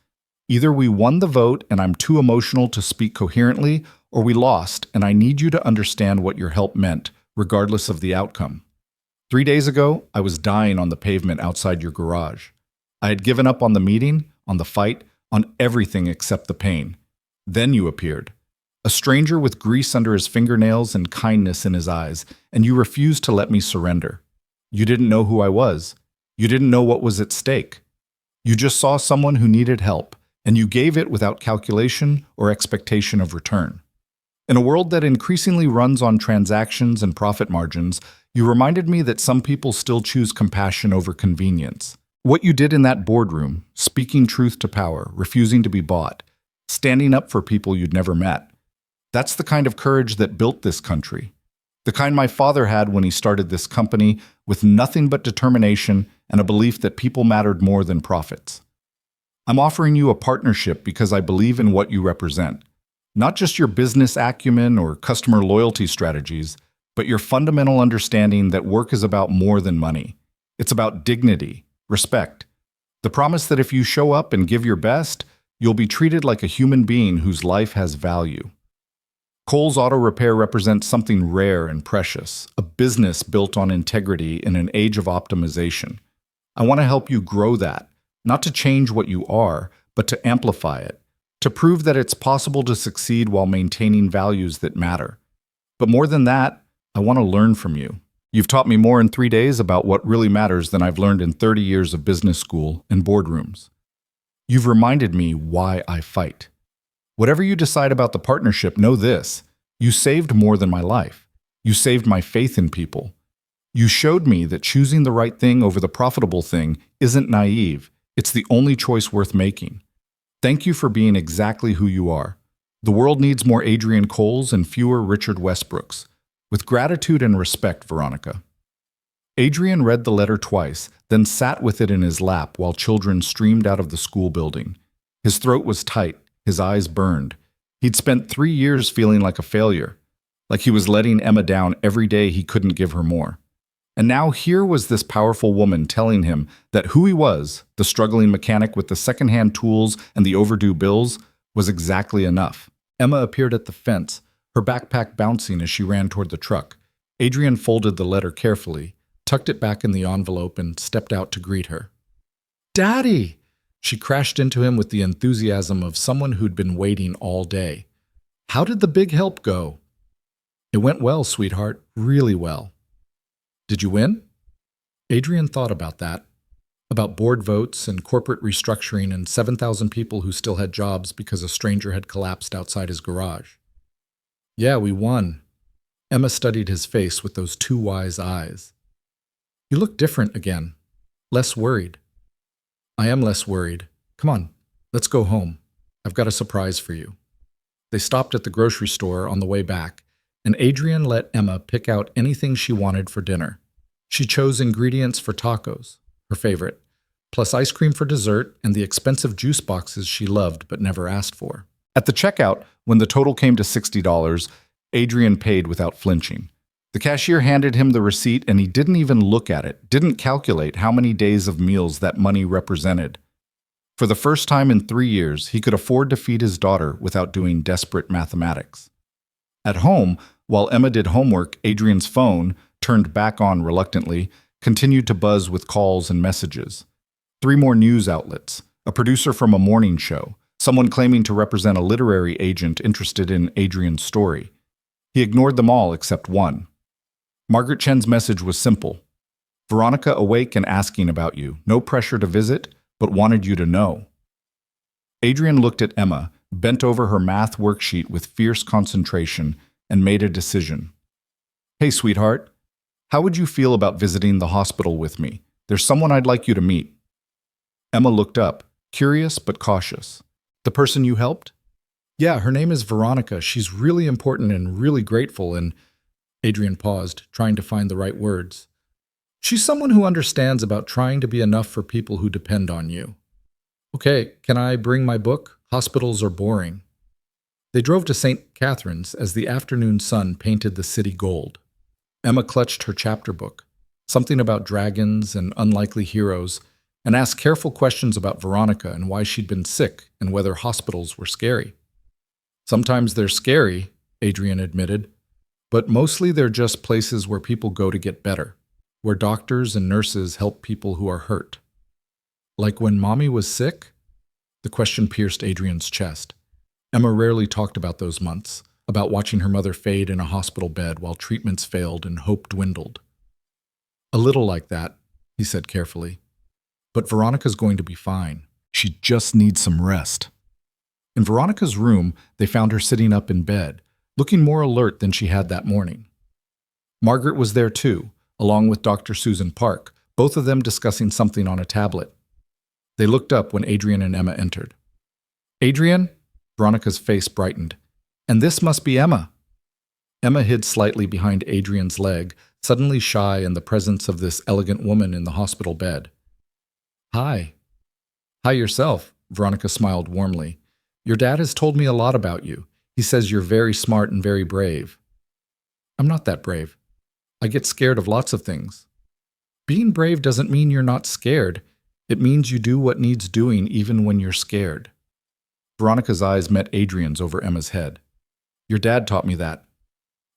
Either we won the vote and I'm too emotional to speak coherently, or we lost and I need you to understand what your help meant, regardless of the outcome. 3 days ago, I was dying on the pavement outside your garage. I had given up on the meeting, on the fight, on everything except the pain. Then you appeared. A stranger with grease under his fingernails and kindness in his eyes, and you refused to let me surrender. You didn't know who I was. You didn't know what was at stake. You just saw someone who needed help, and you gave it without calculation or expectation of return. In a world that increasingly runs on transactions and profit margins, you reminded me that some people still choose compassion over convenience. What you did in that boardroom, speaking truth to power, refusing to be bought, standing up for people you'd never met, that's the kind of courage that built this country. The kind my father had when he started this company with nothing but determination and a belief that people mattered more than profits. I'm offering you a partnership because I believe in what you represent. Not just your business acumen or customer loyalty strategies, but your fundamental understanding that work is about more than money. It's about dignity, respect, the promise that if you show up and give your best, you'll be treated like a human being whose life has value. Cole's Auto Repair represents something rare and precious, a business built on integrity in an age of optimization. I want to help you grow that, not to change what you are, but to amplify it, to prove that it's possible to succeed while maintaining values that matter. But more than that, I want to learn from you. You've taught me more in 3 days about what really matters than I've learned in 30 years of business school and boardrooms. You've reminded me why I fight. Whatever you decide about the partnership, know this. You saved more than my life. You saved my faith in people. You showed me that choosing the right thing over the profitable thing isn't naive. It's the only choice worth making. Thank you for being exactly who you are. The world needs more Adrian Coles and fewer Richard Westbrooks. With gratitude and respect, Veronica. Adrian read the letter twice, then sat with it in his lap while children streamed out of the school building. His throat was tight, his eyes burned. He'd spent 3 years feeling like a failure, like he was letting Emma down every day he couldn't give her more. And now here was this powerful woman telling him that who he was, the struggling mechanic with the secondhand tools and the overdue bills, was exactly enough. Emma appeared at the fence, her backpack bouncing as she ran toward the truck. Adrian folded the letter carefully, tucked it back in the envelope, and stepped out to greet her. "Daddy!" She crashed into him with the enthusiasm of someone who'd been waiting all day. "How did the big help go?" "It went well, sweetheart, really well." "Did you win?" Adrian thought about that, about board votes and corporate restructuring and 7,000 people who still had jobs because a stranger had collapsed outside his garage. "Yeah, we won." Emma studied his face with those two wise eyes. "You look different again, less worried." "I am less worried. Come on, let's go home. I've got a surprise for you." They stopped at the grocery store on the way back, and Adrian let Emma pick out anything she wanted for dinner. She chose ingredients for tacos, her favorite, plus ice cream for dessert and the expensive juice boxes she loved but never asked for. At the checkout, when the total came to $60, Adrian paid without flinching. The cashier handed him the receipt and he didn't even look at it, didn't calculate how many days of meals that money represented. For the first time in 3 years, he could afford to feed his daughter without doing desperate mathematics. At home, while Emma did homework, Adrian's phone, turned back on reluctantly, continued to buzz with calls and messages. 3 more news outlets, a producer from a morning show, someone claiming to represent a literary agent interested in Adrian's story. He ignored them all except one. Margaret Chen's message was simple. "Veronica awake and asking about you. No pressure to visit, but wanted you to know." Adrian looked at Emma, bent over her math worksheet with fierce concentration, and made a decision. "Hey, sweetheart, how would you feel about visiting the hospital with me? There's someone I'd like you to meet." Emma looked up, curious but cautious. "The person you helped?" "Yeah, her name is Veronica. She's really important and really grateful, and..." Adrian paused, trying to find the right words. "She's someone who understands about trying to be enough for people who depend on you." "Okay, can I bring my book? Hospitals are boring." They drove to St. Catherine's as the afternoon sun painted the city gold. Emma clutched her chapter book, something about dragons and unlikely heroes, and asked careful questions about Veronica and why she'd been sick and whether hospitals were scary. "Sometimes they're scary," Adrian admitted, "but mostly they're just places where people go to get better, where doctors and nurses help people who are hurt." "Like when Mommy was sick?" The question pierced Adrian's chest. Emma rarely talked about those months, about watching her mother fade in a hospital bed while treatments failed and hope dwindled. "A little like that," he said carefully. "But Veronica's going to be fine. She just needs some rest." In Veronica's room, they found her sitting up in bed, looking more alert than she had that morning. Margaret was there too, along with Dr. Susan Park, both of them discussing something on a tablet. They looked up when Adrian and Emma entered. "Adrian?" Veronica's face brightened. "And this must be Emma." Emma hid slightly behind Adrian's leg, suddenly shy in the presence of this elegant woman in the hospital bed. "Hi." "Hi yourself," Veronica smiled warmly. "Your dad has told me a lot about you. He says you're very smart and very brave." "I'm not that brave. I get scared of lots of things." "Being brave doesn't mean you're not scared. It means you do what needs doing even when you're scared." Veronica's eyes met Adrian's over Emma's head. "Your dad taught me that."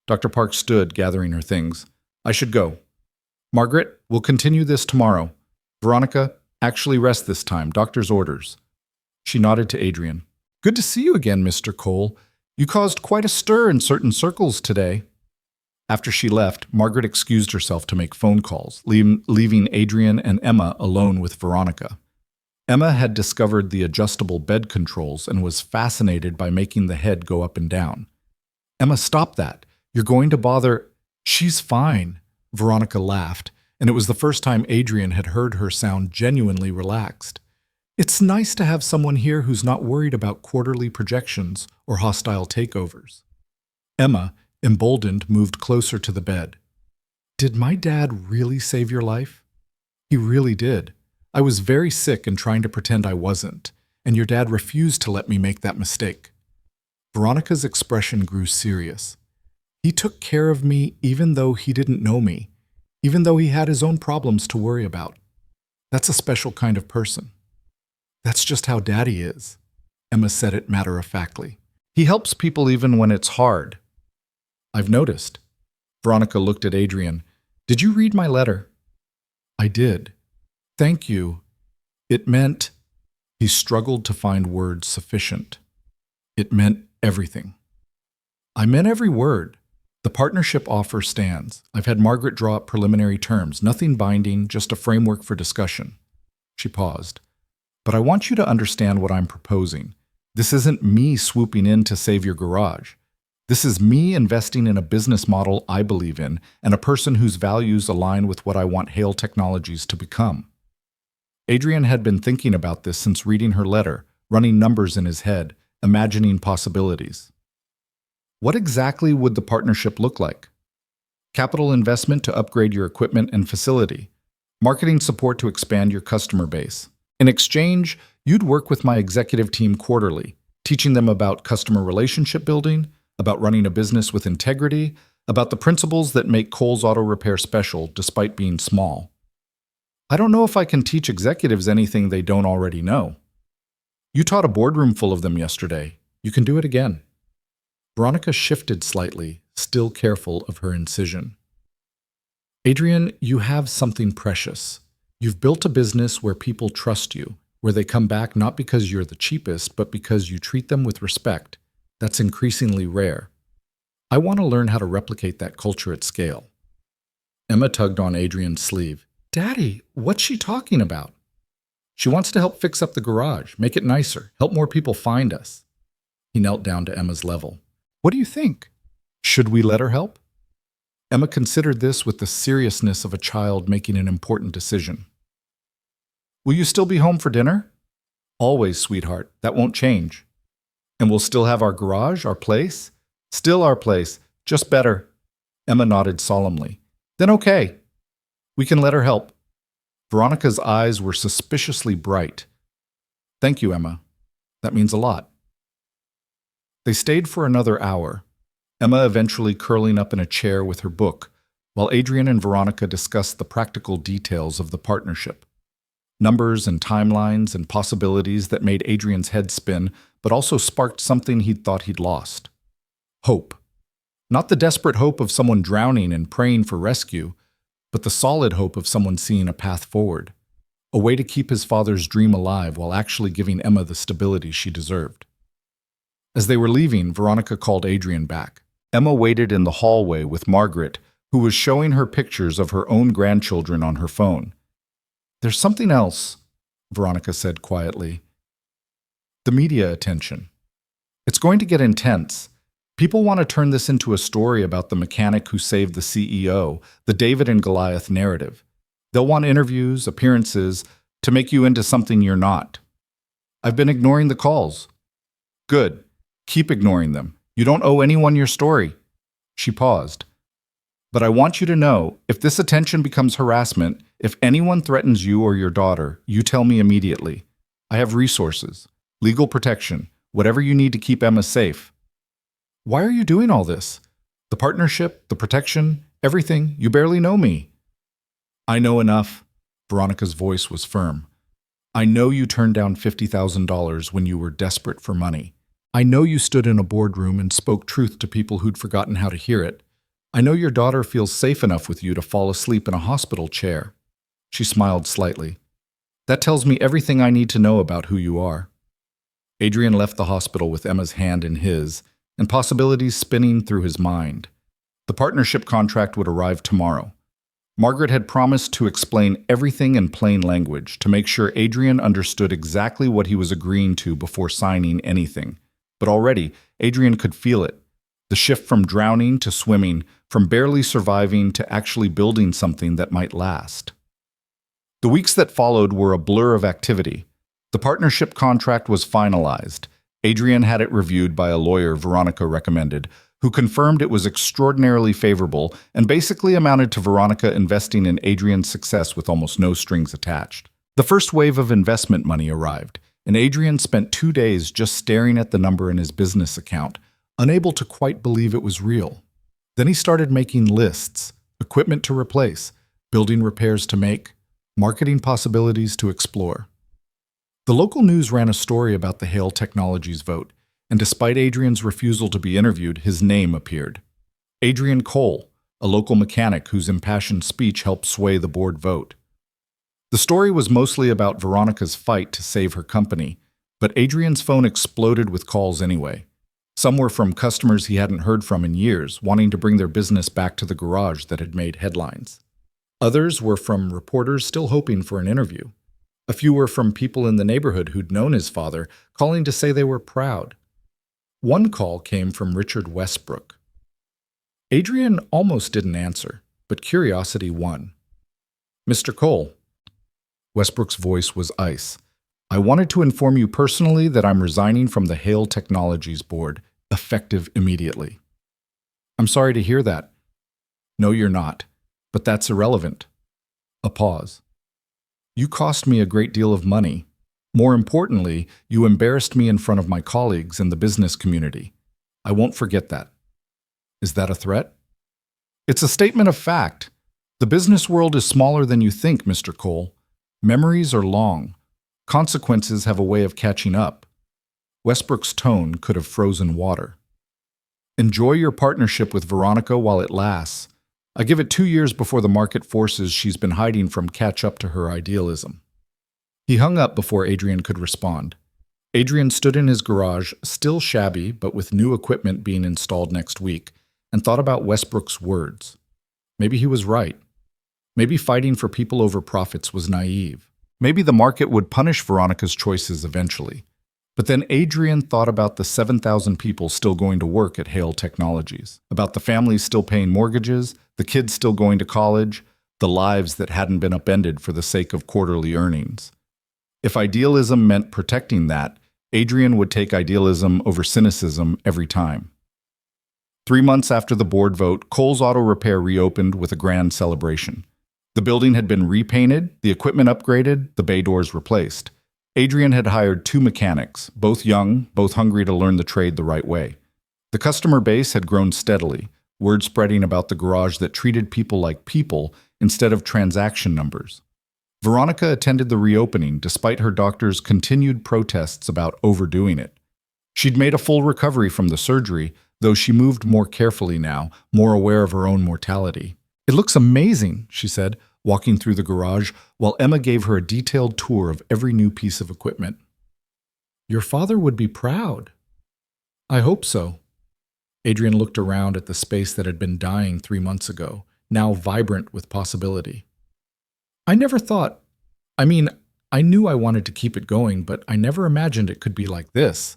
Dr. Park stood, gathering her things. "I should go. Margaret, we'll continue this tomorrow. Veronica, actually rest this time. Doctor's orders." She nodded to Adrian. "Good to see you again, Mr. Cole. You caused quite a stir in certain circles today." After she left, Margaret excused herself to make phone calls, leaving Adrian and Emma alone with Veronica. Emma had discovered the adjustable bed controls and was fascinated by making the head go up and down. "Emma, stop that. You're going to bother—" "She's fine," Veronica laughed, and it was the first time Adrian had heard her sound genuinely relaxed. "It's nice to have someone here who's not worried about quarterly projections or hostile takeovers." Emma, emboldened, moved closer to the bed. Did my dad really save your life? He really did. I was very sick and trying to pretend I wasn't, and your dad refused to let me make that mistake. Veronica's expression grew serious. He took care of me even though he didn't know me, even though he had his own problems to worry about. That's a special kind of person. That's just how Daddy is, Emma said it matter-of-factly. He helps people even when it's hard. I've noticed. Veronica looked at Adrian. Did you read my letter? I did. Thank you. It meant... He struggled to find words sufficient. It meant everything. I meant every word. The partnership offer stands. I've had Margaret draw up preliminary terms, nothing binding, just a framework for discussion. She paused. But I want you to understand what I'm proposing. This isn't me swooping in to save your garage. This is me investing in a business model I believe in and a person whose values align with what I want Hale Technologies to become. Adrian had been thinking about this since reading her letter, running numbers in his head, imagining possibilities. What exactly would the partnership look like? Capital investment to upgrade your equipment and facility. Marketing support to expand your customer base. In exchange, you'd work with my executive team quarterly, teaching them about customer relationship building, about running a business with integrity, about the principles that make Kohl's Auto Repair special despite being small. I don't know if I can teach executives anything they don't already know. You taught a boardroom full of them yesterday. You can do it again. Veronica shifted slightly, still careful of her incision. Adrian, you have something precious. You've built a business where people trust you, where they come back not because you're the cheapest, but because you treat them with respect. That's increasingly rare. I want to learn how to replicate that culture at scale. Emma tugged on Adrian's sleeve. Daddy, what's she talking about? She wants to help fix up the garage, make it nicer, help more people find us. He knelt down to Emma's level. What do you think? Should we let her help? Emma considered this with the seriousness of a child making an important decision. Will you still be home for dinner? Always, sweetheart. That won't change. And we'll still have our garage, our place? Still our place, just better. Emma nodded solemnly. Then okay. We can let her help. Veronica's eyes were suspiciously bright. Thank you, Emma. That means a lot. They stayed for another hour, Emma eventually curling up in a chair with her book, while Adrian and Veronica discussed the practical details of the partnership. Numbers and timelines and possibilities that made Adrian's head spin, but also sparked something he'd thought he'd lost. Hope. Not the desperate hope of someone drowning and praying for rescue, but the solid hope of someone seeing a path forward, a way to keep his father's dream alive while actually giving Emma the stability she deserved. As they were leaving, Veronica called Adrian back. Emma waited in the hallway with Margaret, who was showing her pictures of her own grandchildren on her phone. There's something else, Veronica said quietly. The media attention. It's going to get intense. People want to turn this into a story about the mechanic who saved the CEO, the David and Goliath narrative. They'll want interviews, appearances, to make you into something you're not. I've been ignoring the calls. Good. Keep ignoring them. You don't owe anyone your story. She paused. But I want you to know, if this attention becomes harassment, if anyone threatens you or your daughter, you tell me immediately. I have resources, legal protection, whatever you need to keep Emma safe. Why are you doing all this? The partnership, the protection, everything. You barely know me. I know enough. Veronica's voice was firm. I know you turned down $50,000 when you were desperate for money. I know you stood in a boardroom and spoke truth to people who'd forgotten how to hear it. I know your daughter feels safe enough with you to fall asleep in a hospital chair. She smiled slightly. That tells me everything I need to know about who you are. Adrian left the hospital with Emma's hand in his, and possibilities spinning through his mind. The partnership contract would arrive tomorrow. Margaret had promised to explain everything in plain language to make sure Adrian understood exactly what he was agreeing to before signing anything. But already, Adrian could feel it. The shift from drowning to swimming, from barely surviving to actually building something that might last. The weeks that followed were a blur of activity. The partnership contract was finalized. Adrian had it reviewed by a lawyer Veronica recommended, who confirmed it was extraordinarily favorable and basically amounted to Veronica investing in Adrian's success with almost no strings attached. The first wave of investment money arrived, and Adrian spent 2 days just staring at the number in his business account, unable to quite believe it was real. Then he started making lists, equipment to replace, building repairs to make, marketing possibilities to explore. The local news ran a story about the Hale Technologies vote, and despite Adrian's refusal to be interviewed, his name appeared. Adrian Cole, a local mechanic whose impassioned speech helped sway the board vote. The story was mostly about Veronica's fight to save her company, but Adrian's phone exploded with calls anyway. Some were from customers he hadn't heard from in years, wanting to bring their business back to the garage that had made headlines. Others were from reporters still hoping for an interview. A few were from people in the neighborhood who'd known his father, calling to say they were proud. One call came from Richard Westbrook. Adrian almost didn't answer, but curiosity won. "Mr. Cole." Westbrook's voice was ice. "I wanted to inform you personally that I'm resigning from the Hale Technologies board, effective immediately." "I'm sorry to hear that." "No, you're not. But that's irrelevant." A pause. "You cost me a great deal of money. More importantly, you embarrassed me in front of my colleagues and the business community. I won't forget that." "Is that a threat?" "It's a statement of fact. The business world is smaller than you think, Mr. Cole. Memories are long. Consequences have a way of catching up." Westbrook's tone could have frozen water. "Enjoy your partnership with Veronica while it lasts. I give it 2 years before the market forces she's been hiding from catch up to her idealism." He hung up before Adrian could respond. Adrian stood in his garage, still shabby but with new equipment being installed next week, and thought about Westbrook's words. Maybe he was right. Maybe fighting for people over profits was naive. Maybe the market would punish Veronica's choices eventually. But then Adrian thought about the 7,000 people still going to work at Hale Technologies, about the families still paying mortgages, the kids still going to college, the lives that hadn't been upended for the sake of quarterly earnings. If idealism meant protecting that, Adrian would take idealism over cynicism every time. 3 months after the board vote, Cole's Auto Repair reopened with a grand celebration. The building had been repainted, the equipment upgraded, the bay doors replaced. Adrian had hired 2 mechanics, both young, both hungry to learn the trade the right way. The customer base had grown steadily, word spreading about the garage that treated people like people instead of transaction numbers. Veronica attended the reopening despite her doctor's continued protests about overdoing it. She'd made a full recovery from the surgery, though she moved more carefully now, more aware of her own mortality. "It looks amazing," she said, walking through the garage, while Emma gave her a detailed tour of every new piece of equipment. "Your father would be proud." "I hope so." Adrian looked around at the space that had been dying 3 months ago, now vibrant with possibility. "I never thought, I knew I wanted to keep it going, but I never imagined it could be like this."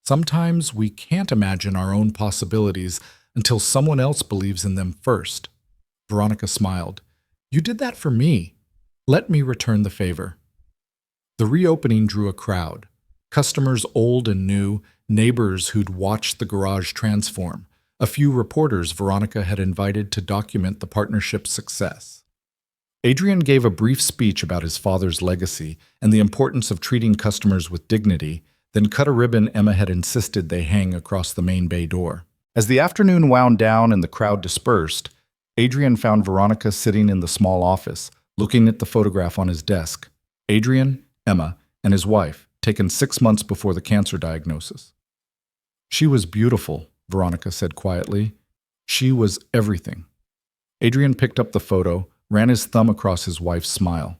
Sometimes we can't imagine our own possibilities until someone else believes in them first. Veronica smiled. "You did that for me. Let me return the favor." The reopening drew a crowd. Customers old and new, neighbors who'd watched the garage transform, a few reporters Veronica had invited to document the partnership's success. Adrian gave a brief speech about his father's legacy and the importance of treating customers with dignity, then cut a ribbon Emma had insisted they hang across the main bay door. As the afternoon wound down and the crowd dispersed, Adrian found Veronica sitting in the small office, looking at the photograph on his desk. Adrian, Emma, and his wife, taken 6 months before the cancer diagnosis. "She was beautiful," Veronica said quietly. "She was everything." Adrian picked up the photo, ran his thumb across his wife's smile.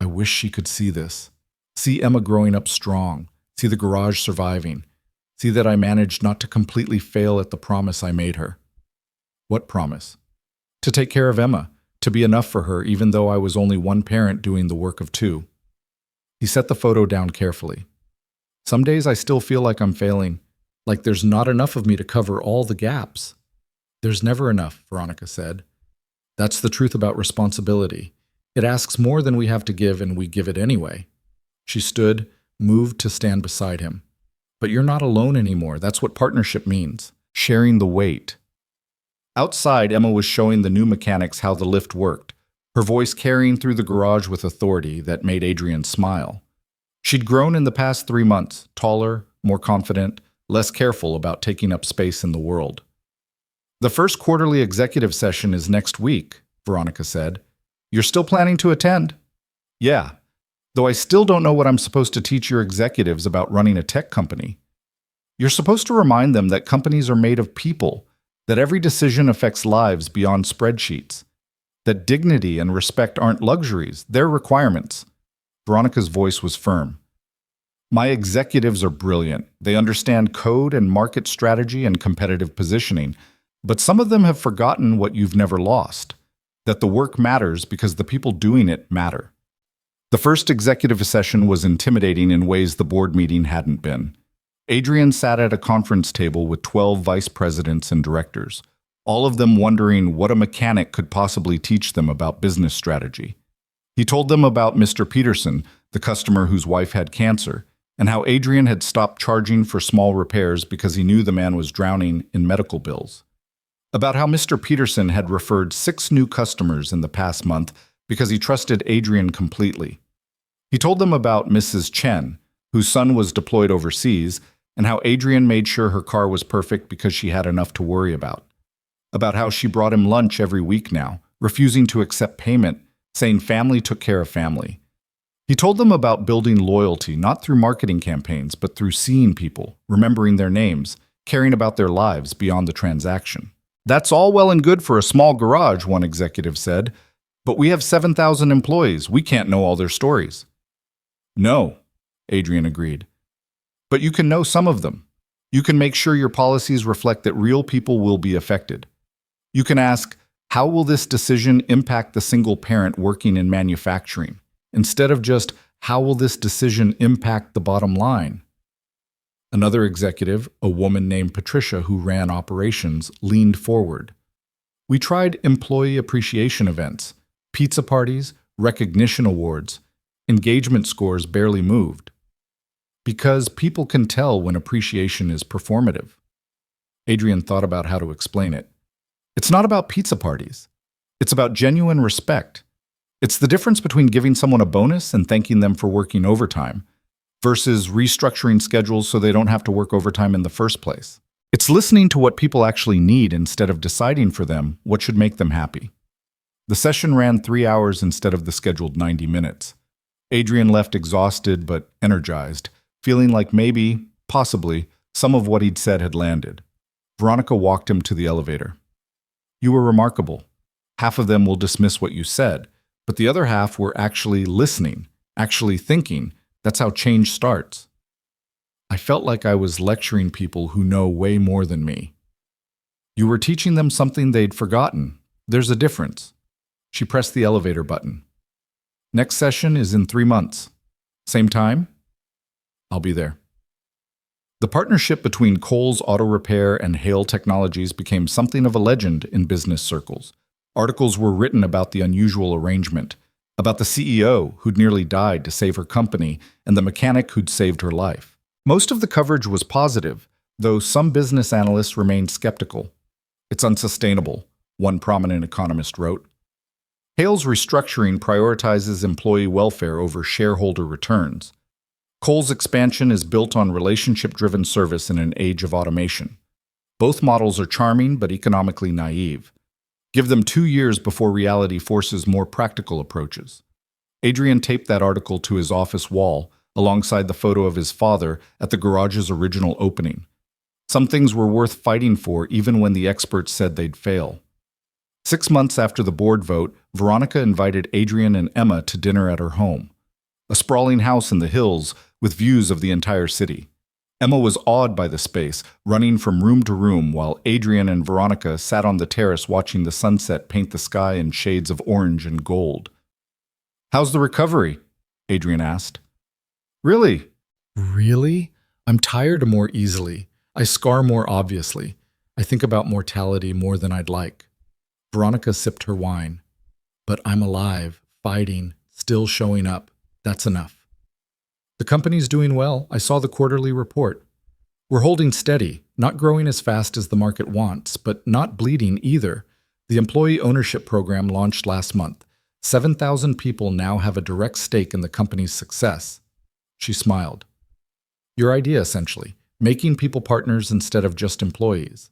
"I wish she could see this. See Emma growing up strong. See the garage surviving. See that I managed not to completely fail at the promise I made her." "What promise?" "To take care of Emma, to be enough for her even though I was only one parent doing the work of 2. He set the photo down carefully. "Some days I still feel like I'm failing, like there's not enough of me to cover all the gaps." "There's never enough," Veronica said. "That's the truth about responsibility. It asks more than we have to give, and we give it anyway." She stood, moved to stand beside him. "But you're not alone anymore. That's what partnership means." sharing the weight. Outside, Emma was showing the new mechanics how the lift worked, her voice carrying through the garage with authority that made Adrian smile. She'd grown in the past 3 months, taller, more confident, less careful about taking up space in the world. The first quarterly executive session is next week, Veronica said. You're still planning to attend? Yeah, though I still don't know what I'm supposed to teach your executives about running a tech company. You're supposed to remind them that companies are made of people, that every decision affects lives beyond spreadsheets, that dignity and respect aren't luxuries, they're requirements. Veronica's voice was firm. My executives are brilliant. They understand code and market strategy and competitive positioning, but some of them have forgotten what you've never lost, that the work matters because the people doing it matter. The first executive session was intimidating in ways the board meeting hadn't been. Adrian sat at a conference table with 12 vice presidents and directors, all of them wondering what a mechanic could possibly teach them about business strategy. He told them about Mr. Peterson, the customer whose wife had cancer, and how Adrian had stopped charging for small repairs because he knew the man was drowning in medical bills. About how Mr. Peterson had referred 6 new customers in the past month because he trusted Adrian completely. He told them about Mrs. Chen, whose son was deployed overseas, and how Adrian made sure her car was perfect because she had enough to worry about. About how she brought him lunch every week now, refusing to accept payment, saying family took care of family. He told them about building loyalty not through marketing campaigns, but through seeing people, remembering their names, caring about their lives beyond the transaction. That's all well and good for a small garage, one executive said, but we have 7,000 employees. We can't know all their stories. No, Adrian agreed. But you can know some of them. You can make sure your policies reflect that real people will be affected. You can ask, how will this decision impact the single parent working in manufacturing? Instead of just, how will this decision impact the bottom line? Another executive, a woman named Patricia who ran operations, leaned forward. We tried employee appreciation events, pizza parties, recognition awards. Engagement scores barely moved. Because people can tell when appreciation is performative. Adrian thought about how to explain it. It's not about pizza parties. It's about genuine respect. It's the difference between giving someone a bonus and thanking them for working overtime versus restructuring schedules so they don't have to work overtime in the first place. It's listening to what people actually need instead of deciding for them what should make them happy. The session ran 3 hours instead of the scheduled 90 minutes. Adrian left exhausted but energized, feeling like maybe, possibly, some of what he'd said had landed. Veronica walked him to the elevator. You were remarkable. Half of them will dismiss what you said, but the other half were actually listening, actually thinking. That's how change starts. I felt like I was lecturing people who know way more than me. You were teaching them something they'd forgotten. There's a difference. She pressed the elevator button. Next session is in 3 months. Same time? I'll be there. The partnership between Kohl's Auto Repair and Hale Technologies became something of a legend in business circles. Articles were written about the unusual arrangement, about the CEO who'd nearly died to save her company and the mechanic who'd saved her life. Most of the coverage was positive, though some business analysts remained skeptical. It's unsustainable, one prominent economist wrote. Hale's restructuring prioritizes employee welfare over shareholder returns. Kohl's expansion is built on relationship-driven service in an age of automation. Both models are charming but economically naive. Give them 2 years before reality forces more practical approaches. Adrian taped that article to his office wall, alongside the photo of his father at the garage's original opening. Some things were worth fighting for even when the experts said they'd fail. 6 months after the board vote, Veronica invited Adrian and Emma to dinner at her home. A sprawling house in the hills with views of the entire city. Emma was awed by the space, running from room to room while Adrian and Veronica sat on the terrace watching the sunset paint the sky in shades of orange and gold. How's the recovery? Adrian asked. Really? Really? I'm tired more easily. I scar more obviously. I think about mortality more than I'd like. Veronica sipped her wine. But I'm alive, fighting, still showing up. That's enough. The company's doing well. I saw the quarterly report. We're holding steady, not growing as fast as the market wants, but not bleeding either. The employee ownership program launched last month. 7,000 people now have a direct stake in the company's success. She smiled. Your idea, essentially, making people partners instead of just employees.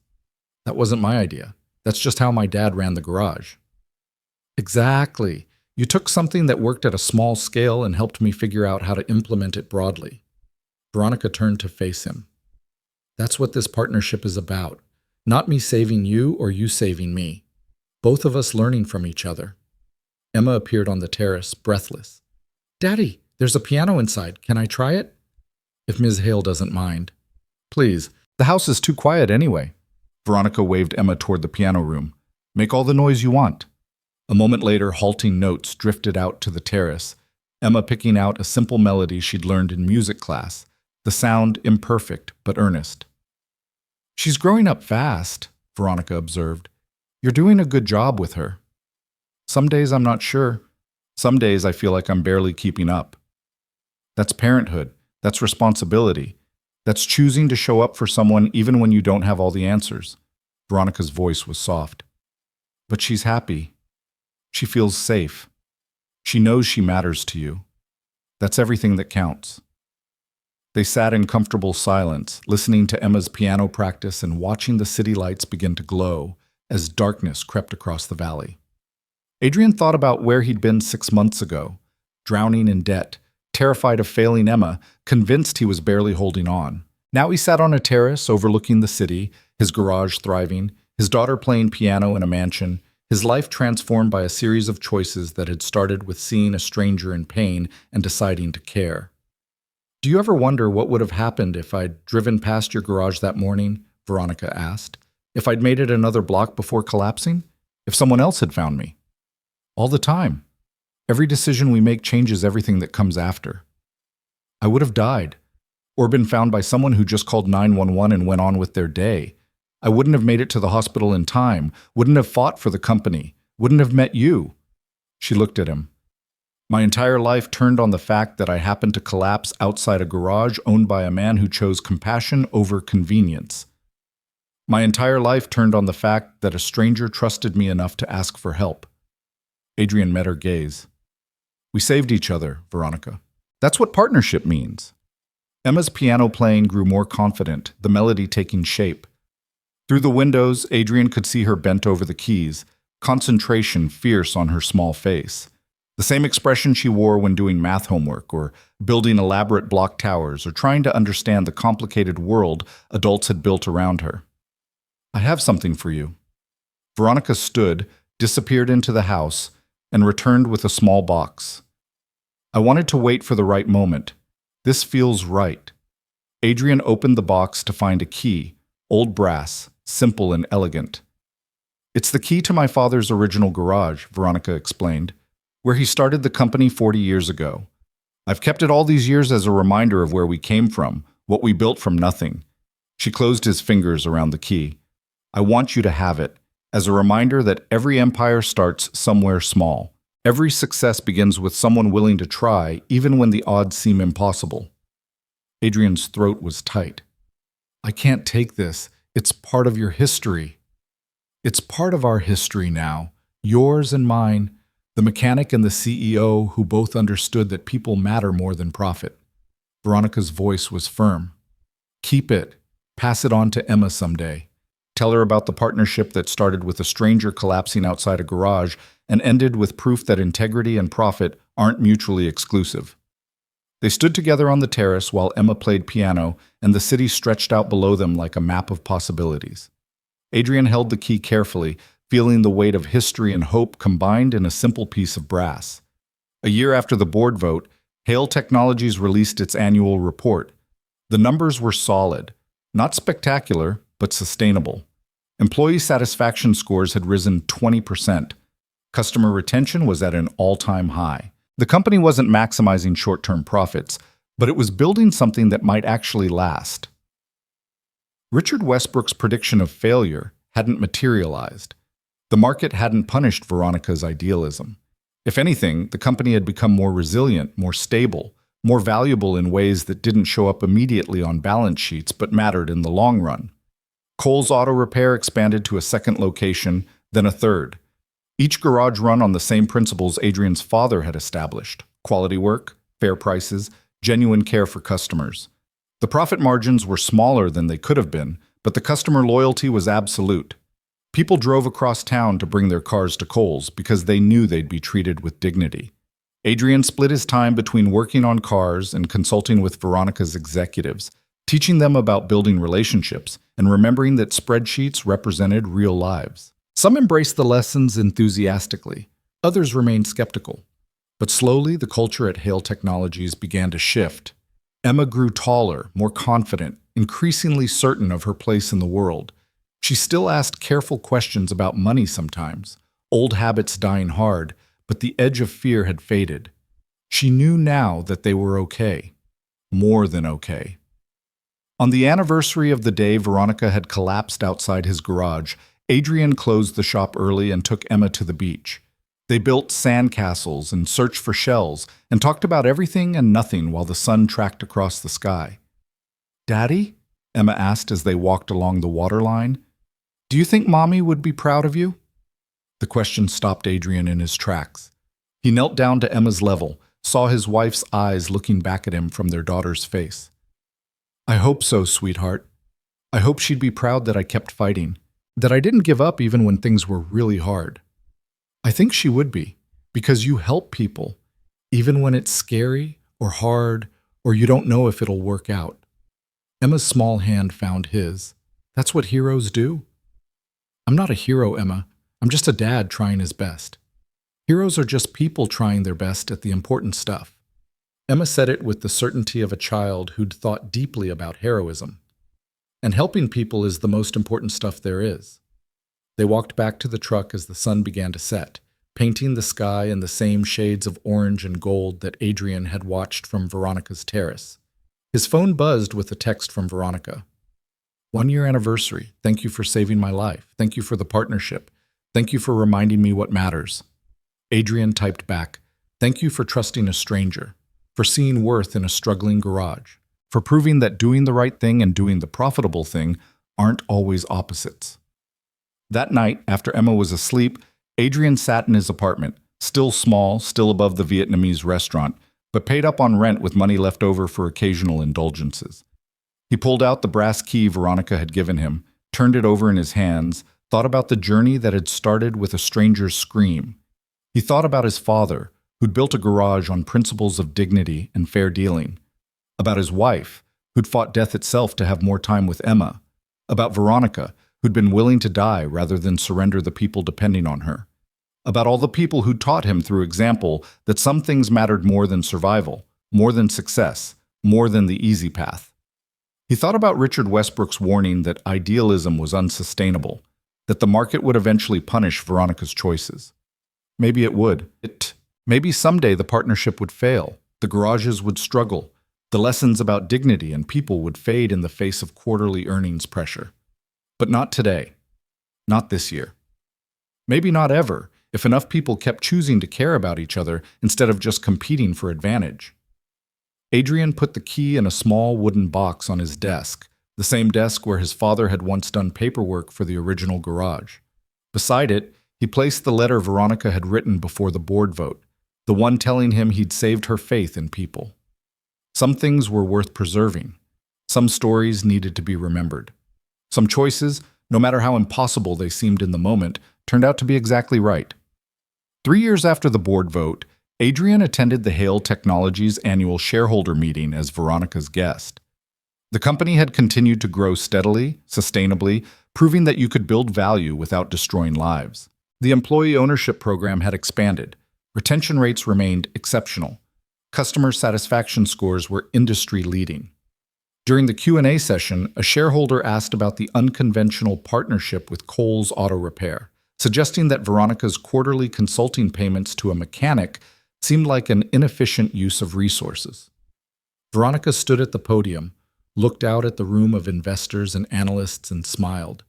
That wasn't my idea. That's just how my dad ran the garage. Exactly. You took something that worked at a small scale and helped me figure out how to implement it broadly. Veronica turned to face him. That's what this partnership is about. Not me saving you or you saving me. Both of us learning from each other. Emma appeared on the terrace, breathless. Daddy, there's a piano inside. Can I try it? If Ms. Hale doesn't mind. Please. The house is too quiet anyway. Veronica waved Emma toward the piano room. Make all the noise you want. A moment later, halting notes drifted out to the terrace, Emma picking out a simple melody she'd learned in music class, the sound imperfect but earnest. She's growing up fast, Veronica observed. You're doing a good job with her. Some days I'm not sure. Some days I feel like I'm barely keeping up. That's parenthood. That's responsibility. That's choosing to show up for someone even when you don't have all the answers. Veronica's voice was soft. But she's happy. She feels safe. She knows she matters to you. That's everything that counts. They sat in comfortable silence, listening to Emma's piano practice and watching the city lights begin to glow as darkness crept across the valley. Adrian thought about where he'd been 6 months ago, drowning in debt, terrified of failing Emma, convinced he was barely holding on. Now he sat on a terrace overlooking the city, his garage thriving, his daughter playing piano in a mansion, his life transformed by a series of choices that had started with seeing a stranger in pain and deciding to care. Do you ever wonder what would have happened if I'd driven past your garage that morning? Veronica asked. If I'd made it another block before collapsing? If someone else had found me? All the time. Every decision we make changes everything that comes after. I would have died, or been found by someone who just called 911 and went on with their day. I wouldn't have made it to the hospital in time, wouldn't have fought for the company, wouldn't have met you. She looked at him. My entire life turned on the fact that I happened to collapse outside a garage owned by a man who chose compassion over convenience. My entire life turned on the fact that a stranger trusted me enough to ask for help. Adrian met her gaze. We saved each other, Veronica. That's what partnership means. Emma's piano playing grew more confident, the melody taking shape. Through the windows, Adrian could see her bent over the keys, concentration fierce on her small face. The same expression she wore when doing math homework or building elaborate block towers or trying to understand the complicated world adults had built around her. I have something for you. Veronica stood, disappeared into the house, and returned with a small box. I wanted to wait for the right moment. This feels right. Adrian opened the box to find a key, old brass, simple and elegant. It's the key to my father's original garage, Veronica explained, where he started the company 40 years ago. I've kept it all these years as a reminder of where we came from, what we built from nothing. She closed his fingers around the key. I want you to have it, as a reminder that every empire starts somewhere small. Every success begins with someone willing to try, even when the odds seem impossible. Adrian's throat was tight. I can't take this. It's part of your history. It's part of our history now, yours and mine, the mechanic and the CEO who both understood that people matter more than profit. Veronica's voice was firm. Keep it. Pass it on to Emma someday. Tell her about the partnership that started with a stranger collapsing outside a garage and ended with proof that integrity and profit aren't mutually exclusive. They stood together on the terrace while Emma played piano and the city stretched out below them like a map of possibilities. Adrian held the key carefully, feeling the weight of history and hope combined in a simple piece of brass. A year after the board vote, Hale Technologies released its annual report. The numbers were solid, not spectacular, but sustainable. Employee satisfaction scores had risen 20%. Customer retention was at an all-time high. The company wasn't maximizing short-term profits, but it was building something that might actually last. Richard Westbrook's prediction of failure hadn't materialized. The market hadn't punished Veronica's idealism. If anything, the company had become more resilient, more stable, more valuable in ways that didn't show up immediately on balance sheets but mattered in the long run. Cole's Auto Repair expanded to a second location, then a third. Each garage run on the same principles Adrian's father had established: quality work, fair prices, genuine care for customers. The profit margins were smaller than they could have been, but the customer loyalty was absolute. People drove across town to bring their cars to Cole's because they knew they'd be treated with dignity. Adrian split his time between working on cars and consulting with Veronica's executives, teaching them about building relationships and remembering that spreadsheets represented real lives. Some embraced the lessons enthusiastically, others remained skeptical. But slowly, the culture at Hale Technologies began to shift. Emma grew taller, more confident, increasingly certain of her place in the world. She still asked careful questions about money sometimes, old habits dying hard, but the edge of fear had faded. She knew now that they were okay. More than okay. On the anniversary of the day Veronica had collapsed outside his garage, Adrian closed the shop early and took Emma to the beach. They built sandcastles and searched for shells and talked about everything and nothing while the sun tracked across the sky. "Daddy?" Emma asked as they walked along the waterline. "Do you think Mommy would be proud of you?" The question stopped Adrian in his tracks. He knelt down to Emma's level, saw his wife's eyes looking back at him from their daughter's face. "I hope so, sweetheart. I hope she'd be proud that I kept fighting, that I didn't give up even when things were really hard. I think she would be, because you help people, even when it's scary or hard or you don't know if it'll work out." Emma's small hand found his. "That's what heroes do." "I'm not a hero, Emma. I'm just a dad trying his best." "Heroes are just people trying their best at the important stuff." Emma said it with the certainty of a child who'd thought deeply about heroism. "And helping people is the most important stuff there is." They walked back to the truck as the sun began to set, painting the sky in the same shades of orange and gold that Adrian had watched from Veronica's terrace. His phone buzzed with a text from Veronica. "1-year anniversary. Thank you for saving my life. Thank you for the partnership. Thank you for reminding me what matters." Adrian typed back, "Thank you for trusting a stranger, for seeing worth in a struggling garage, for proving that doing the right thing and doing the profitable thing aren't always opposites." That night, after Emma was asleep, Adrian sat in his apartment, still small, still above the Vietnamese restaurant, but paid up on rent with money left over for occasional indulgences. He pulled out the brass key Veronica had given him, turned it over in his hands, thought about the journey that had started with a stranger's scream. He thought about his father, who'd built a garage on principles of dignity and fair dealing. About his wife, who'd fought death itself to have more time with Emma. About Veronica, who'd been willing to die rather than surrender the people depending on her. About all the people who'd taught him through example that some things mattered more than survival, more than success, more than the easy path. He thought about Richard Westbrook's warning that idealism was unsustainable, that the market would eventually punish Veronica's choices. Maybe it would. Maybe someday the partnership would fail, the garages would struggle, the lessons about dignity and people would fade in the face of quarterly earnings pressure. But not today. Not this year. Maybe not ever, if enough people kept choosing to care about each other instead of just competing for advantage. Adrian put the key in a small wooden box on his desk, the same desk where his father had once done paperwork for the original garage. Beside it, he placed the letter Veronica had written before the board vote, the one telling him he'd saved her faith in people. Some things were worth preserving. Some stories needed to be remembered. Some choices, no matter how impossible they seemed in the moment, turned out to be exactly right. 3 years after the board vote, Adrian attended the Hale Technologies annual shareholder meeting as Veronica's guest. The company had continued to grow steadily, sustainably, proving that you could build value without destroying lives. The employee ownership program had expanded. Retention rates remained exceptional. Customer satisfaction scores were industry-leading. During the Q&A session, a shareholder asked about the unconventional partnership with Cole's Auto Repair, suggesting that Veronica's quarterly consulting payments to a mechanic seemed like an inefficient use of resources. Veronica stood at the podium, looked out at the room of investors and analysts, and smiled.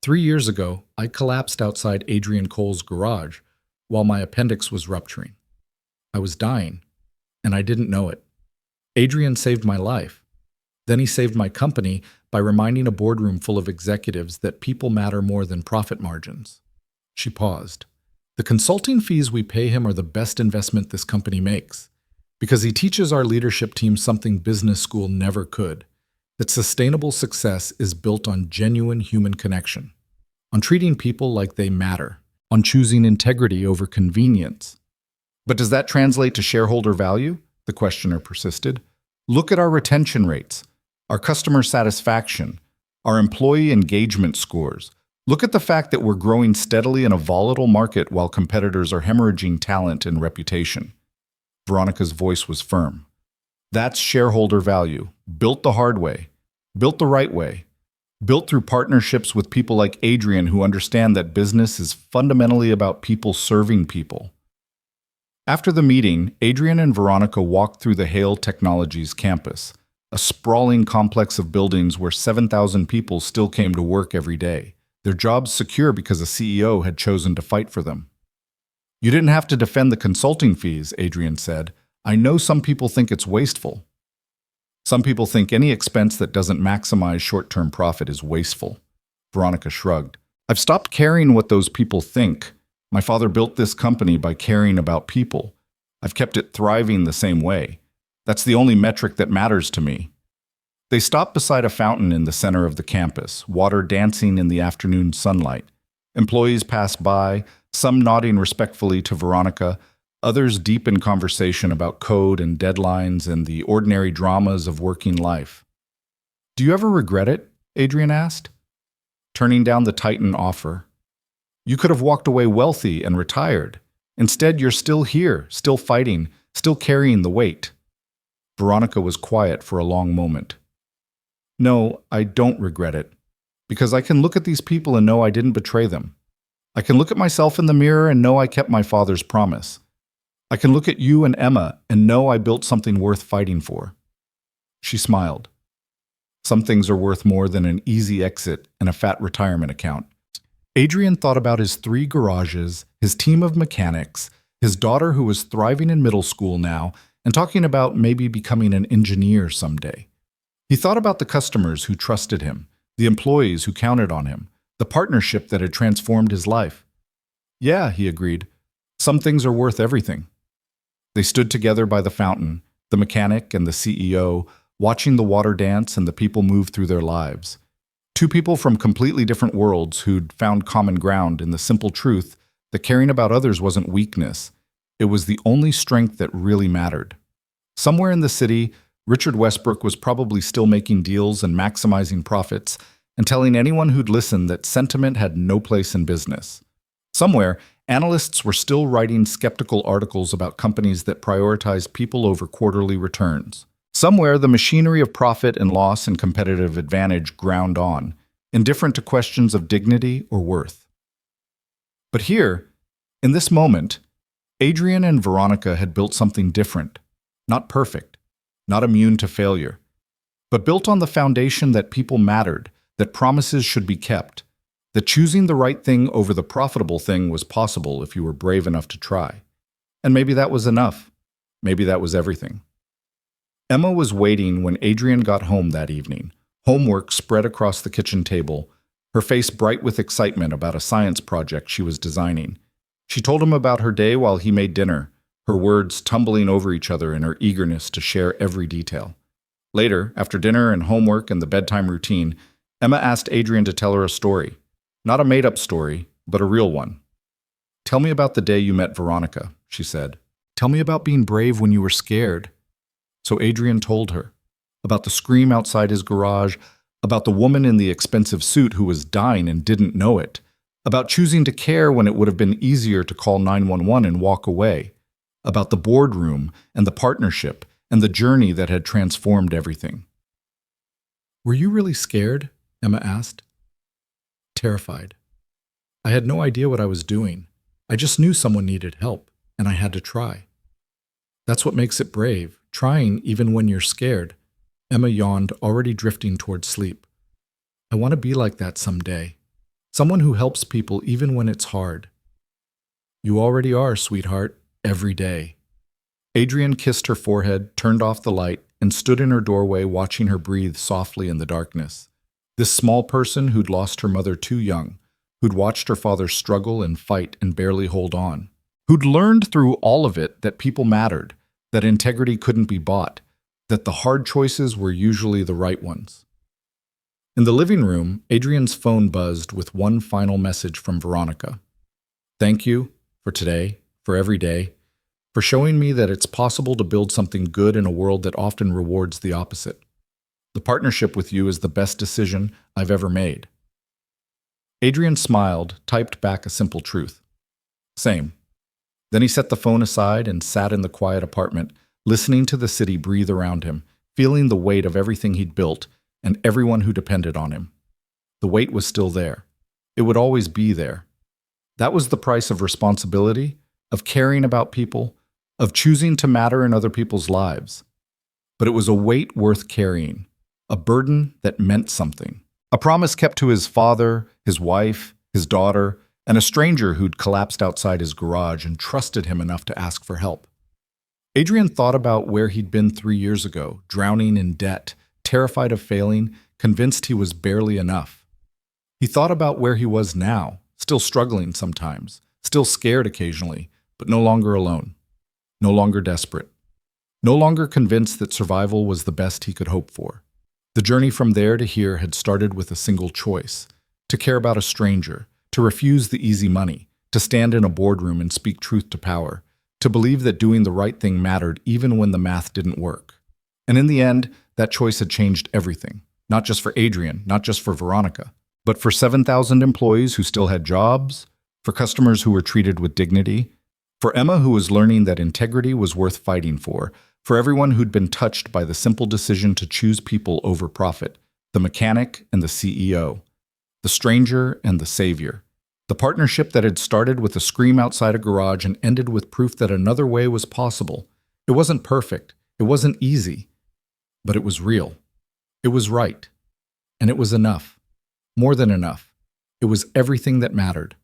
3 years ago, I collapsed outside Adrian Cole's garage while my appendix was rupturing. I was dying, and I didn't know it. Adrian saved my life. Then he saved my company by reminding a boardroom full of executives that people matter more than profit margins. She paused. The consulting fees we pay him are the best investment this company makes, because he teaches our leadership team something business school never could, that sustainable success is built on genuine human connection, on treating people like they matter, on choosing integrity over convenience. But does that translate to shareholder value? The questioner persisted. Look at our retention rates, our customer satisfaction, our employee engagement scores. Look at the fact that we're growing steadily in a volatile market while competitors are hemorrhaging talent and reputation. Veronica's voice was firm. That's shareholder value, built the hard way, built the right way, built through partnerships with people like Adrian who understand that business is fundamentally about people serving people. After the meeting, Adrian and Veronica walked through the Hale Technologies campus, a sprawling complex of buildings where 7,000 people still came to work every day, their jobs secure because a CEO had chosen to fight for them. You didn't have to defend the consulting fees, Adrian said. I know some people think it's wasteful. Some people think any expense that doesn't maximize short-term profit is wasteful. Veronica shrugged. I've stopped caring what those people think. My father built this company by caring about people. I've kept it thriving the same way. That's the only metric that matters to me. They stopped beside a fountain in the center of the campus, water dancing in the afternoon sunlight. Employees passed by, some nodding respectfully to Veronica, others deep in conversation about code and deadlines and the ordinary dramas of working life. Do you ever regret it? Adrian asked, turning down the Titan offer. You could have walked away wealthy and retired. Instead, you're still here, still fighting, still carrying the weight. Veronica was quiet for a long moment. No, I don't regret it, because I can look at these people and know I didn't betray them. I can look at myself in the mirror and know I kept my father's promise. I can look at you and Emma and know I built something worth fighting for. She smiled. Some things are worth more than an easy exit and a fat retirement account. Adrian thought about his 3 garages, his team of mechanics, his daughter who was thriving in middle school now, and talking about maybe becoming an engineer someday. He thought about the customers who trusted him, the employees who counted on him, the partnership that had transformed his life. Yeah, he agreed. Some things are worth everything. They stood together by the fountain, the mechanic and the CEO, watching the water dance and the people move through their lives. 2 people from completely different worlds who'd found common ground in the simple truth that caring about others wasn't weakness. It was the only strength that really mattered. Somewhere in the city, Richard Westbrook was probably still making deals and maximizing profits and telling anyone who'd listen that sentiment had no place in business. Somewhere, analysts were still writing skeptical articles about companies that prioritize people over quarterly returns. Somewhere, the machinery of profit and loss and competitive advantage ground on, indifferent to questions of dignity or worth. But here, in this moment, Adrian and Veronica had built something different, not perfect, not immune to failure, but built on the foundation that people mattered, that promises should be kept, that choosing the right thing over the profitable thing was possible if you were brave enough to try. And maybe that was enough. Maybe that was everything. Emma was waiting when Adrian got home that evening, homework spread across the kitchen table, her face bright with excitement about a science project she was designing. She told him about her day while he made dinner, her words tumbling over each other in her eagerness to share every detail. Later, after dinner and homework and the bedtime routine, Emma asked Adrian to tell her a story. Not a made-up story, but a real one. Tell me about the day you met Veronica, she said. Tell me about being brave when you were scared. So Adrian told her about the scream outside his garage, about the woman in the expensive suit who was dying and didn't know it, about choosing to care when it would have been easier to call 911 and walk away, about the boardroom and the partnership and the journey that had transformed everything. Were you really scared? Emma asked. Terrified. I had no idea what I was doing. I just knew someone needed help, and I had to try. That's what makes it brave, trying even when you're scared. Emma yawned, already drifting toward sleep. I want to be like that someday. Someone who helps people even when it's hard. You already are, sweetheart, every day. Adrian kissed her forehead, turned off the light, and stood in her doorway watching her breathe softly in the darkness. This small person who'd lost her mother too young, who'd watched her father struggle and fight and barely hold on, who'd learned through all of it that people mattered, that integrity couldn't be bought, that the hard choices were usually the right ones. In the living room, Adrian's phone buzzed with one final message from Veronica. Thank you for today, for every day, for showing me that it's possible to build something good in a world that often rewards the opposite. The partnership with you is the best decision I've ever made. Adrian smiled, typed back a simple truth. Same. Then he set the phone aside and sat in the quiet apartment, listening to the city breathe around him, feeling the weight of everything he'd built and everyone who depended on him. The weight was still there. It would always be there. That was the price of responsibility, of caring about people, of choosing to matter in other people's lives. But it was a weight worth carrying, a burden that meant something. A promise kept to his father, his wife, his daughter, and a stranger who'd collapsed outside his garage and trusted him enough to ask for help. Adrian thought about where he'd been 3 years ago, drowning in debt, terrified of failing, convinced he was barely enough. He thought about where he was now, still struggling sometimes, still scared occasionally, but no longer alone, no longer desperate, no longer convinced that survival was the best he could hope for. The journey from there to here had started with a single choice: to care about a stranger, to refuse the easy money, to stand in a boardroom and speak truth to power, to believe that doing the right thing mattered even when the math didn't work. And in the end, that choice had changed everything, not just for Adrian, not just for Veronica, but for 7,000 employees who still had jobs, for customers who were treated with dignity, for Emma who was learning that integrity was worth fighting for everyone who'd been touched by the simple decision to choose people over profit, the mechanic and the CEO, the stranger and the savior. The partnership that had started with a scream outside a garage and ended with proof that another way was possible. It wasn't perfect, it wasn't easy, but it was real. It was right. And it was enough. More than enough. It was everything that mattered.